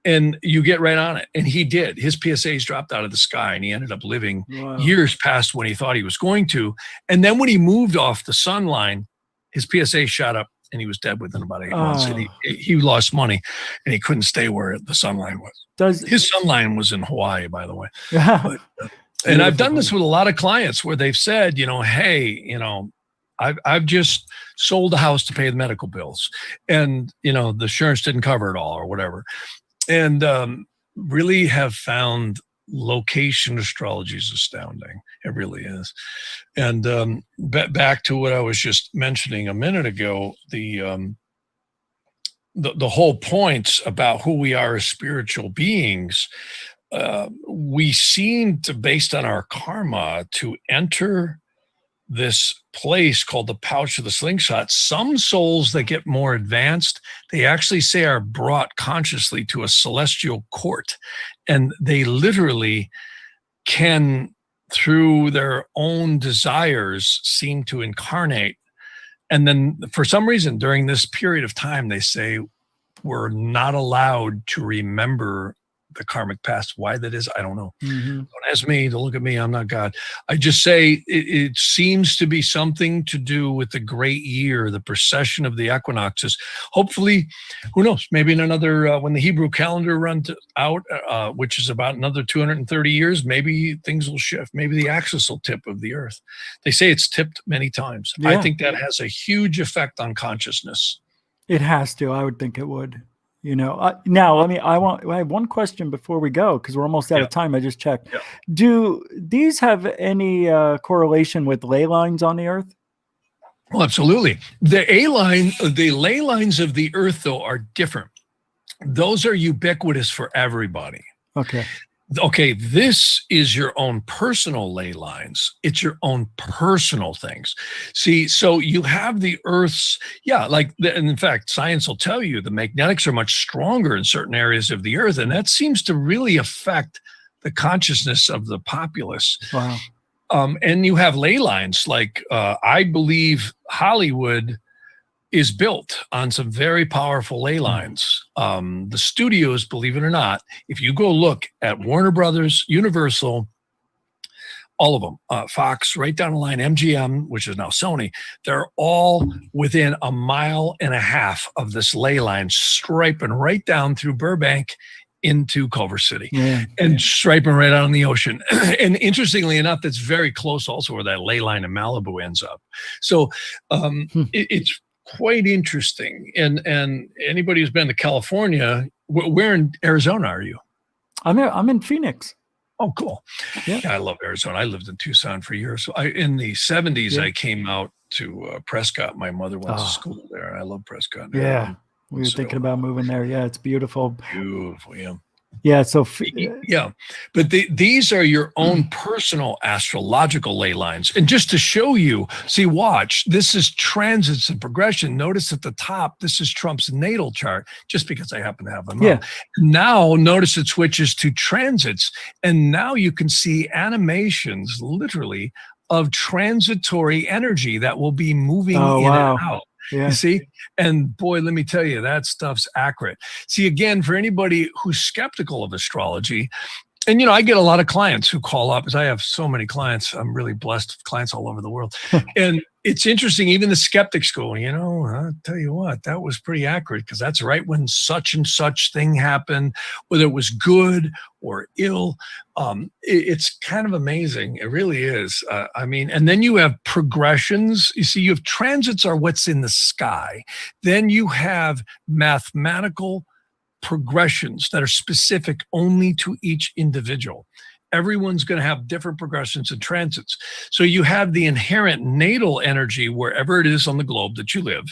and you get right on it. And he did. His PSAs dropped out of the sky and he ended up living years past when he thought he was going to. And then when he moved off the sun line, his PSA shot up and he was dead within about 8 months. And he lost money and he couldn't stay where the sun line was. His sun line was in Hawaii, by the way. But, and I've done this with a lot of clients where they've said, hey, I've just sold a house to pay the medical bills and, the insurance didn't cover it all or whatever. And really have found location astrology is astounding. It really is. And back to what I was just mentioning a minute ago, the whole points about who we are as spiritual beings, we seem to, based on our karma, to enter this place called the pouch of the slingshot. Some souls that get more advanced, they actually say are brought consciously to a celestial court, and they literally can, through their own desires, seem to incarnate. And then for some reason during this period of time, they say we're not allowed to remember the karmic past. Why that is, I don't know. Don't ask me, don't look at me, I'm not God. I just say it seems to be something to do with the great year, the precession of the equinoxes. Hopefully, who knows, maybe in another, when the Hebrew calendar runs out, which is about another 230 years, maybe things will shift. Maybe the axis will tip of the earth. They say it's tipped many times. Yeah. I think that has a huge effect on consciousness. It has to. I would think it would. Now I have one question before we go, because we're almost out of time. I just checked. Yeah. Do these have any correlation with ley lines on the earth? Well, absolutely. The ley lines of the earth, though, are different. Those are ubiquitous for everybody. Okay, this is your own personal ley lines. It's your own personal things. See, so you have the Earth's, and in fact, science will tell you the magnetics are much stronger in certain areas of the Earth, and that seems to really affect the consciousness of the populace. Wow. And you have ley lines, like I believe Hollywood is built on some very powerful ley lines. The studios, believe it or not, if you go look at Warner Brothers, Universal, all of them, Fox, right down the line, MGM, which is now Sony, they're all within 1.5 miles of this ley line, striping right down through Burbank into Culver City, and striping right out on the ocean. And interestingly enough, that's very close also where that ley line in Malibu ends up. So it's quite interesting. And anybody who's been to California, where in Arizona are you? I'm in Phoenix. Oh, cool. Yeah, I love Arizona. I lived in Tucson for years. So in the 70s, I came out to Prescott. My mother went to school there. I love Prescott. Yeah. We were thinking about moving there. Yeah, it's beautiful. Beautiful, yeah. Yeah, so but these are your own personal astrological ley lines. And just to show you, see, watch, this is transits and progression. Notice at the top, this is Trump's natal chart, just because I happen to have them up. Now, notice it switches to transits, and now you can see animations, literally, of transitory energy that will be moving in and out. You see? And boy, let me tell you, that stuff's accurate. See, again, for anybody who's skeptical of astrology, and, I get a lot of clients who call up, because I have so many clients. I'm really blessed with clients all over the world. And it's interesting, even the skeptics go, I'll tell you what, that was pretty accurate, because that's right when such and such thing happened, whether it was good or ill. It's kind of amazing. It really is. And then you have progressions. You see, you have transits are what's in the sky. Then you have mathematical progressions that are specific only to each individual. Everyone's going to have different progressions and transits. So you have the inherent natal energy wherever it is on the globe that you live.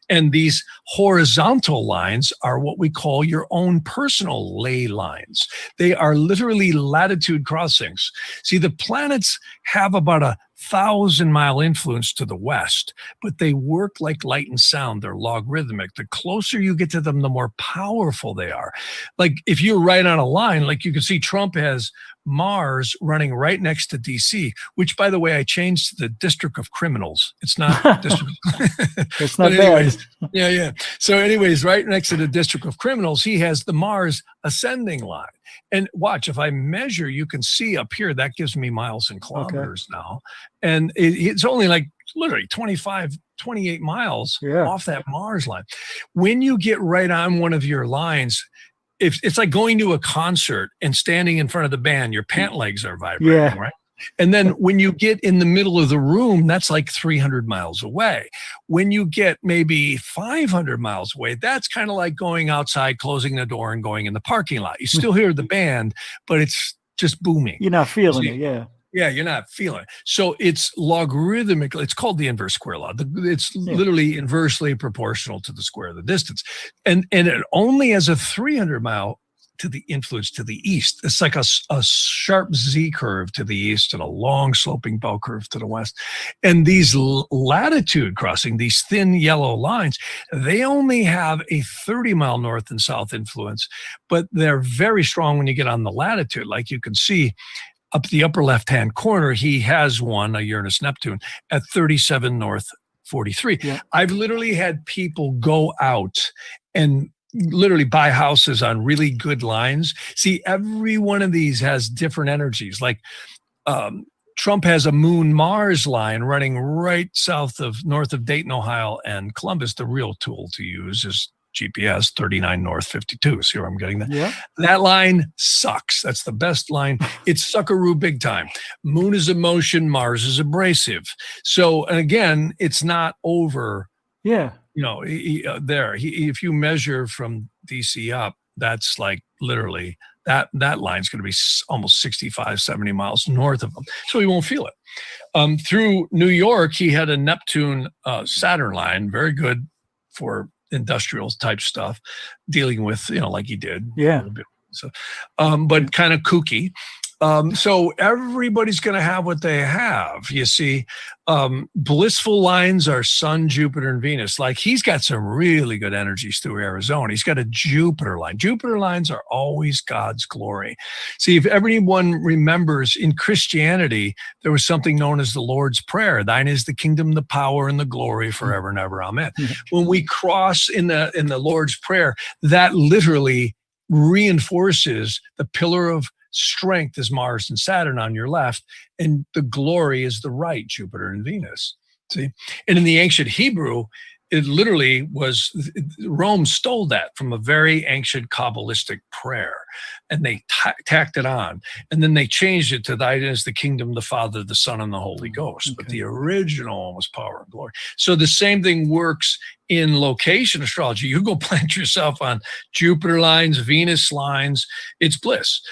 And these horizontal lines are what we call your own personal ley lines. They are literally latitude crossings. See, the planets have about 1,000-mile influence to the west, but they work like light and sound. They're logarithmic. The closer you get to them, the more powerful they are. Like if you're right on a line, like you can see Trump has Mars running right next to DC, which, by the way, I changed to the District of Criminals. It's not District. It's not anyways, bad. Yeah. So anyways, right next to the District of Criminals, he has the Mars ascending line. And watch, if I measure, you can see up here, that gives me miles and kilometers now. And it's only like literally 28 miles off that Mars line. When you get right on one of your lines, it's like going to a concert and standing in front of the band, your pant legs are vibrating, right? And then when you get in the middle of the room, that's like 300 miles away. When you get maybe 500 miles away, that's kind of like going outside, closing the door, and going in the parking lot. You still hear the band, but it's just booming. You're not feeling it, Yeah, you're not feeling it. So it's logarithmic. It's called the inverse square law. It's literally inversely proportional to the square of the distance. And it only has a 300-mile to the influence to the east. It's like a sharp Z curve to the east and a long sloping bell curve to the west. And these latitude crossing, these thin yellow lines, they only have a 30-mile north and south influence, but they're very strong when you get on the latitude. Like you can see up the upper left-hand corner, he has one, a Uranus-Neptune, at 37 north, 43. I've literally had people go out and literally buy houses on really good lines. See, every one of these has different energies. Like Trump has a Moon-Mars line running right north of Dayton, Ohio, and Columbus. The real tool to use is GPS 39 north 52. See where I'm getting that? Yeah. That line sucks. That's the best line. It's suckaroo big time. Moon is emotion, Mars is abrasive. So, and again, it's not over. Yeah. If you measure from DC up, that's like literally that line's going to be almost 65, 70 miles north of him. So he won't feel it. Through New York, he had a Neptune Saturn line, very good for industrial type stuff, dealing with, like he did. Yeah. A little bit. So, but kind of kooky. So everybody's going to have what they have. You see, blissful lines are Sun, Jupiter, and Venus. Like he's got some really good energies through Arizona. He's got a Jupiter line. Jupiter lines are always God's glory. See, if everyone remembers in Christianity, there was something known as the Lord's Prayer. Thine is the kingdom, the power, and the glory forever and ever. Amen. When we cross in the Lord's Prayer, that literally reinforces the pillar of strength is Mars and Saturn on your left, and the glory is the right, Jupiter and Venus. See? And in the ancient Hebrew, it literally was, Rome stole that from a very ancient Kabbalistic prayer, and they tacked it on. And then they changed it to thine is the kingdom, the Father, the Son, and the Holy Ghost. Okay. But the original one was power and glory. So the same thing works in location astrology. You go plant yourself on Jupiter lines, Venus lines, it's bliss.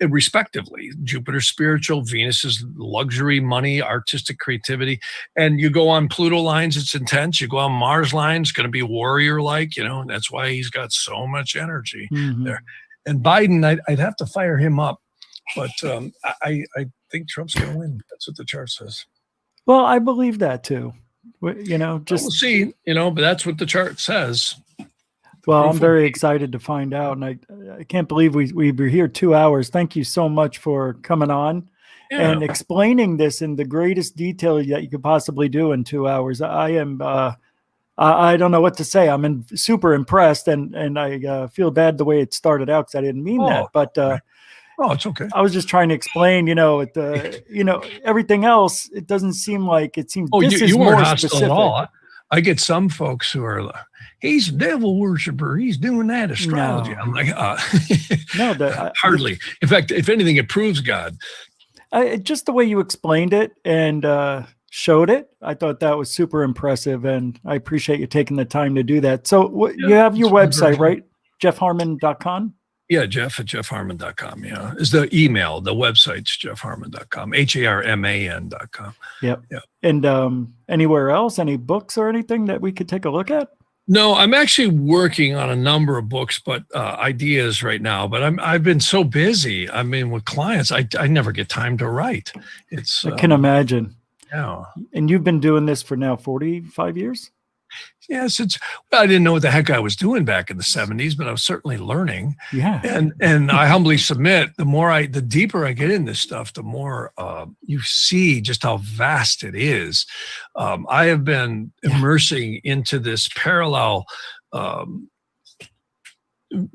Respectively, Jupiter spiritual, Venus is luxury, money, artistic creativity, and you go on Pluto lines, it's intense. You go on Mars lines, going to be warrior like, and that's why he's got so much energy there. And Biden, I'd have to fire him up, but I think Trump's going to win. That's what the chart says. Well, I believe that too. We'll see. But that's what the chart says. Well, I'm very excited to find out, and I can't believe we were here 2 hours. Thank you so much for coming on and explaining this in the greatest detail that you could possibly do in 2 hours. I am, I don't know what to say. I'm super impressed, and I feel bad the way it started out because I didn't mean that. But it's okay. I was just trying to explain, everything else. It doesn't seem like it seems. This is you more weren't hostile specific. at all. I get some folks who are like, he's a devil worshiper. He's doing that astrology. No. I'm like, no, hardly. In fact, if anything, it proves God. Just the way you explained it and showed it, I thought that was super impressive, and I appreciate you taking the time to do that. So you have your website, right? JeffHarman.com? Yeah, Jeff at JeffHarman.com. Yeah, is the email. The website's JeffHarman.com. HARMAN.com. Yep. And anywhere else, any books or anything that we could take a look at? No, I'm actually working on a number of books, but ideas right now. But I've been so busy. I mean, with clients, I never get time to write. I can imagine. Yeah. And you've been doing this for now 45 years? Yes, I didn't know what the heck I was doing back in the 70s, but I was certainly learning. Yeah. And I humbly submit, the deeper I get in this stuff, the more you see just how vast it is. I have been immersing into this parallel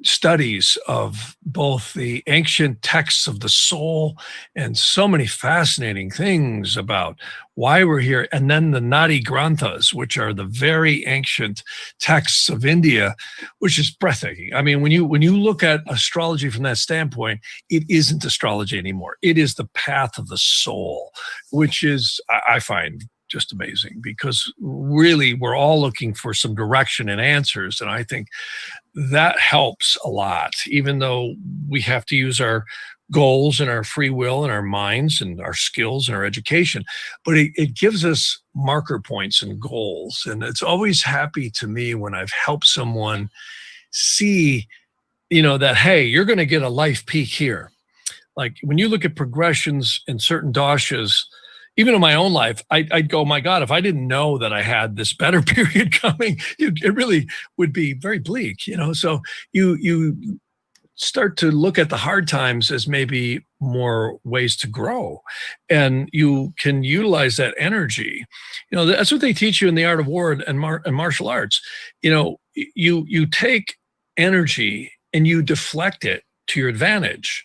studies of both the ancient texts of the soul and so many fascinating things about why we're here, and then the Nadi Granthas, which are the very ancient texts of India, which is breathtaking. I mean, when you look at astrology from that standpoint, it isn't astrology anymore. It is the path of the soul, which is, I find, just amazing, because really we're all looking for some direction and answers. And I think that helps a lot, even though we have to use our goals and our free will and our minds and our skills and our education, but it gives us marker points and goals. And it's always happy to me when I've helped someone see, that, hey, you're going to get a life peak here. Like when you look at progressions in certain dashas, even in my own life, I'd go, my God, if I didn't know that I had this better period coming, it really would be very bleak, So you start to look at the hard times as maybe more ways to grow, and you can utilize that energy. That's what they teach you in the art of war and martial arts. You take energy and you deflect it to your advantage.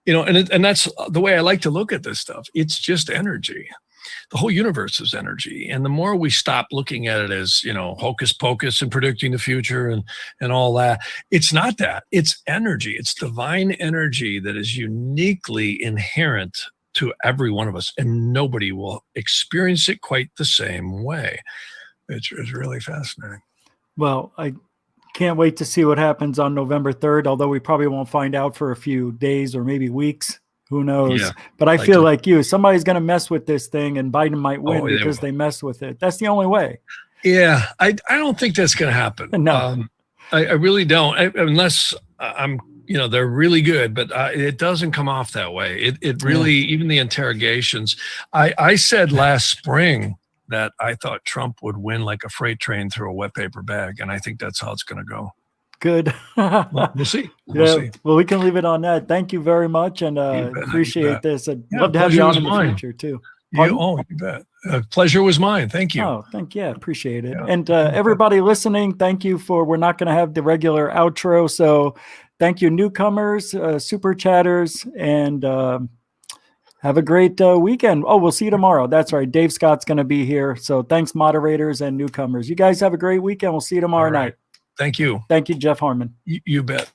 And that's the way I like to look at this stuff. It's just energy. The whole universe is energy. And the more we stop looking at it as, hocus pocus and predicting the future and all that, it's not that. It's energy. It's divine energy that is uniquely inherent to every one of us. And nobody will experience it quite the same way. It's really fascinating. Well, I can't wait to see what happens on November 3rd, although we probably won't find out for a few days or maybe weeks. Who knows? Yeah, but I feel like somebody's going to mess with this thing, and Biden might win because they mess with it. That's the only way. Yeah, I don't think that's going to happen. No, I really don't, unless I'm, they're really good, but it doesn't come off that way. It really, even the interrogations, I said last spring that I thought Trump would win like a freight train through a wet paper bag. And I think that's how it's going to go. Good. We'll see. We'll see. Well, we can leave it on that. Thank you very much. And appreciate this. I'd love to have you on in the future too. You bet. Pleasure was mine. Thank you. Oh, appreciate it. Yeah. And everybody listening, thank you we're not going to have the regular outro. So Thank you, newcomers, super chatters, and have a great weekend. Oh, we'll see you tomorrow. That's right. Dave Scott's going to be here. So thanks, moderators and newcomers. You guys have a great weekend. We'll see you tomorrow night. Thank you. Thank you, Jeff Harman. You bet.